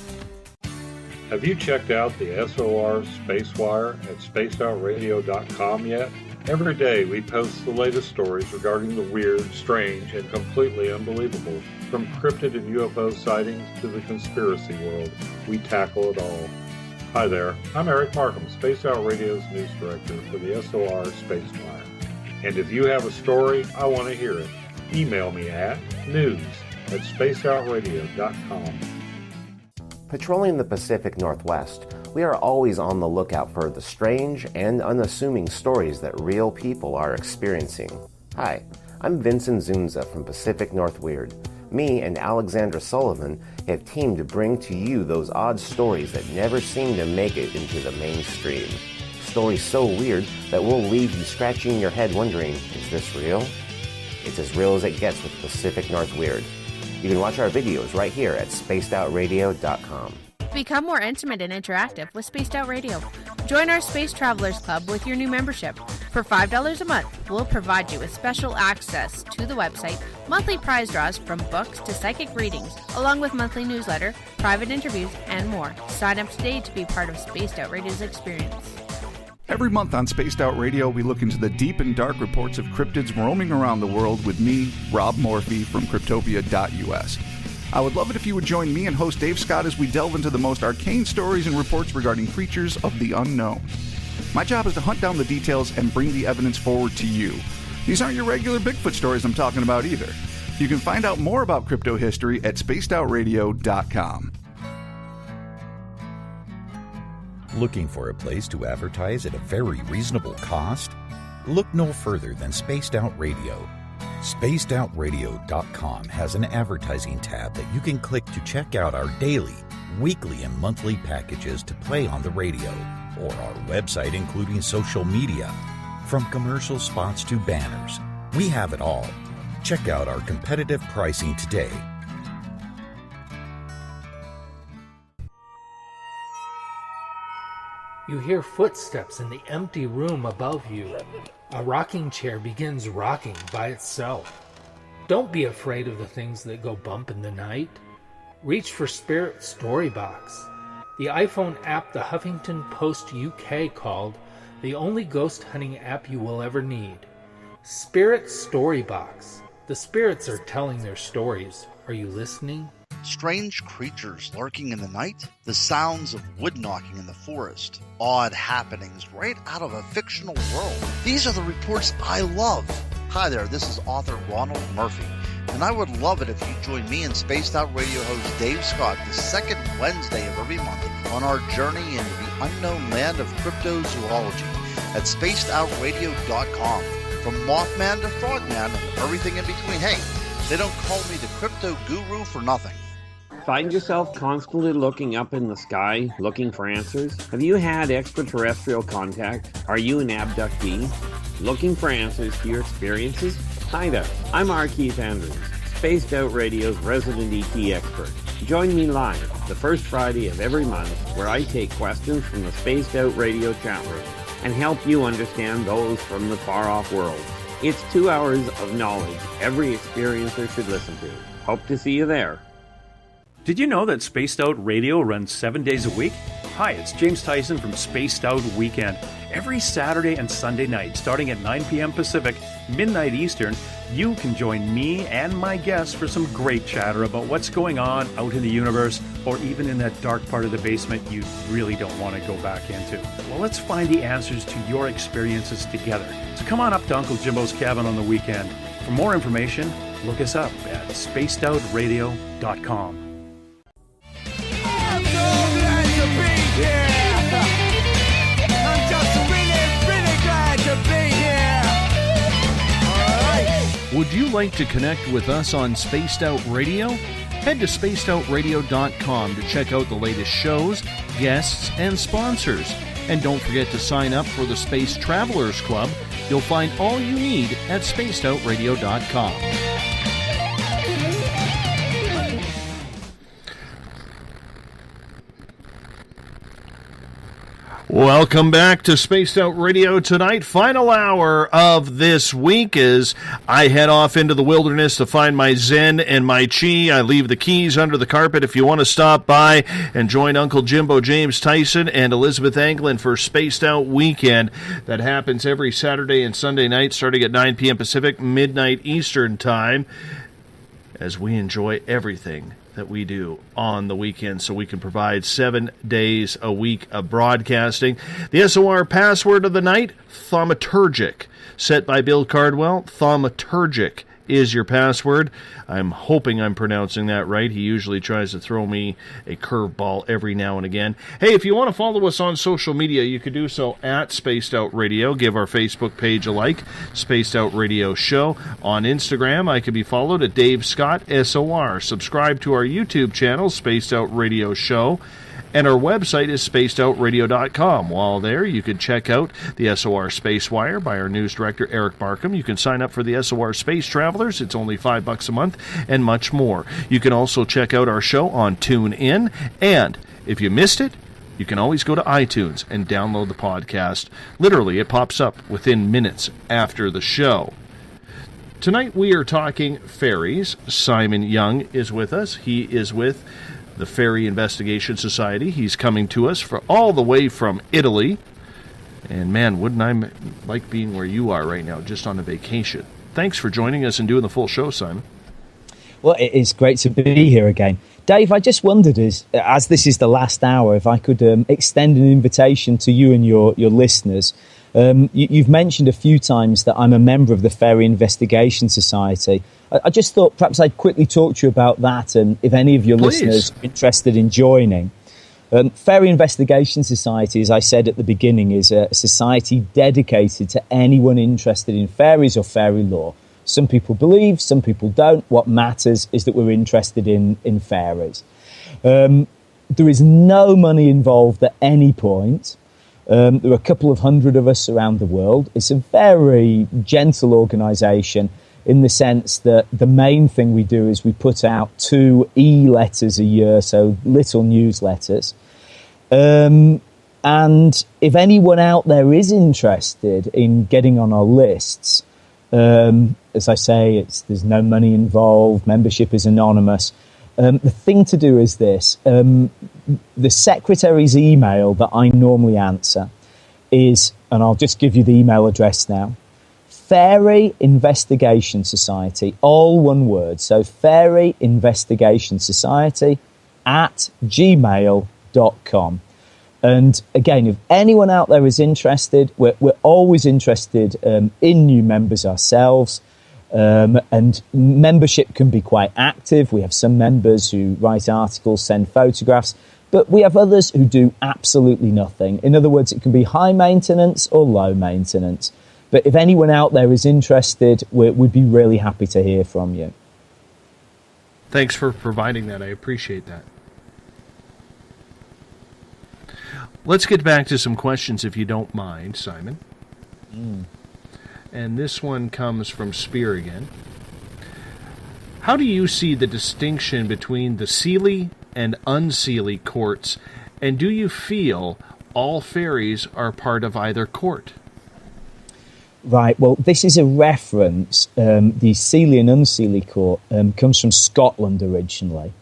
Speaker 5: Have you checked out the SOR Spacewire at spacedoutradio.com yet? Every day we post the latest stories regarding the weird, strange, and completely unbelievable. From cryptid and UFO sightings to the conspiracy world, we tackle it all. Hi there, I'm Eric Markham, Spaced Out Radio's news director for the SOR Spacewire. And if you have a story, I want to hear it. Email me at news@spacedoutradio.com.
Speaker 13: Patrolling the Pacific Northwest, we are always on the lookout for the strange and unassuming stories that real people are experiencing. Hi, I'm Vincent Zunza from Pacific North Weird. Me and Alexandra Sullivan have teamed to bring to you those odd stories that never seem to make it into the mainstream. Stories so weird that will leave you scratching your head wondering, is this real? It's as real as it gets with Pacific North Weird. You can watch our videos right here at spacedoutradio.com.
Speaker 18: Become more intimate and interactive with Spaced Out Radio. Join our Space Travelers Club with your new membership. For $5 a month, we'll provide you with special access to the website, monthly prize draws from books to psychic readings, along with monthly newsletter, private interviews, and more. Sign up today to be part of Spaced Out Radio's experience.
Speaker 9: Every month on Spaced Out Radio, we look into the deep and dark reports of cryptids roaming around the world with me, Rob Morphy from Cryptopia.us. I would love it if you would join me and host Dave Scott as we delve into the most arcane stories and reports regarding creatures of the unknown. My job is to hunt down the details and bring the evidence forward to you. These aren't your regular Bigfoot stories I'm talking about either. You can find out more about crypto history at spacedoutradio.com.
Speaker 12: Looking for a place to advertise at a very reasonable cost? Look no further than Spaced Out Radio. SpacedOutRadio.com has an advertising tab that you can click to check out our daily, weekly, and monthly packages to play on the radio, or our website including social media. From commercial spots to banners, we have it all. Check out our competitive pricing today.
Speaker 19: You hear footsteps in the empty room above you. A rocking chair begins rocking by itself. Don't be afraid of the things that go bump in the night. Reach for Spirit Storybox, the iPhone app the Huffington Post UK called the only ghost hunting app you will ever need. Spirit Storybox. The spirits are telling their stories. Are you listening?
Speaker 11: Strange creatures lurking in the night, the sounds of wood knocking in the forest, odd happenings right out of a fictional world. These are the reports I love. Hi there, this is author Ronald Murphy, and I would love it if you join me and Spaced Out Radio host Dave Scott the second Wednesday of every month on our journey into the unknown land of cryptozoology at spacedoutradio.com. From Mothman to Frogman and everything in between. Hey, they don't call me the crypto guru for nothing.
Speaker 20: Find yourself constantly looking up in the sky, looking for answers? Have you had extraterrestrial contact? Are you an abductee? Looking for answers to your experiences? Hi there, I'm R. Keith Andrews, Spaced Out Radio's resident ET expert. Join me live the first Friday of every month where I take questions from the Spaced Out Radio chat room and help you understand those from the far-off world. It's 2 hours of knowledge every experiencer should listen to. Hope to see you there.
Speaker 16: Did you know that Spaced Out Radio runs 7 days a week? Hi, it's James Tyson from Spaced Out Weekend. Every Saturday and Sunday night, starting at 9 p.m. Pacific, midnight Eastern, you can join me and my guests for some great chatter about what's going on out in the universe, or even in that dark part of the basement you really don't want to go back into. Well, let's find the answers to your experiences together. So come on up to Uncle Jimbo's cabin on the weekend. For more information, look us up at spacedoutradio.com.
Speaker 2: Would you like to connect with us on Spaced Out Radio? Head to spacedoutradio.com to check out the latest shows, guests, and sponsors. And don't forget to sign up for the Space Travelers Club. You'll find all you need at spacedoutradio.com. Welcome back to Spaced Out Radio tonight. Final hour of this week as I head off into the wilderness to find my Zen and my Chi. I leave the keys under the carpet if you want to stop by and join Uncle Jimbo James Tyson and Elizabeth Anglin for Spaced Out Weekend. That happens every Saturday and Sunday night starting at 9 p.m. Pacific, midnight Eastern Time, as we enjoy everything that we do on the weekend so we can provide 7 days a week of broadcasting. The SOR password of the night, thaumaturgic. Set by Bill Cardwell, thaumaturgic is your password. I'm hoping I'm pronouncing that right. He usually tries to throw me a curveball every now and again. Hey, if you want to follow us on social media, you can do so at Spaced Out Radio. Give our Facebook page a like, Spaced Out Radio Show. On Instagram, I can be followed at Dave Scott SOR. Subscribe to our YouTube channel, Spaced Out Radio Show. And our website is spacedoutradio.com. While there, you can check out the SOR Space Wire by our news director, Eric Markham. You can sign up for the SOR Space Travelers. It's only $5 a month, and much more. You can also check out our show on TuneIn. And if you missed it, you can always go to iTunes and download the podcast. Literally, it pops up within minutes after the show. Tonight, we are talking fairies. Simon Young is with us. He is with the Fairie Investigation Society. He's coming to us all the way from Italy. And man, wouldn't I like being where you are right now, just on a vacation. Thanks for joining us and doing the full show, Simon.
Speaker 4: Well, it is great to be here again. Dave, I just wondered, as this is the last hour, if I could extend an invitation to you and your listeners. You've mentioned a few times that I'm a member of the Fairie Investigation Society. I just thought perhaps I'd quickly talk to you about that, and if any of your listeners are interested in joining. Fairie Investigation Society, as I said at the beginning, is a society dedicated to anyone interested in fairies or fairy lore. Some people believe, some people don't. What matters is that we're interested in fairies. There is no money involved at any point. There are a couple of hundred of us around the world. It's a very gentle organisation in the sense that the main thing we do is we put out 2 e-letters a year, so little newsletters. And if anyone out there is interested in getting on our lists, as I say, there's no money involved, membership is anonymous. The thing to do is this. The secretary's email that I normally answer is, and I'll just give you the email address now, Fairie Investigation Society, all one word. So Fairie Investigation Society at gmail.com. And again, if anyone out there is interested, we're always interested in new members ourselves. And membership can be quite active. We have some members who write articles, send photographs, but we have others who do absolutely nothing. In other words, it can be high maintenance or low maintenance. But if anyone out there is interested, we'd be really happy to hear from you.
Speaker 2: Thanks for providing that. I appreciate that. Let's get back to some questions, if you don't mind, Simon. And this one comes from Spear again. How do you see the distinction between the Seelie and unseelie courts, and do you feel all fairies are part of either court?
Speaker 4: Right, well, this is a reference. The Seelie and unseelie court comes from Scotland originally.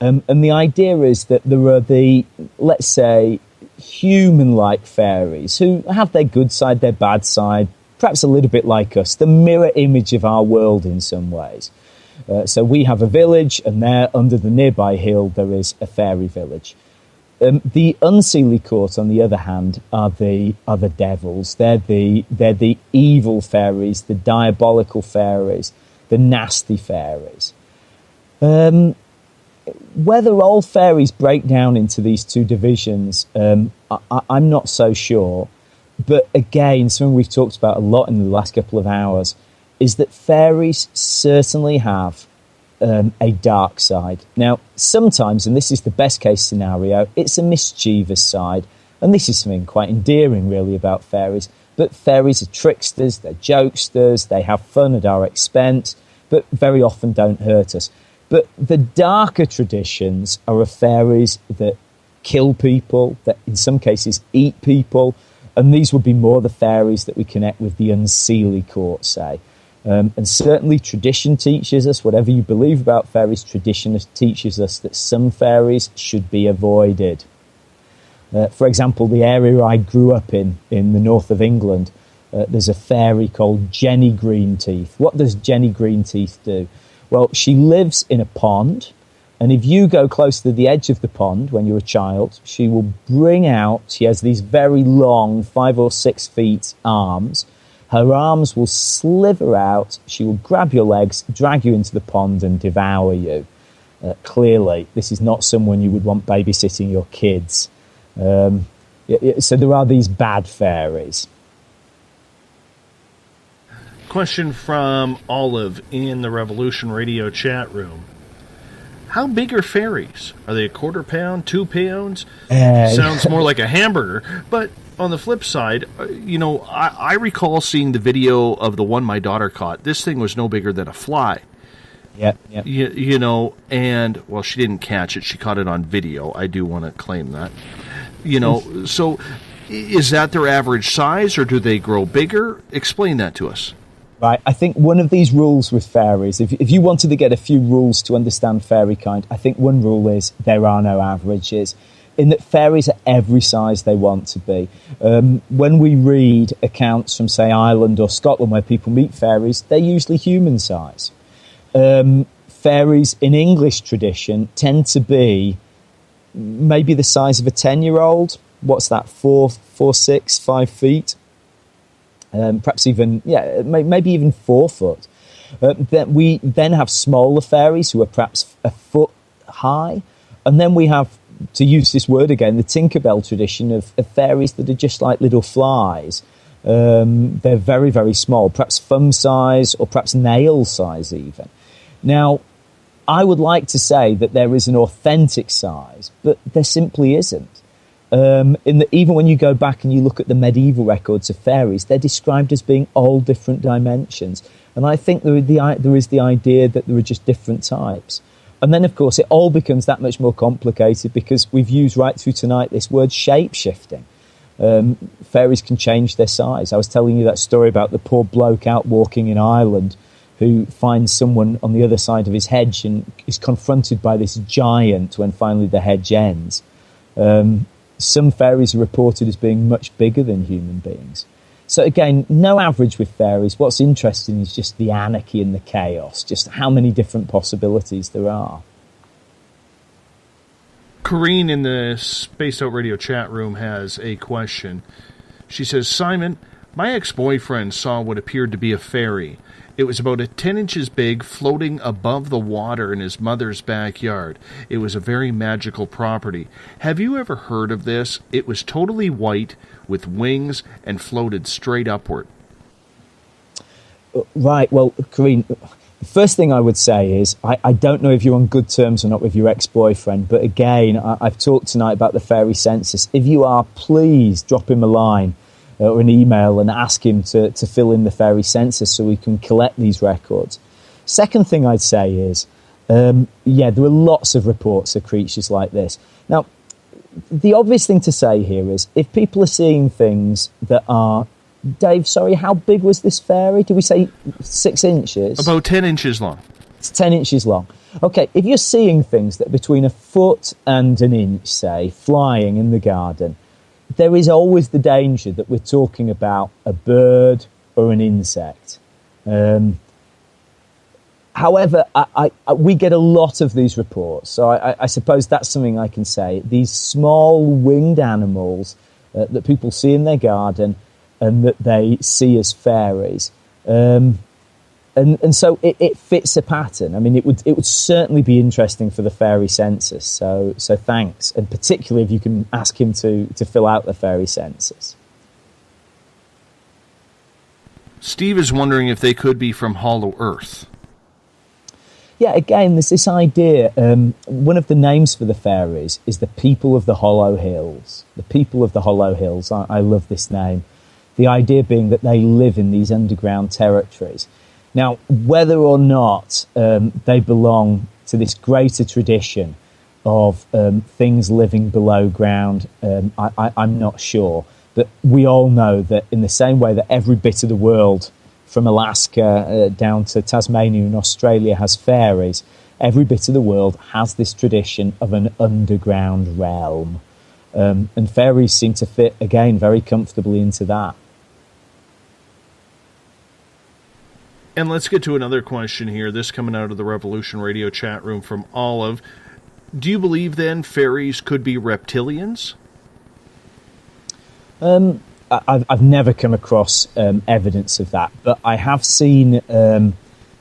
Speaker 4: And the idea is that there are the, let's say, human-like fairies who have their good side, their bad side, perhaps a little bit like us, the mirror image of our world in some ways. So we have a village, and there, under the nearby hill, there is a fairy village. The unseelie court, on the other hand, are the devils. They're the evil fairies, the diabolical fairies, the nasty fairies. Whether all fairies break down into these two divisions, I'm not so sure. But again, something we've talked about a lot in the last couple of hours is that fairies certainly have a dark side. Now, sometimes, and this is the best case scenario, it's a mischievous side. And this is something quite endearing, really, about fairies. But fairies are tricksters, they're jokesters, they have fun at our expense, but very often don't hurt us. But the darker traditions are of fairies that kill people, that in some cases eat people, and these would be more the fairies that we connect with the unseelie court, say. And certainly tradition teaches us, whatever you believe about fairies, tradition teaches us that some fairies should be avoided. For example, the area I grew up in the north of England, there's a fairy called Jenny Greenteeth. What does Jenny Greenteeth do? Well, she lives in a pond, and if you go close to the edge of the pond when you're a child, she will bring out, she has these very long 5 or 6 feet arms. Her arms will sliver out, she will grab your legs, drag you into the pond and devour you. Clearly, this is not someone you would want babysitting your kids. So there are these bad fairies.
Speaker 2: Question from Olive in the Revolution Radio chat room. How big are fairies? Are they a quarter pound, 2 pounds? Sounds more like a hamburger. But on the flip side, I recall seeing the video of the one my daughter caught. This thing was no bigger than a fly.
Speaker 4: Yeah.
Speaker 2: And, well, she didn't catch it. She caught it on video. I do want to claim that. So is that their average size, or do they grow bigger? Explain that to us.
Speaker 4: Right, I think one of these rules with fairies, if you wanted to get a few rules to understand fairy kind, I think one rule is there are no averages, in that fairies are every size they want to be. When we read accounts from, say, Ireland or Scotland where people meet fairies, they're usually human size. Fairies in English tradition tend to be maybe the size of a 10-year-old. What's that, 4, 6, 5 feet? Perhaps even, maybe even 4 foot. Then we then have smaller fairies who are perhaps a foot high. And then we have, to use this word again, the Tinkerbell tradition of fairies that are just like little flies. They're very, very small, perhaps thumb size or perhaps nail size even. Now, I would like to say that there is an authentic size, but there simply isn't. In that even when you go back and you look at the medieval records of fairies, they're described as being all different dimensions. And I think there is the idea that there are just different types. And then, of course, it all becomes that much more complicated because we've used right through tonight this word shape-shifting. Fairies can change their size. I was telling you that story about the poor bloke out walking in Ireland who finds someone on the other side of his hedge and is confronted by this giant when finally the hedge ends. Some fairies are reported as being much bigger than human beings. So again, no average with fairies. What's interesting is just the anarchy and the chaos, just how many different possibilities there are.
Speaker 2: Corrine in the Spaced Out Radio chat room has a question. She says, Simon, my ex-boyfriend saw what appeared to be a fairy. It was about 10 inches big, floating above the water in his mother's backyard. It was a very magical property. Have you ever heard of this? It was totally white, with wings, and floated straight upward.
Speaker 4: Right, well, Corrine, the first thing I would say is, I don't know if you're on good terms or not with your ex-boyfriend, but again, I've talked tonight about the fairy census. If you are, please drop him a line or an email and ask him to fill in the fairy census so we can collect these records. Second thing I'd say is, there are lots of reports of creatures like this. Now, the obvious thing to say here is, if people are seeing things that are... Dave, sorry, how big was this fairy? Did we say 6 inches?
Speaker 2: About 10 inches long.
Speaker 4: It's 10 inches long. Okay, if you're seeing things that are between a foot and an inch, say, flying in the garden, there is always the danger that we're talking about a bird or an insect. However, we get a lot of these reports, so I suppose that's something I can say. These small winged animals that people see in their garden and that they see as fairies. And so it fits a pattern. I mean, it would certainly be interesting for the fairy census. So thanks, and particularly if you can ask him to fill out the fairy census.
Speaker 2: Steve is wondering if they could be from Hollow Earth.
Speaker 4: Yeah, again, there's this idea. One of the names for the fairies is the people of the Hollow Hills. The people of the Hollow Hills. I love this name. The idea being that they live in these underground territories. Now, whether or not they belong to this greater tradition of things living below ground, I'm not sure. But we all know that in the same way that every bit of the world, from Alaska down to Tasmania and Australia, has fairies, every bit of the world has this tradition of an underground realm. And fairies seem to fit, again, very comfortably into that.
Speaker 2: And let's get to another question here. This coming out of the Revolution Radio chat room from Olive. Do you believe, then, fairies could be reptilians?
Speaker 4: I've never come across evidence of that, but I have seen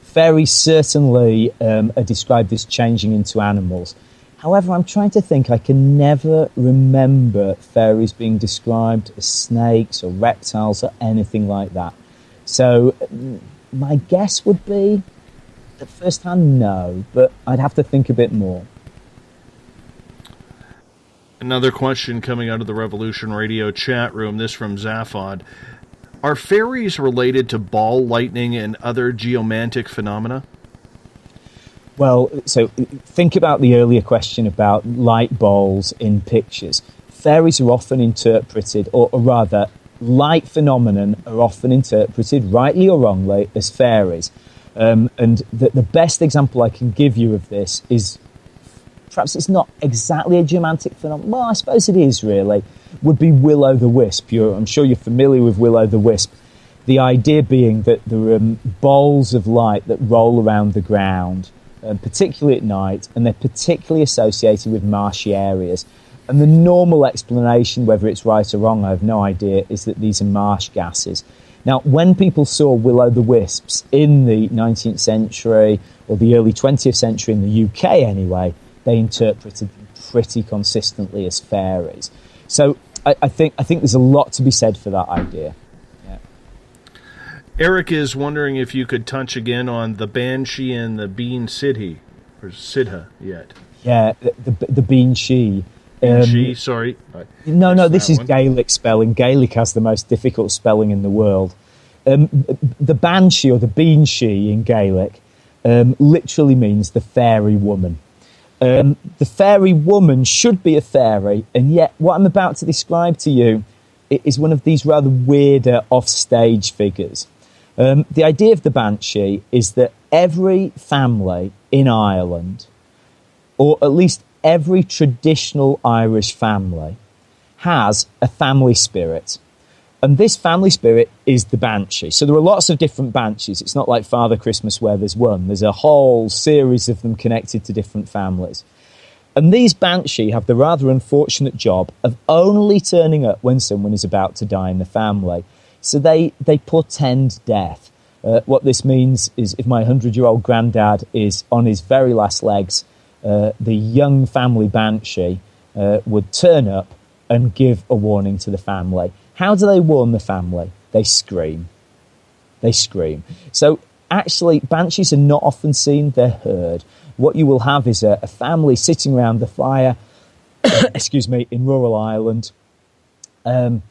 Speaker 4: fairies certainly are described as changing into animals. However, I'm trying to think, I can never remember fairies being described as snakes or reptiles or anything like that. So my guess would be, at first hand, no, but I'd have to think a bit more.
Speaker 2: Another question coming out of the Revolution Radio chat room, this from Zaphod. Are fairies related to ball lightning and other geomantic phenomena?
Speaker 4: Well, so think about the earlier question about light balls in pictures. Fairies are often interpreted, or rather, light phenomenon are often interpreted, rightly or wrongly, as fairies. And the best example I can give you of this is, perhaps it's not exactly a geomantic phenomenon, well, I suppose it is really, would be will-o'-the-wisp. I'm sure you're familiar with will-o'-the-wisp. The idea being that there are balls of light that roll around the ground, particularly at night, and they're particularly associated with marshy areas. And the normal explanation, whether it's right or wrong, I have no idea, is that these are marsh gases. Now, when people saw will-o'-the-wisps in the 19th century, or the early 20th century in the UK anyway, they interpreted them pretty consistently as fairies. So I think there's a lot to be said for that idea. Yeah.
Speaker 2: Eric is wondering if you could touch again on the Banshee and the Bean Sidhe, or Sidha yet.
Speaker 4: Yeah, the Banshee.
Speaker 2: Banshee, sorry.
Speaker 4: No, this is Gaelic spelling. Gaelic has the most difficult spelling in the world. The Banshee, or the Banshee in Gaelic, literally means the fairy woman. The fairy woman should be a fairy, and yet what I'm about to describe to you is one of these rather weirder offstage figures. The idea of the Banshee is that every family in Ireland, or at least every traditional Irish family, has a family spirit. And this family spirit is the Banshee. So there are lots of different Banshees. It's not like Father Christmas where there's one. There's a whole series of them connected to different families. And these Banshee have the rather unfortunate job of only turning up when someone is about to die in the family. So they portend death. What this means is if my 100-year-old granddad is on his very last legs, the young family Banshee would turn up and give a warning to the family. How do they warn the family? They scream. They scream. So actually, Banshees are not often seen, they're heard. What you will have is a family sitting around the fire, excuse me, in rural Ireland, and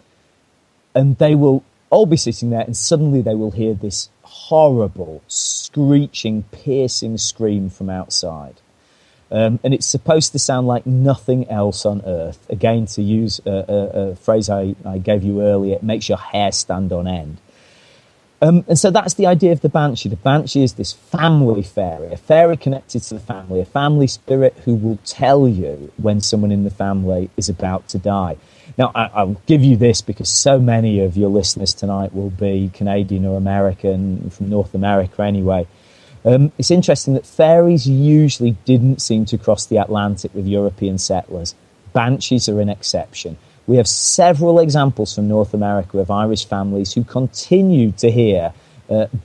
Speaker 4: they will all be sitting there, and suddenly they will hear this horrible, screeching, piercing scream from outside. And it's supposed to sound like nothing else on earth. Again, to use a phrase I gave you earlier, it makes your hair stand on end. And so that's the idea of the Banshee. The Banshee is this family fairy, a fairy connected to the family, a family spirit who will tell you when someone in the family is about to die. Now, I'll give you this because so many of your listeners tonight will be Canadian or American, from North America anyway. It's interesting that fairies usually didn't seem to cross the Atlantic with European settlers. Banshees are an exception. We have several examples from North America of Irish families who continued to hear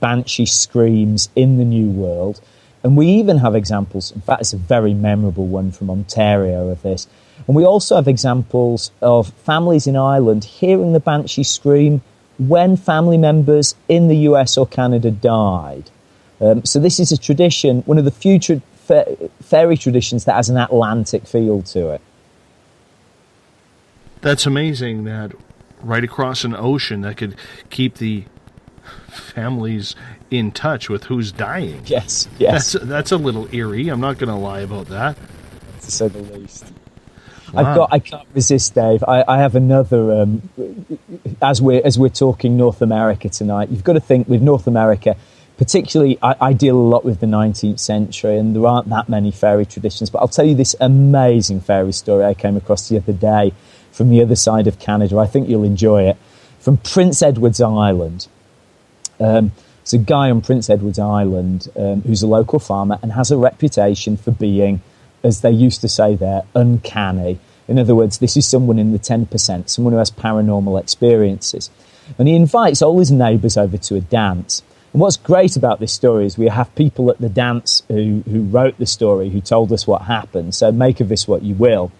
Speaker 4: banshee screams in the New World. And we even have examples, in fact, it's a very memorable one from Ontario of this. And we also have examples of families in Ireland hearing the banshee scream when family members in the US or Canada died. So this is a tradition, one of the few fairy traditions that has an Atlantic feel to it.
Speaker 2: That's amazing that right across an ocean that could keep the families in touch with who's dying.
Speaker 4: Yes.
Speaker 2: That's a little eerie. I'm not going to lie about that.
Speaker 4: to say the least.
Speaker 2: Wow.
Speaker 4: I can't resist, Dave. I have another. As we're talking North America tonight, you've got to think with North America, particularly. I deal a lot with the 19th century, and there aren't that many fairy traditions. But I'll tell you this amazing fairy story I came across the other day from the other side of Canada. I think you'll enjoy it. From Prince Edward's Island. It's a guy on Prince Edward's Island who's a local farmer and has a reputation for being, as they used to say there, uncanny. In other words, this is someone in the 10%, someone who has paranormal experiences. And he invites all his neighbours over to a dance. And what's great about this story is we have people at the dance who wrote the story, who told us what happened. So make of this what you will.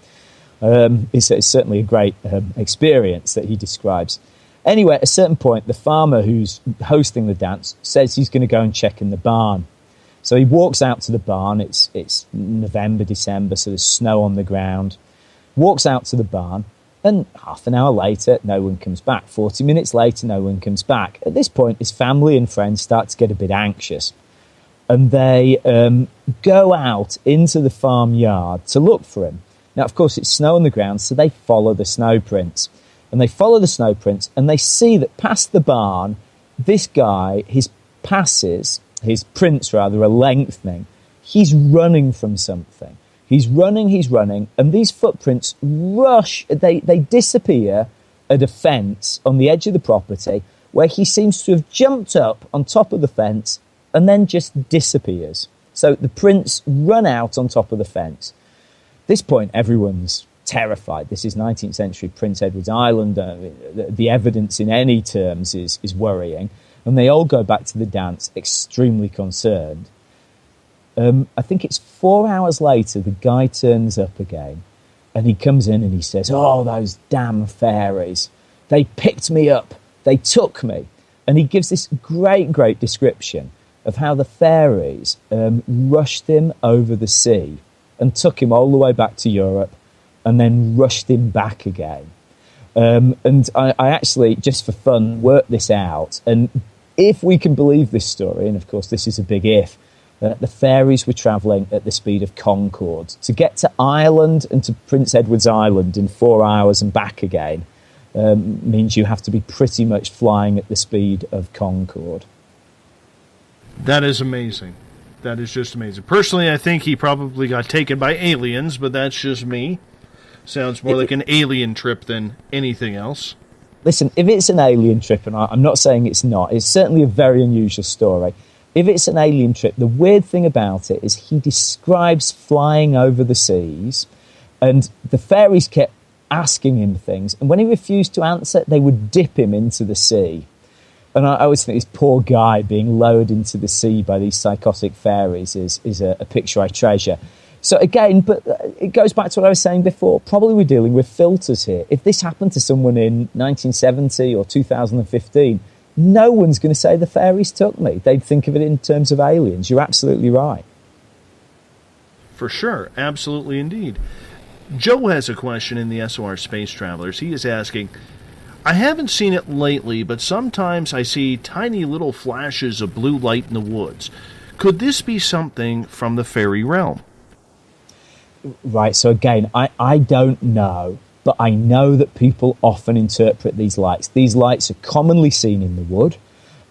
Speaker 4: It's certainly a great experience that he describes. Anyway, at a certain point, the farmer who's hosting the dance says he's going to go and check in the barn. So he walks out to the barn. It's November, December, so there's snow on the ground. Walks out to the barn, and half an hour later, no one comes back. 40 minutes later, no one comes back. At this point, his family and friends start to get a bit anxious. And they go out into the farmyard to look for him. Now, of course, it's snow on the ground, so they follow the snow prints. And they follow the snow prints, and they see that past the barn, this guy, his prints are lengthening. He's running from something. He's running, and these footprints rush, they disappear at a fence on the edge of the property, where he seems to have jumped up on top of the fence and then just disappears. So the prints run out on top of the fence. At this point, everyone's terrified. This is 19th century Prince Edward's Island. The evidence in any terms is worrying. And they all go back to the dance extremely concerned. I think it's 4 hours later, the guy turns up again. And he comes in and he says, "Oh, those damn fairies. They picked me up. They took me." And he gives this great description of how the fairies rushed him over the sea and took him all the way back to Europe, and then rushed him back again. And I actually, just for fun, worked this out. And if we can believe this story, and of course this is a big if, the fairies were travelling at the speed of Concorde. To get to Ireland and to Prince Edward's Island in 4 hours and back again means you have to be pretty much flying at the speed of Concorde.
Speaker 2: That is amazing. That is just amazing. Personally, I think he probably got taken by aliens, but that's just me. Sounds more like an alien trip than anything else.
Speaker 4: Listen, if it's an alien trip, and I'm not saying it's not, it's certainly a very unusual story. If it's an alien trip, the weird thing about it is he describes flying over the seas, and the fairies kept asking him things, and when he refused to answer, they would dip him into the sea. And I always think this poor guy being lowered into the sea by these psychotic fairies is a picture I treasure. So again, but it goes back to what I was saying before. Probably we're dealing with filters here. If this happened to someone in 1970 or 2015, no one's going to say the fairies took me. They'd think of it in terms of aliens. You're absolutely right.
Speaker 2: For sure. Absolutely indeed. Joe has a question in the SOR Space Travelers. He is asking, I haven't seen it lately, but sometimes I see tiny little flashes of blue light in the woods. Could this be something from the fairy realm?
Speaker 4: Right, so again, I don't know, but I know that people often interpret these lights. These lights are commonly seen in the wood,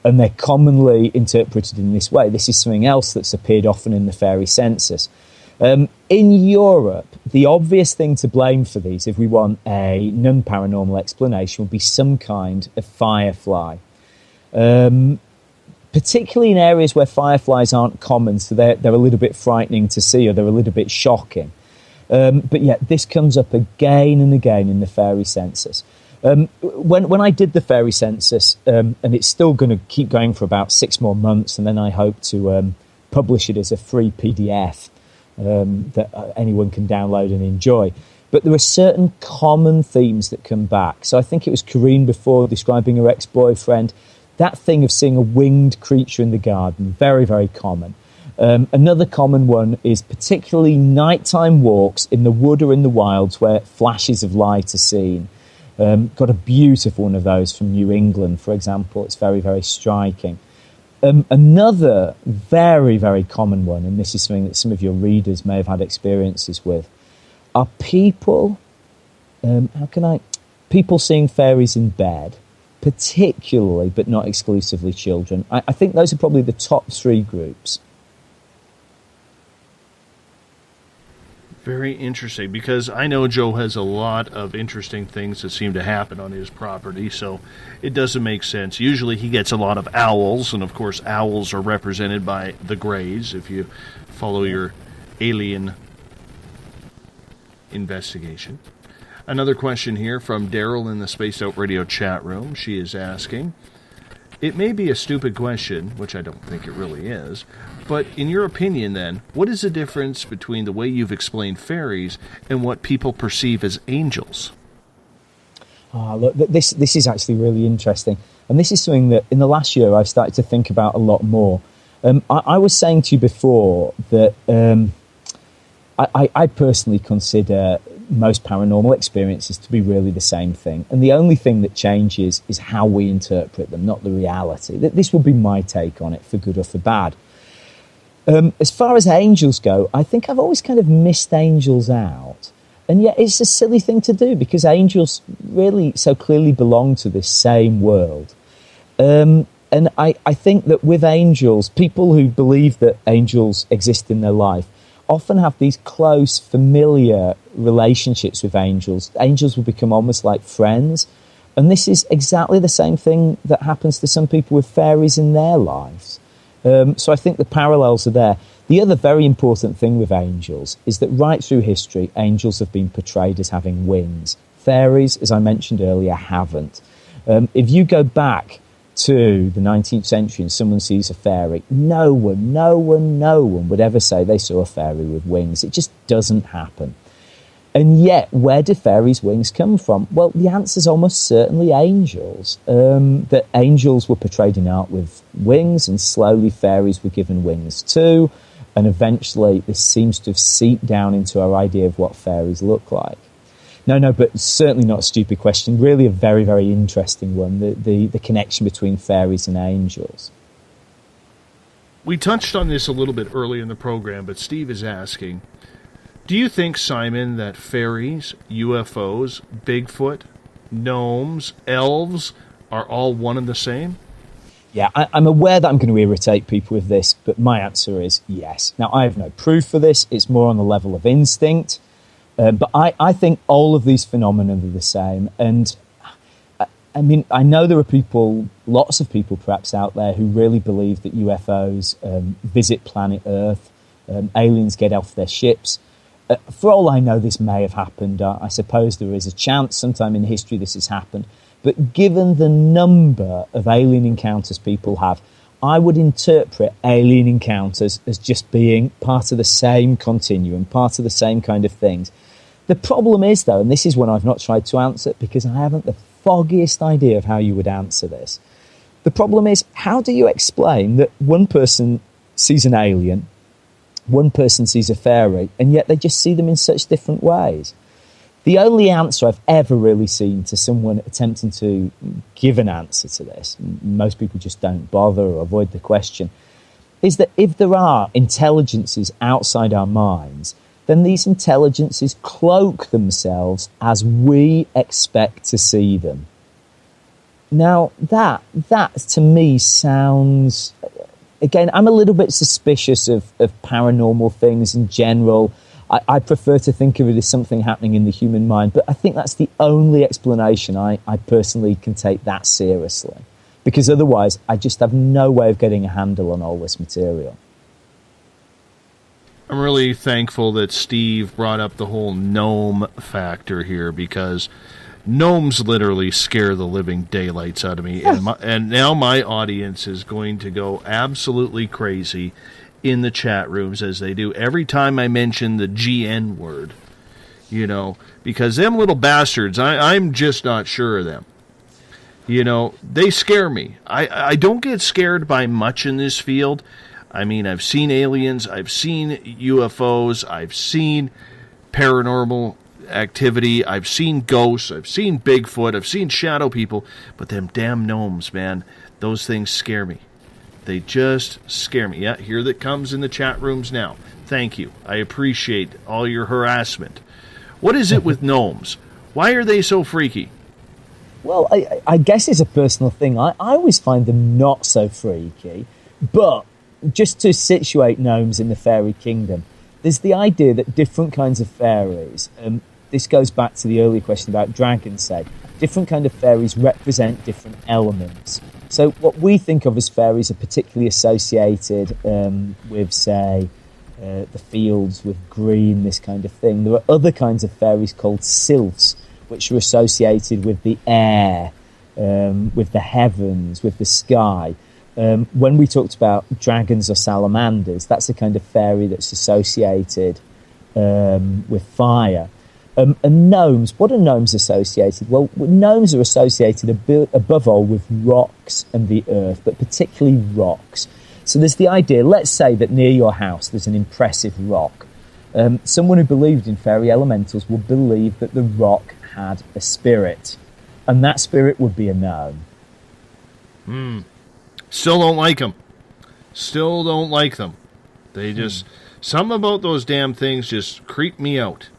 Speaker 4: and they're commonly interpreted in this way. This is something else that's appeared often in the fairy census. In Europe, the obvious thing to blame for these, if we want a non-paranormal explanation, would be some kind of firefly. Particularly in areas where fireflies aren't common, so they're a little bit frightening to see, or they're a little bit shocking. But yeah, this comes up again and again in the fairy census. When I did the fairy census, and it's still going to keep going for about 6 more months, and then I hope to publish it as a free PDF that anyone can download and enjoy. But there are certain common themes that come back. So I think it was Corinne before describing her ex-boyfriend. That thing of seeing a winged creature in the garden, very, very common. Another common one is particularly nighttime walks in the wood or in the wilds where flashes of light are seen. Got a beautiful one of those from New England, for example. It's very, very striking. Another very, very common one, and this is something that some of your readers may have had experiences with, are people, people seeing fairies in bed, particularly, but not exclusively children. I think those are probably the top three groups.
Speaker 2: Very interesting, because I know Joe has a lot of interesting things that seem to happen on his property, so it doesn't make sense. Usually he gets a lot of owls, and of course owls are represented by the Greys, if you follow your alien investigation. Another question here from Daryl in the Spaced Out Radio chat room. She is asking, it may be a stupid question, which I don't think it really is, but in your opinion then, what is the difference between the way you've explained fairies and what people perceive as angels?
Speaker 4: Look, this is actually really interesting. And this is something that in the last year I've started to think about a lot more. I was saying to you before that I personally consider most paranormal experiences to be really the same thing. And the only thing that changes is how we interpret them, not the reality. This would be my take on it, for good or for bad. As far as angels go, I think I've always kind of missed angels out. And yet it's a silly thing to do, because angels really so clearly belong to this same world. And I think that with angels, people who believe that angels exist in their life often have these close, familiar relationships with angels. Angels will become almost like friends. And this is exactly the same thing that happens to some people with fairies in their lives. So I think the parallels are there. The other very important thing with angels is that right through history, angels have been portrayed as having wings. Fairies, as I mentioned earlier, haven't. If you go back to the 19th century and someone sees a fairy, no one would ever say they saw a fairy with wings. It just doesn't happen. And yet, where do fairies' wings come from? Well, the answer is almost certainly angels. That angels were portrayed in art with wings, and slowly fairies were given wings too. And eventually, this seems to have seeped down into our idea of what fairies look like. No, but certainly not a stupid question. Really a very, very interesting one, the connection between fairies and angels.
Speaker 2: We touched on this a little bit early in the program, but Steve is asking, do you think, Simon, that fairies, UFOs, Bigfoot, gnomes, elves are all one and the same?
Speaker 4: Yeah, I'm aware that I'm going to irritate people with this, but my answer is yes. Now, I have no proof for this. It's more on the level of instinct. But I think all of these phenomena are the same. And I mean, I know there are people, lots of people perhaps out there, who really believe that UFOs visit planet Earth, aliens get off their ships. For all I know, this may have happened. I suppose there is a chance sometime in history this has happened. But given the number of alien encounters people have, I would interpret alien encounters as just being part of the same continuum, part of the same kind of things. The problem is, though, and this is one I've not tried to answer because I haven't the foggiest idea of how you would answer this. The problem is, how do you explain that one person sees an alien, one person sees a fairy, and yet they just see them in such different ways? The only answer I've ever really seen to someone attempting to give an answer to this, most people just don't bother or avoid the question, is that if there are intelligences outside our minds, then these intelligences cloak themselves as we expect to see them. Now, that to me sounds... Again, I'm a little bit suspicious of paranormal things in general. I prefer to think of it as something happening in the human mind, but I think that's the only explanation I personally can take that seriously. Because otherwise, I just have no way of getting a handle on all this material.
Speaker 2: I'm really thankful that Steve brought up the whole gnome factor here, because gnomes literally scare the living daylights out of me. And now my audience is going to go absolutely crazy in the chat rooms, as they do every time I mention the GN word. You know, because them little bastards, I'm just not sure of them. You know, they scare me. I don't get scared by much in this field. I mean, I've seen aliens, I've seen UFOs, I've seen paranormal activity, I've seen ghosts, I've seen Bigfoot, I've seen shadow people, but them damn gnomes, man, those things scare me. They just scare me. Yeah, here that comes in the chat rooms now. Thank you. I appreciate all your harassment. What is it with gnomes? Why are they so freaky?
Speaker 4: Well, I guess it's a personal thing. I always find them not so freaky, but just to situate gnomes in the fairy kingdom, there's the idea that different kinds of fairies, this goes back to the earlier question about dragons, say, different kind of fairies represent different elements. So what we think of as fairies are particularly associated with, say, the fields with green, this kind of thing. There are other kinds of fairies called sylphs, which are associated with the air, with the heavens, with the sky. When we talked about dragons or salamanders, that's a kind of fairy that's associated with fire. And gnomes, what are gnomes associated? Well, gnomes are associated above all with rocks and the earth, but particularly rocks. So there's the idea, let's say that near your house there's an impressive rock. Someone who believed in fairy elementals would believe that the rock had a spirit, and that spirit would be a gnome.
Speaker 2: Still don't like them. Still don't like them. They just, some about those damn things just creep me out.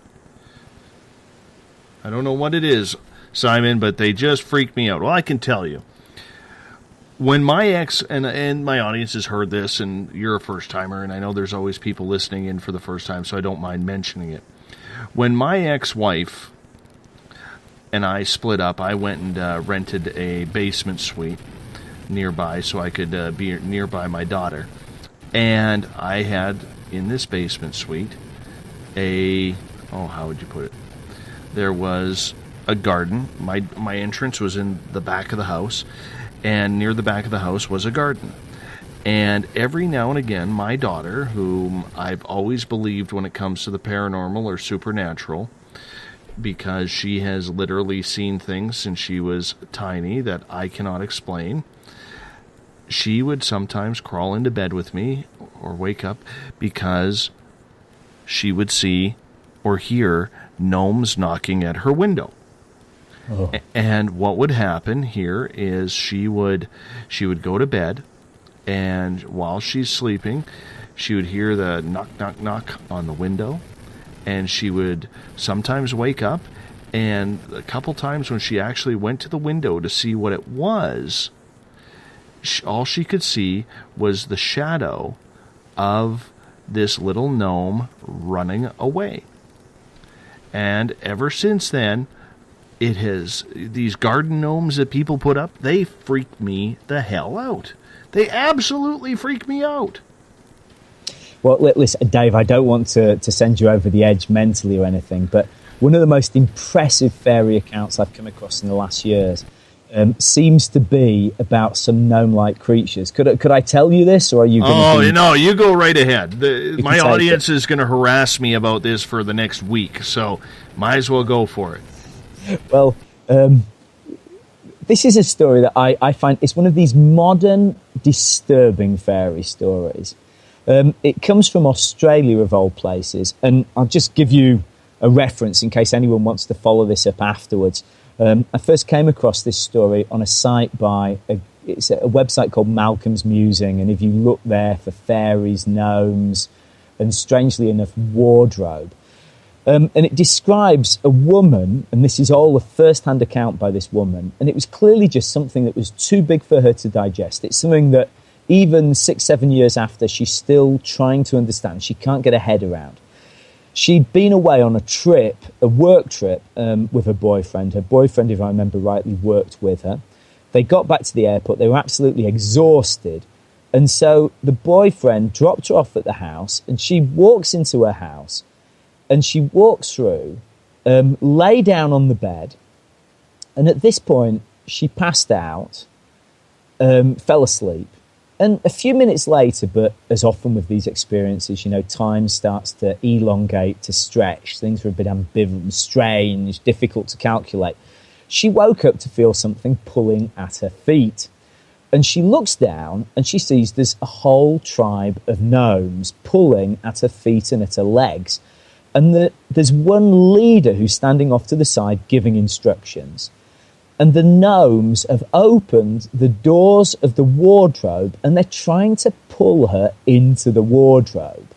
Speaker 2: I don't know what it is, Simon, but they just freak me out. Well, I can tell you. When my ex, and my audience has heard this, and you're a first-timer, and I know there's always people listening in for the first time, so I don't mind mentioning it. When my ex-wife and I split up, I went and rented a basement suite nearby so I could be nearby my daughter. And I had, in this basement suite, how would you put it? There was a garden. My entrance was in the back of the house, and near the back of the house was a garden. And every now and again, my daughter, whom I've always believed when it comes to the paranormal or supernatural, because she has literally seen things since she was tiny that I cannot explain, she would sometimes crawl into bed with me or wake up because she would see or hear gnomes knocking at her window. Oh. And what would happen here is she would go to bed, and while she's sleeping, she would hear the knock, knock, knock on the window, and she would sometimes wake up, and a couple times when she actually went to the window to see what it was, all she could see was the shadow of this little gnome running away. And ever since then, these garden gnomes that people put up, they freak me the hell out. They absolutely freak me out.
Speaker 4: Well, listen, Dave, I don't want to send you over the edge mentally or anything, but one of the most impressive fairy accounts I've come across in the last years seems to be about some gnome-like creatures. Could I tell you this, or are you going to...
Speaker 2: no, you go right ahead. My audience is going to harass me about this for the next week, so might as well go for it.
Speaker 4: Well, this is a story that I find... It's one of these modern, disturbing fairy stories. It comes from Australia, of all places, and I'll just give you a reference in case anyone wants to follow this up afterwards. I first came across this story on a site it's a website called Malcolm's Musing, and if you look there for fairies, gnomes, and strangely enough, wardrobe, and it describes a woman, and this is all a first-hand account by this woman, and it was clearly just something that was too big for her to digest. It's something that even 6-7 years after, she's still trying to understand. She can't get her head around. She'd been away on a work trip with her boyfriend. Her boyfriend, if I remember rightly, worked with her. They got back to the airport. They were absolutely exhausted. And so the boyfriend dropped her off at the house, and she walks into her house, and she walks through, lay down on the bed, and at this point, she passed out, fell asleep. And a few minutes later, but as often with these experiences, time starts to elongate, to stretch. Things are a bit ambivalent, strange, difficult to calculate. She woke up to feel something pulling at her feet. And she looks down and she sees there's a whole tribe of gnomes pulling at her feet and at her legs. And there's one leader who's standing off to the side giving instructions. And the gnomes have opened the doors of the wardrobe, and they're trying to pull her into the wardrobe.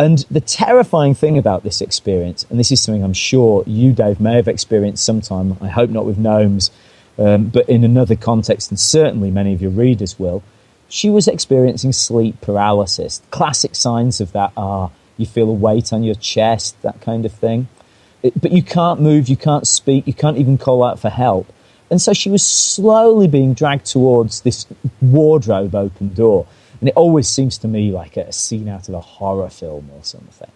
Speaker 4: And the terrifying thing about this experience, and this is something I'm sure you, Dave, may have experienced sometime, I hope not with gnomes, but in another context, and certainly many of your readers will, she was experiencing sleep paralysis. Classic signs of that are you feel a weight on your chest, that kind of thing. But you can't move, you can't speak, you can't even call out for help. And so she was slowly being dragged towards this wardrobe open door. And it always seems to me like a scene out of a horror film or something.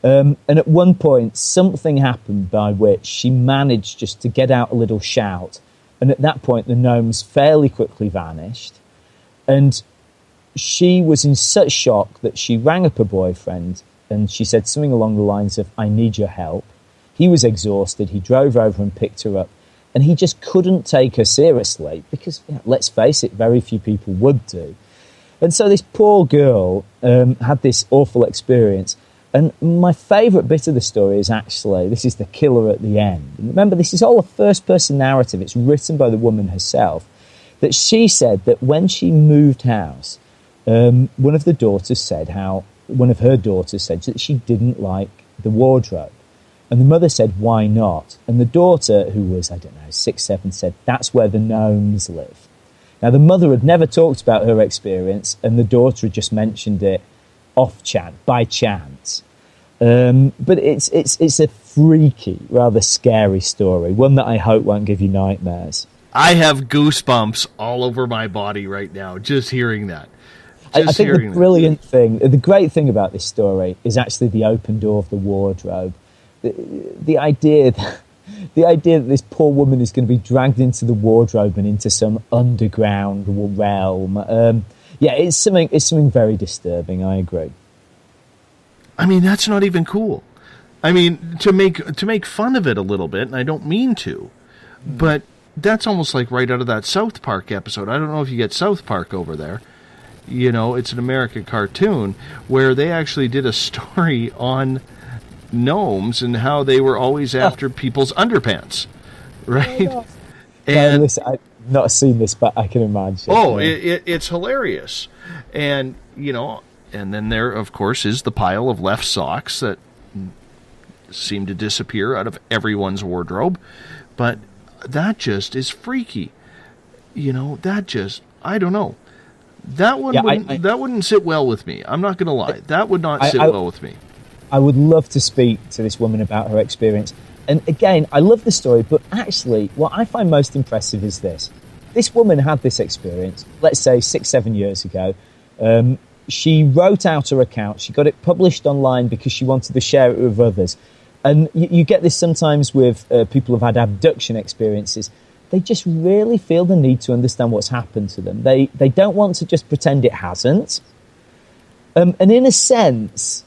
Speaker 4: And at one point, something happened by which she managed just to get out a little shout. And at that point, the gnomes fairly quickly vanished. And she was in such shock that she rang up her boyfriend and she said something along the lines of, "I need your help." He was exhausted. He drove over and picked her up. And he just couldn't take her seriously because, let's face it, very few people would do. And so this poor girl had this awful experience. And my favourite bit of the story is actually, this is the killer at the end. And remember, this is all a first-person narrative. It's written by the woman herself. That she said that when she moved house, one of her daughters said that she didn't like the wardrobe. And the mother said, "Why not?" And the daughter, who was, 6, 7, said, "That's where the gnomes live." Now, the mother had never talked about her experience, and the daughter had just mentioned it by chance. But it's a freaky, rather scary story, one that I hope won't give you nightmares.
Speaker 2: I have goosebumps all over my body right now, just hearing that.
Speaker 4: I think the great thing about this story is actually the open door of the wardrobe. The idea that this poor woman is going to be dragged into the wardrobe and into some underground realm. It's something very disturbing. I agree.
Speaker 2: I mean, that's not even cool. I mean, to make fun of it a little bit, and I don't mean to, but that's almost like right out of that South Park episode. I don't know if you get South Park over there. You know, it's an American cartoon where they actually did a story on gnomes and how they were always after people's underpants, right? And
Speaker 4: listen, I've not seen this, but I can imagine.
Speaker 2: It's hilarious. And, and then there, of course, is the pile of left socks that seem to disappear out of everyone's wardrobe. But that just is freaky. I don't know. That wouldn't sit well with me. I'm not going to lie. That would not sit well with me.
Speaker 4: I would love to speak to this woman about her experience. And again, I love the story, but actually what I find most impressive is this. This woman had this experience, let's say 6, 7 years ago. She wrote out her account. She got it published online because she wanted to share it with others. And you get this sometimes with people who've had abduction experiences. They just really feel the need to understand what's happened to them. They don't want to just pretend it hasn't. And in a sense,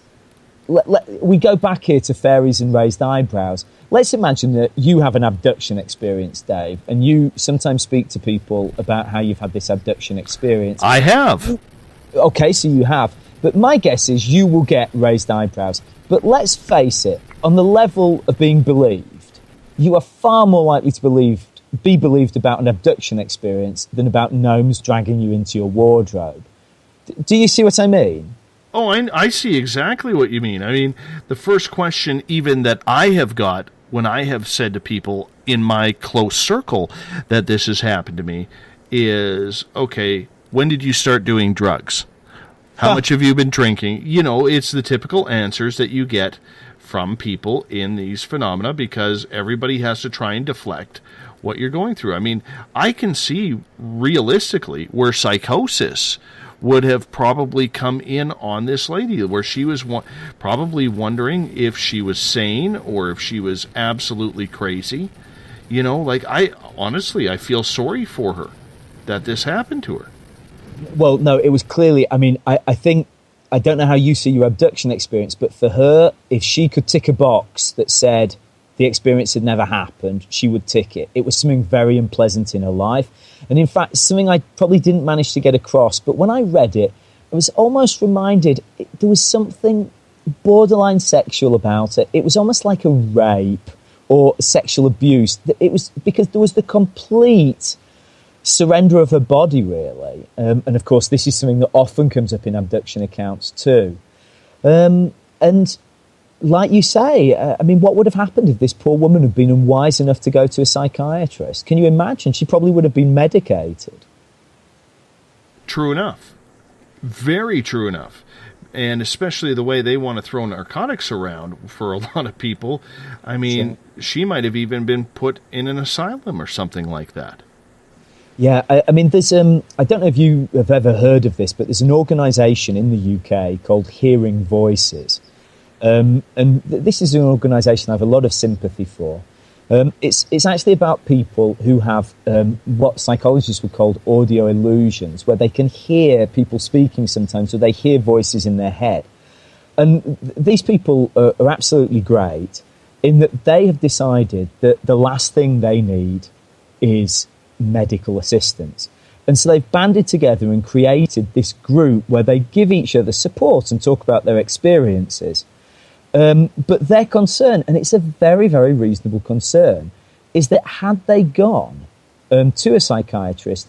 Speaker 4: we go back here to fairies and raised eyebrows. Let's imagine that you have an abduction experience, Dave, and you sometimes speak to people about how you've had this abduction experience.
Speaker 2: I have.
Speaker 4: Okay, so you have. But my guess is you will get raised eyebrows. But let's face it, on the level of being believed, you are far more likely to be believed about an abduction experience than about gnomes dragging you into your wardrobe. Do you see what I mean?
Speaker 2: Oh, I see exactly what you mean. I mean, the first question even that I have got when I have said to people in my close circle that this has happened to me is, okay, when did you start doing drugs? How much have you been drinking? It's the typical answers that you get from people in these phenomena because everybody has to try and deflect what you're going through. I mean, I can see realistically where psychosis would have probably come in on this lady, where she was probably wondering if she was sane or if she was absolutely crazy. I feel sorry for her that this happened to her.
Speaker 4: Well, no, it was clearly, I think, I don't know how you see your abduction experience, but for her, if she could tick a box that said the experience had never happened, she would tick it. It was something very unpleasant in her life. And in fact, something I probably didn't manage to get across. But when I read it, I was almost reminded there was something borderline sexual about it. It was almost like a rape or sexual abuse. It was because there was the complete surrender of her body, really. And of course, this is something that often comes up in abduction accounts too. And And like you say, I mean, what would have happened if this poor woman had been unwise enough to go to a psychiatrist? Can you imagine? She probably would have been medicated.
Speaker 2: True enough. Very true enough. And especially the way they want to throw narcotics around for a lot of people. I mean, she might have even been put in an asylum or something like that.
Speaker 4: Yeah, I mean, there's I don't know if you have ever heard of this, but there's an organisation in the UK called Hearing Voices. This is an organisation I have a lot of sympathy for. It's actually about people who have what psychologists would call audio illusions, where they can hear people speaking sometimes, or they hear voices in their head. And these people are absolutely great in that they have decided that the last thing they need is medical assistance. And so they've banded together and created this group where they give each other support and talk about their experiences. But their concern, and it's a very, very reasonable concern, is that had they gone to a psychiatrist,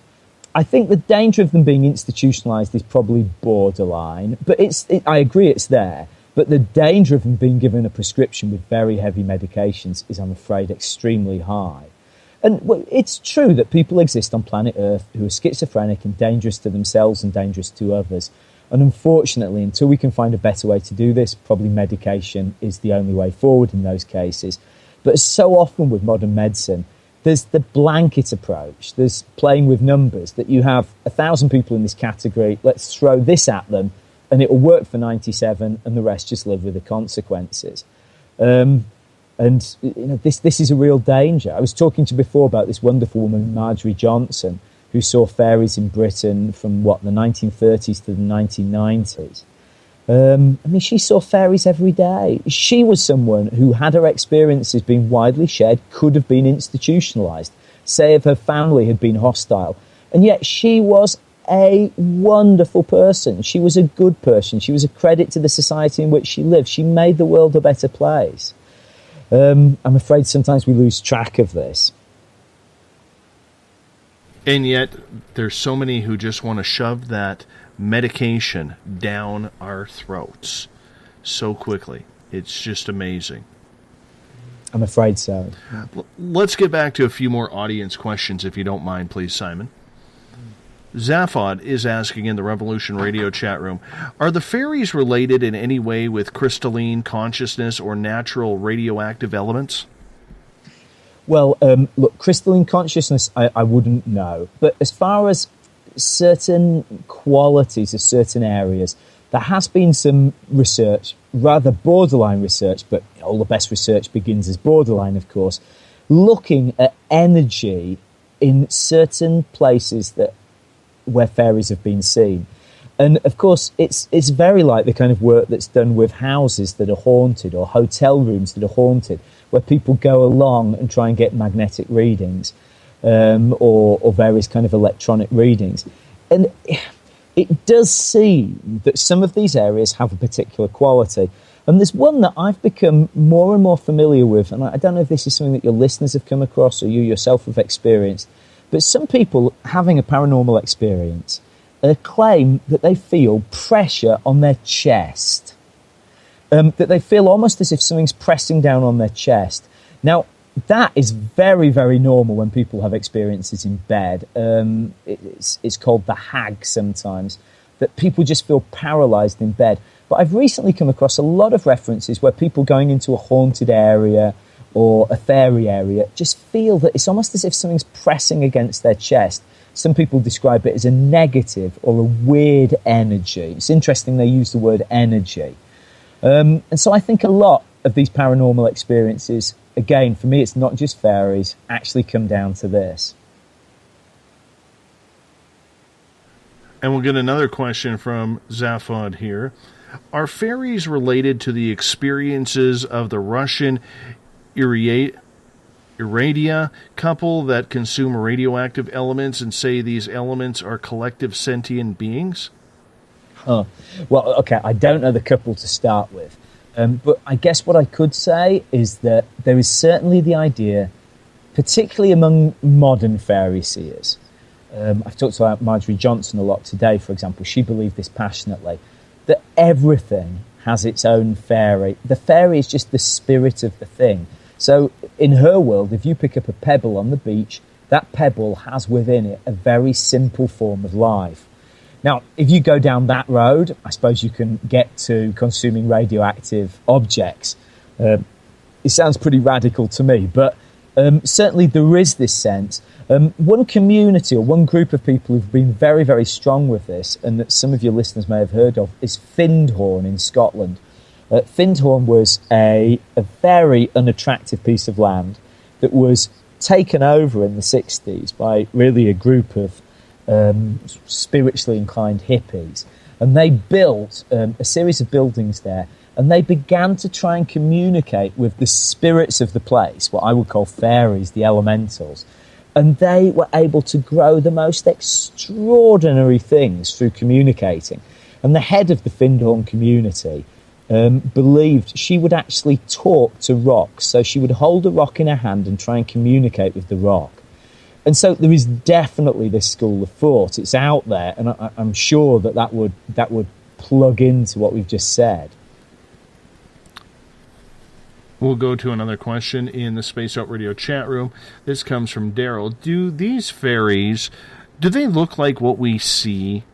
Speaker 4: I think the danger of them being institutionalised is probably borderline. But I agree it's there. But the danger of them being given a prescription with very heavy medications is, I'm afraid, extremely high. And it's true that people exist on planet Earth who are schizophrenic and dangerous to themselves and dangerous to others. And unfortunately, until we can find a better way to do this, probably medication is the only way forward in those cases. But so often with modern medicine, there's the blanket approach. There's playing with numbers, that you have 1,000 people in this category, let's throw this at them, and it will work for 97, and the rest just live with the consequences. And you know, this is a real danger. I was talking to you before about this wonderful woman, Marjorie Johnson, who saw fairies in Britain from, the 1930s to the 1990s. I mean, she saw fairies every day. She was someone who had her experiences being widely shared, could have been institutionalised, say if her family had been hostile. And yet she was a wonderful person. She was a good person. She was a credit to the society in which she lived. She made the world a better place. I'm afraid sometimes we lose track of this.
Speaker 2: And yet, there's so many who just want to shove that medication down our throats so quickly. It's just amazing.
Speaker 4: I'm afraid so.
Speaker 2: Let's get back to a few more audience questions, if you don't mind, please, Simon. Zaphod is asking in the Revolution Radio chat room, are the fairies related in any way with crystalline consciousness or natural radioactive elements?
Speaker 4: Well, look, crystalline consciousness, I wouldn't know. But as far as certain qualities of certain areas, there has been some research, rather borderline research, but all the best research begins as borderline, of course, looking at energy in certain places where fairies have been seen. And of course, it's very like the kind of work that's done with houses that are haunted or hotel rooms that are haunted, where people go along and try and get magnetic readings or various kind of electronic readings. And it does seem that some of these areas have a particular quality. And there's one that I've become more and more familiar with, and I don't know if this is something that your listeners have come across or you yourself have experienced, but some people having a paranormal experience claim that they feel pressure on their chest, that they feel almost as if something's pressing down on their chest. Now, that is very, very normal when people have experiences in bed. It's called the hag sometimes, that people just feel paralysed in bed. But I've recently come across a lot of references where people going into a haunted area or a fairy area just feel that it's almost as if something's pressing against their chest. Some people describe it as a negative or a weird energy. It's interesting they use the word energy. And so I think a lot of these paranormal experiences, again, for me, it's not just fairies, actually come down to this.
Speaker 2: And we'll get another question from Zaphod here. Are fairies related to the experiences of the Russian Iradia couple that consume radioactive elements and say these elements are collective sentient beings?
Speaker 4: Oh, well, okay, I don't know the couple to start with. But I guess what I could say is that there is certainly the idea, particularly among modern fairy seers. I've talked about Marjorie Johnson a lot today, for example. She believed this passionately, that everything has its own fairy. The fairy is just the spirit of the thing. So in her world, if you pick up a pebble on the beach, that pebble has within it a very simple form of life. Now, if you go down that road, I suppose you can get to consuming radioactive objects. It sounds pretty radical to me, but certainly there is this sense. One community or one group of people who've been very, very strong with this, and that some of your listeners may have heard of, is Findhorn in Scotland. Findhorn was a very unattractive piece of land that was taken over in the 60s by really a group of spiritually inclined hippies. And they built a series of buildings there, and they began to try and communicate with the spirits of the place, what I would call fairies, the elementals. And they were able to grow the most extraordinary things through communicating. And the head of the Findhorn community believed she would actually talk to rocks. So she would hold a rock in her hand and try and communicate with the rock. And so there is definitely this school of thought. It's out there, and I'm sure that would plug into what we've just said.
Speaker 2: We'll go to another question in the Space Out Radio chat room. This comes from Daryl. Do these fairies, do they look like what we see,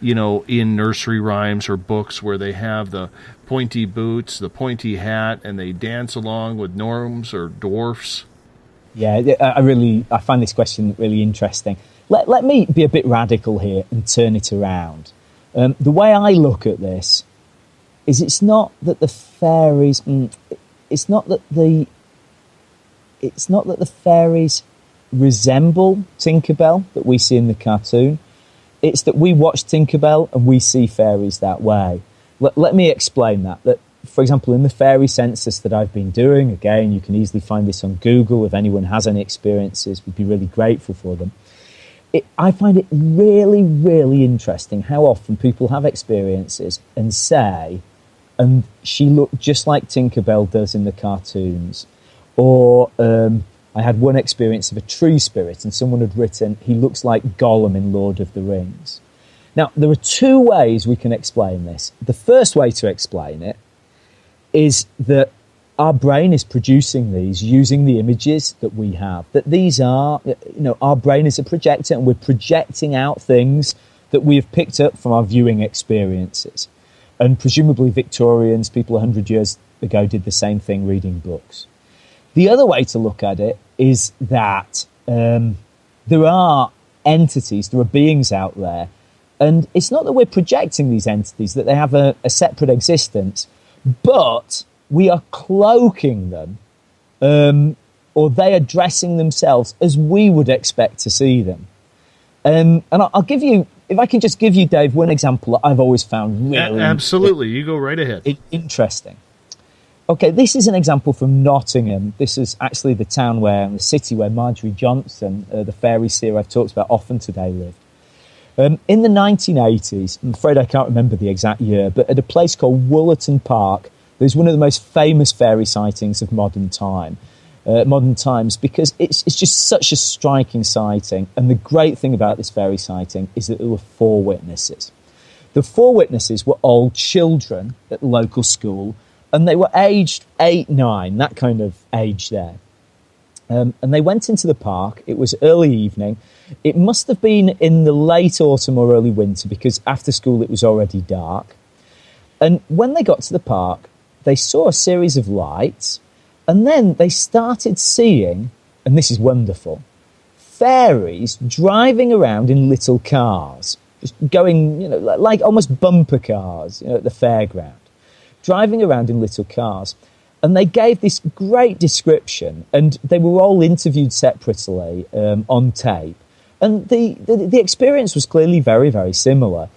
Speaker 2: in nursery rhymes or books where they have the pointy boots, the pointy hat, and they dance along with gnomes or dwarfs?
Speaker 4: Yeah, I find this question really interesting. Let me be a bit radical here and turn it around. The way I look at this is it's not that the fairies... It's not that the fairies resemble Tinkerbell that we see in the cartoon. It's that we watch Tinkerbell and we see fairies that way. Let me explain that. That, for example, in the fairy census that I've been doing, again, you can easily find this on Google. If anyone has any experiences, we'd be really grateful for them. I find it really, really interesting how often people have experiences and say, and she looked just like Tinkerbell does in the cartoons. Or I had one experience of a tree spirit, and someone had written, he looks like Gollum in Lord of the Rings. Now, there are two ways we can explain this. The first way to explain it is that our brain is producing these using the images that we have. That these are, our brain is a projector, and we're projecting out things that we have picked up from our viewing experiences. And presumably Victorians, people 100 years ago, did the same thing reading books. The other way to look at it is that there are entities, there are beings out there, and it's not that we're projecting these entities, that they have a separate existence, but we are cloaking them, or they are dressing themselves as we would expect to see them. And I'll give you, if I can just give you, Dave, one example that I've always found really...
Speaker 2: Absolutely, you go right ahead.
Speaker 4: Interesting. Okay, this is an example from Nottingham. This is actually the city where Marjorie Johnson, the fairy seer I've talked about often today, lived. In the 1980s, I'm afraid I can't remember the exact year, but at a place called Woollerton Park, there's one of the most famous fairy sightings of modern times, because it's just such a striking sighting. And the great thing about this fairy sighting is that there were 4 witnesses. The 4 witnesses were old children at the local school, and they were aged 8, 9, that kind of age there. And they went into the park. It was early evening. It must have been in the late autumn or early winter, because after school it was already dark. And when they got to the park, they saw a series of lights, and then they started seeing, and this is wonderful, fairies driving around in little cars, just going, like almost bumper cars, at the fairground, driving around in little cars. And they gave this great description, and they were all interviewed separately on tape. And the experience was clearly very, very similar.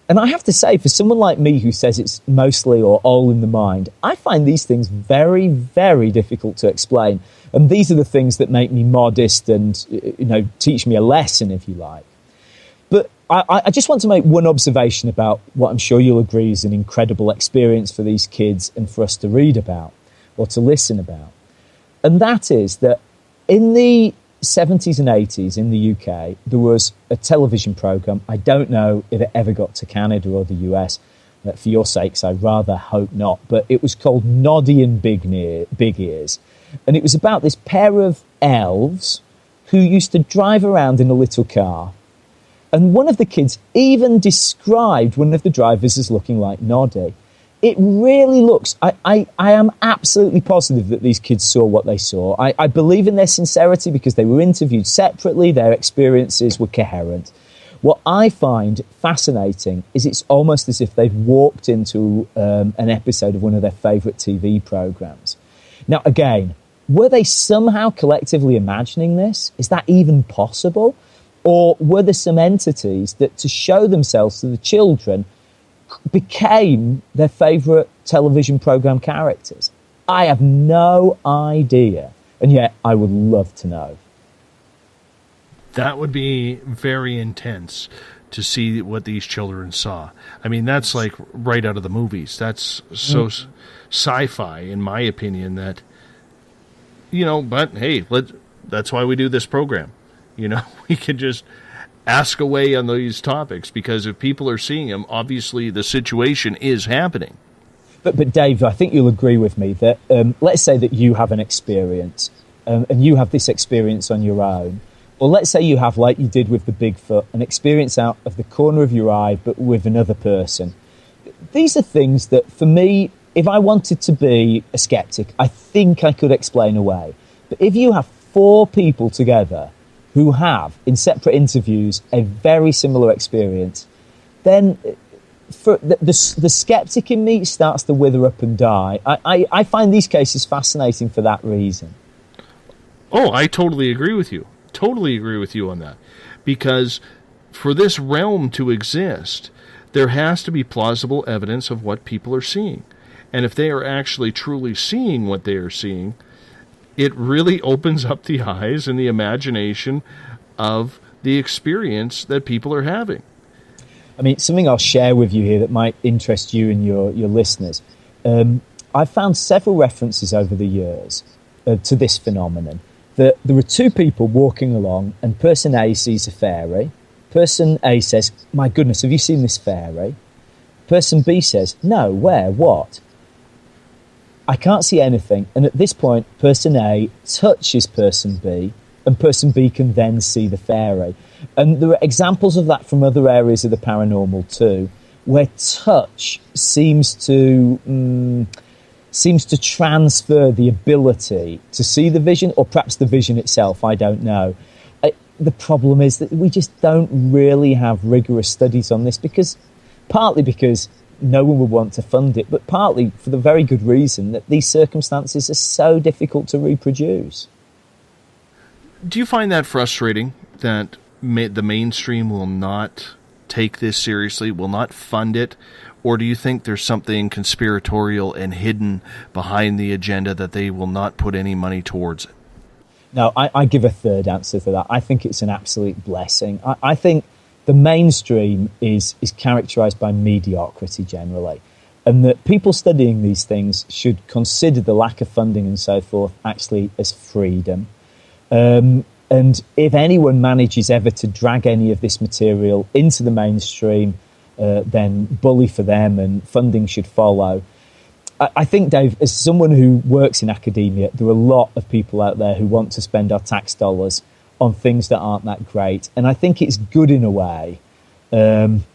Speaker 4: And I have to say, for someone like me who says it's mostly or all in the mind, I find these things very, very difficult to explain. And these are the things that make me modest and, teach me a lesson, if you like. But I just want to make one observation about what I'm sure you'll agree is an incredible experience for these kids and for us to read about or to listen about. And that is that in the 70s and 80s in the UK, there was a television programme. I don't know if it ever got to Canada or the US. For your sakes, I rather hope not. But it was called Noddy and Big Ears. And it was about this pair of elves who used to drive around in a little car. And one of the kids even described one of the drivers as looking like Noddy. It really looks... I am absolutely positive that these kids saw what they saw. I believe in their sincerity because they were interviewed separately. Their experiences were coherent. What I find fascinating is it's almost as if they've walked into an episode of one of their favourite TV programmes. Now, again, were they somehow collectively imagining this? Is that even possible? Or were there some entities that, to show themselves to the children, became their favourite television programme characters? I have no idea. And yet, I would love to know.
Speaker 2: That would be very intense to see what these children saw. I mean, that's like right out of the movies. That's so sci-fi, in my opinion, that, but hey, that's why we do this program. We can just ask away on these topics, because if people are seeing them, obviously the situation is happening.
Speaker 4: But Dave, I think you'll agree with me that let's say that you have an experience and you have this experience on your own. Or let's say you have, like you did with the Bigfoot, an experience out of the corner of your eye, but with another person. These are things that, for me, if I wanted to be a skeptic, I think I could explain away. But if you have 4 people together who have, in separate interviews, a very similar experience, then for the skeptic in me starts to wither up and die. I find these cases fascinating for that reason.
Speaker 2: Oh, I totally agree with you. Totally agree with you on that. Because for this realm to exist, there has to be plausible evidence of what people are seeing. And if they are actually truly seeing what they are seeing, it really opens up the eyes and the imagination of the experience that people are having.
Speaker 4: I mean, something I'll share with you here that might interest you and your listeners. I've found several references over the years to this phenomenon. That there are 2 people walking along and person A sees a fairy. Person A says, "My goodness, have you seen this fairy?" Person B says, "No, where, what?" "I can't see anything." And at this point, person A touches person B, and person B can then see the fairy. And there are examples of that from other areas of the paranormal too, where touch seems to transfer the ability to see the vision, or perhaps the vision itself, I don't know. The problem is that we just don't really have rigorous studies on this, partly because no one would want to fund it, but partly for the very good reason that these circumstances are so difficult to reproduce.
Speaker 2: Do you find that frustrating, that the mainstream will not take this seriously, will not fund it? Or do you think there's something conspiratorial and hidden behind the agenda that they will not put any money towards it?
Speaker 4: No, I give a third answer to that. I think it's an absolute blessing. I think the mainstream is characterised by mediocrity generally, and that people studying these things should consider the lack of funding and so forth actually as freedom. And if anyone manages ever to drag any of this material into the mainstream, then bully for them, and funding should follow. I think, Dave, as someone who works in academia, there are a lot of people out there who want to spend our tax dollars on things that aren't that great. And I think it's good in a way. And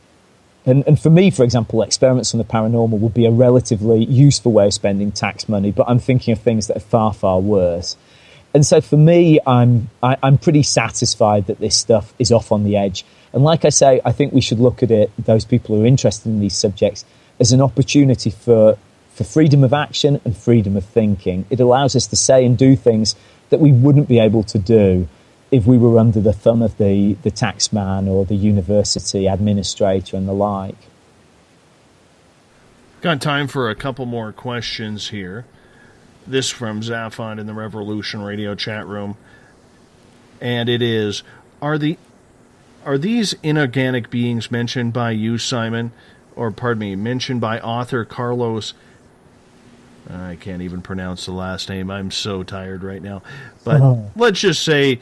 Speaker 4: for me, for example, experiments on the paranormal would be a relatively useful way of spending tax money, but I'm thinking of things that are far, far worse. And so for me, I'm pretty satisfied that this stuff is off on the edge. And like I say, I think we should look at it, those people who are interested in these subjects, as an opportunity for freedom of action and freedom of thinking. It allows us to say and do things that we wouldn't be able to do if we were under the thumb of the taxman or the university administrator and the like.
Speaker 2: Got time for a couple more questions here. This from Zaphod in the Revolution Radio chat room. And it is, are these inorganic beings mentioned by you, Simon, or pardon me, mentioned by author Carlos, I can't even pronounce the last name, I'm so tired right now, but let's just say,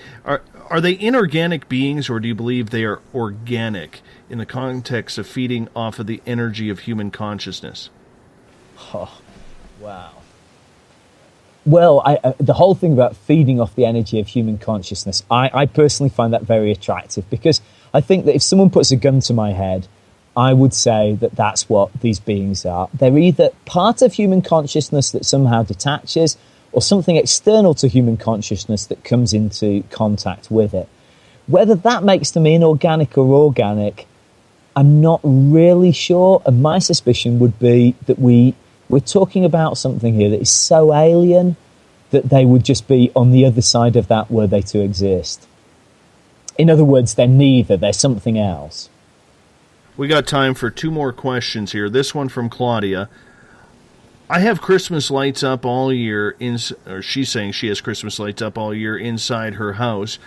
Speaker 2: Are they inorganic beings, or do you believe they are organic in the context of feeding off of the energy of human consciousness?
Speaker 4: Oh, wow. Well, the whole thing about feeding off the energy of human consciousness, I personally find that very attractive, because I think that if someone puts a gun to my head, I would say that that's what these beings are. They're either part of human consciousness that somehow detaches, or something external to human consciousness that comes into contact with it. Whether that makes them inorganic or organic, I'm not really sure, and my suspicion would be that we're talking about something here that is so alien that they would just be on the other side of that were they to exist. In other words, they're neither, they're something else.
Speaker 2: We got time for 2 more questions here. This one from Claudia. I have Christmas lights up all year, or she's saying she has Christmas lights up all year inside her house.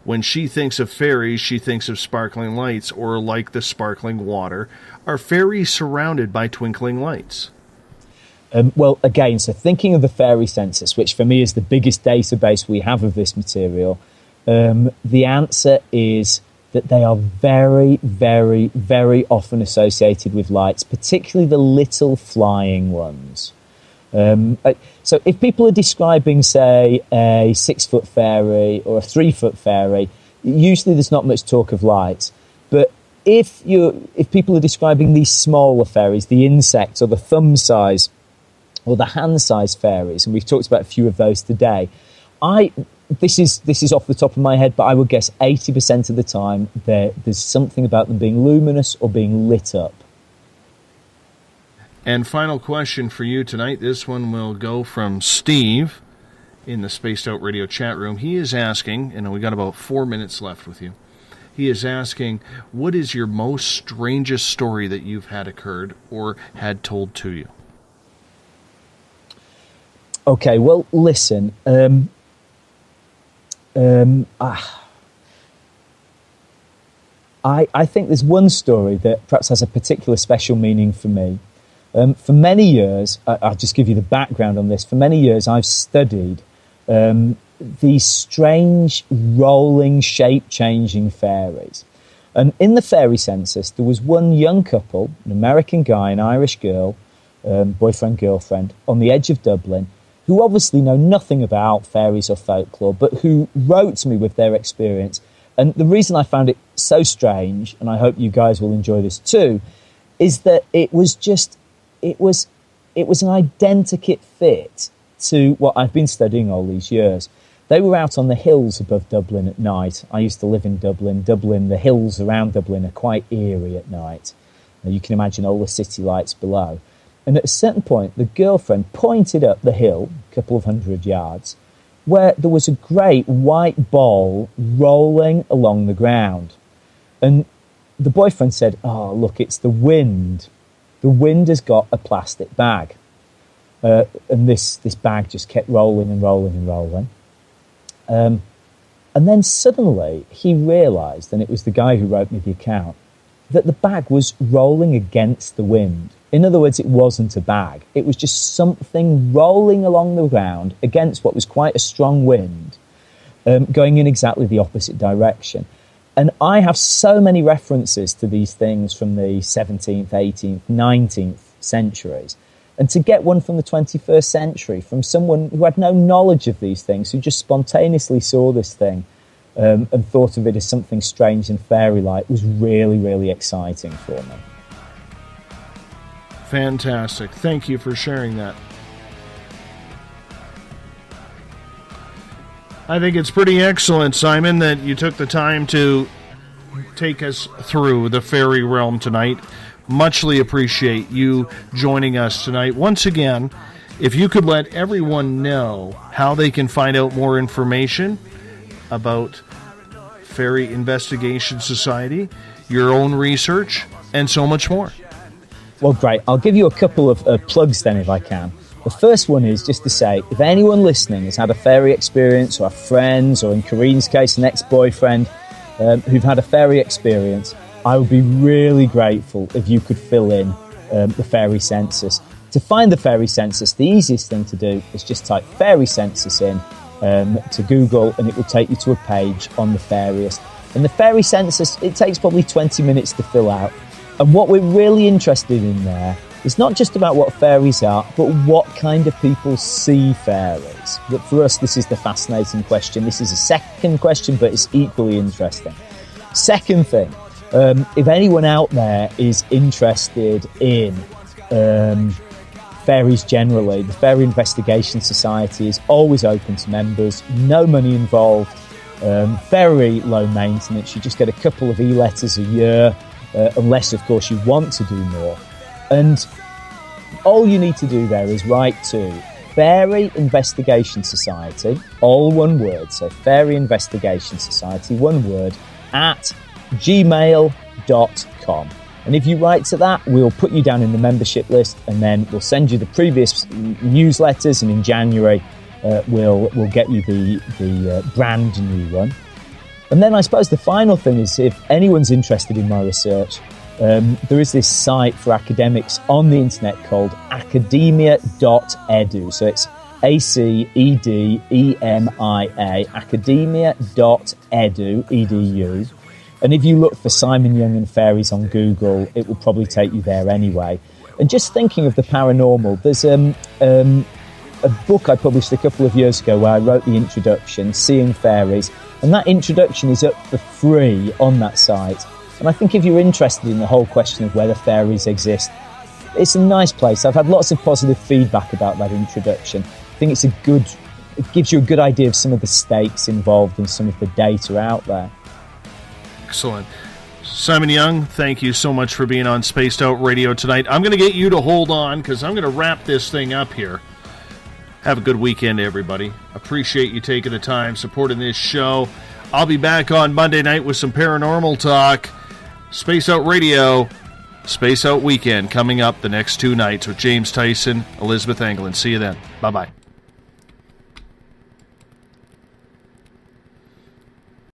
Speaker 2: When she thinks of fairies, she thinks of sparkling lights, or like the sparkling water. Are fairies surrounded by twinkling lights?
Speaker 4: Well, again, so thinking of the fairy census, which for me is the biggest database we have of this material, the answer is that they are very, very, very often associated with lights, particularly the little flying ones. So if people are describing, say, a 6-foot fairy or a 3-foot fairy, usually there's not much talk of lights. But if people are describing these smaller fairies, the insects or the thumb size or the hand-sized fairies, and we've talked about a few of those today, this is off the top of my head, but I would guess 80% of the time there's something about them being luminous or being lit up.
Speaker 2: And final question for you tonight. This one will go from Steve in the Spaced Out Radio chat room. He is asking, and we got about 4 minutes left with you. He is asking, what is your most strangest story that you've had occurred or had told to you?
Speaker 4: Okay, well, listen. I think there's one story that perhaps has a particular special meaning for me. For many years, I'll just give you the background on this. For many years, I've studied these strange, rolling, shape-changing fairies. And in the fairy census, there was one young couple, an American guy, an Irish girl, boyfriend, girlfriend, on the edge of Dublin, who obviously know nothing about fairies or folklore, but who wrote to me with their experience. And the reason I found it so strange, and I hope you guys will enjoy this too, is that it was an identikit fit to what I've been studying all these years. They were out on the hills above Dublin at night. I used to live in Dublin. The hills around Dublin are quite eerie at night. Now, you can imagine all the city lights below. And at a certain point, the girlfriend pointed up the hill, a couple of 100 yards, where there was a great white ball rolling along the ground. And the boyfriend said, "Oh, look, it's the wind. The wind has got a plastic bag." And this bag just kept rolling and rolling and rolling. And then suddenly he realised, and it was the guy who wrote me the account, that the bag was rolling against the wind. In other words, it wasn't a bag. It was just something rolling along the ground against what was quite a strong wind, going in exactly the opposite direction. And I have so many references to these things from the 17th, 18th, 19th centuries. And to get one from the 21st century, from someone who had no knowledge of these things, who just spontaneously saw this thing and thought of it as something strange and fairy-like, was really, really exciting for me.
Speaker 2: Fantastic. Thank you for sharing that. I think it's pretty excellent, Simon, that you took the time to take us through the fairy realm tonight. Muchly appreciate you joining us tonight. Once again, if you could let everyone know how they can find out more information about Fairie Investigation Society, your own research, and so much more.
Speaker 4: Well, great. I'll give you a couple of plugs then, if I can. The first one is just to say, if anyone listening has had a fairy experience, or friends, or in Kareen's case, an ex-boyfriend, who've had a fairy experience, I would be really grateful if you could fill in the fairy census. To find the fairy census, the easiest thing to do is just type fairy census in, to Google, and it will take you to a page on the fairies. And the fairy census, it takes probably 20 minutes to fill out. And what we're really interested in there is not just about what fairies are, but what kind of people see fairies. But for us, this is the fascinating question. This is a second question, but it's equally interesting. Second thing, if anyone out there is interested in fairies generally, the Fairie Investigation Society is always open to members, no money involved, very low maintenance. You just get a couple of e-letters a year, unless, of course, you want to do more. And all you need to do there is write to Fairie Investigation Society, all one word, so Fairie Investigation Society, one word, at gmail.com. And if you write to that, we'll put you down in the membership list, and then we'll send you the previous newsletters, and in January we'll get you the brand new one. And then I suppose the final thing is, if anyone's interested in my research, there is this site for academics on the internet called academia.edu. So it's ACEDEMIA, academia.edu, edu. And if you look for Simon Young and Fairies on Google, it will probably take you there anyway. And just thinking of the paranormal, there's a book I published a couple of years ago where I wrote the introduction, Seeing Fairies, and that introduction is up for free on that site. And I think if you're interested in the whole question of whether fairies exist, it's a nice place. I've had lots of positive feedback about that introduction. I think it gives you a good idea of some of the stakes involved and some of the data out there.
Speaker 2: Excellent. Simon Young, thank you so much for being on Spaced Out Radio tonight. I'm going to get you to hold on because I'm going to wrap this thing up here. Have a good weekend, everybody. Appreciate you taking the time, supporting this show. I'll be back on Monday night with some paranormal talk. Space Out Radio, Space Out Weekend coming up the next 2 nights with James Tyson, Elizabeth Anglin. See you then. Bye-bye.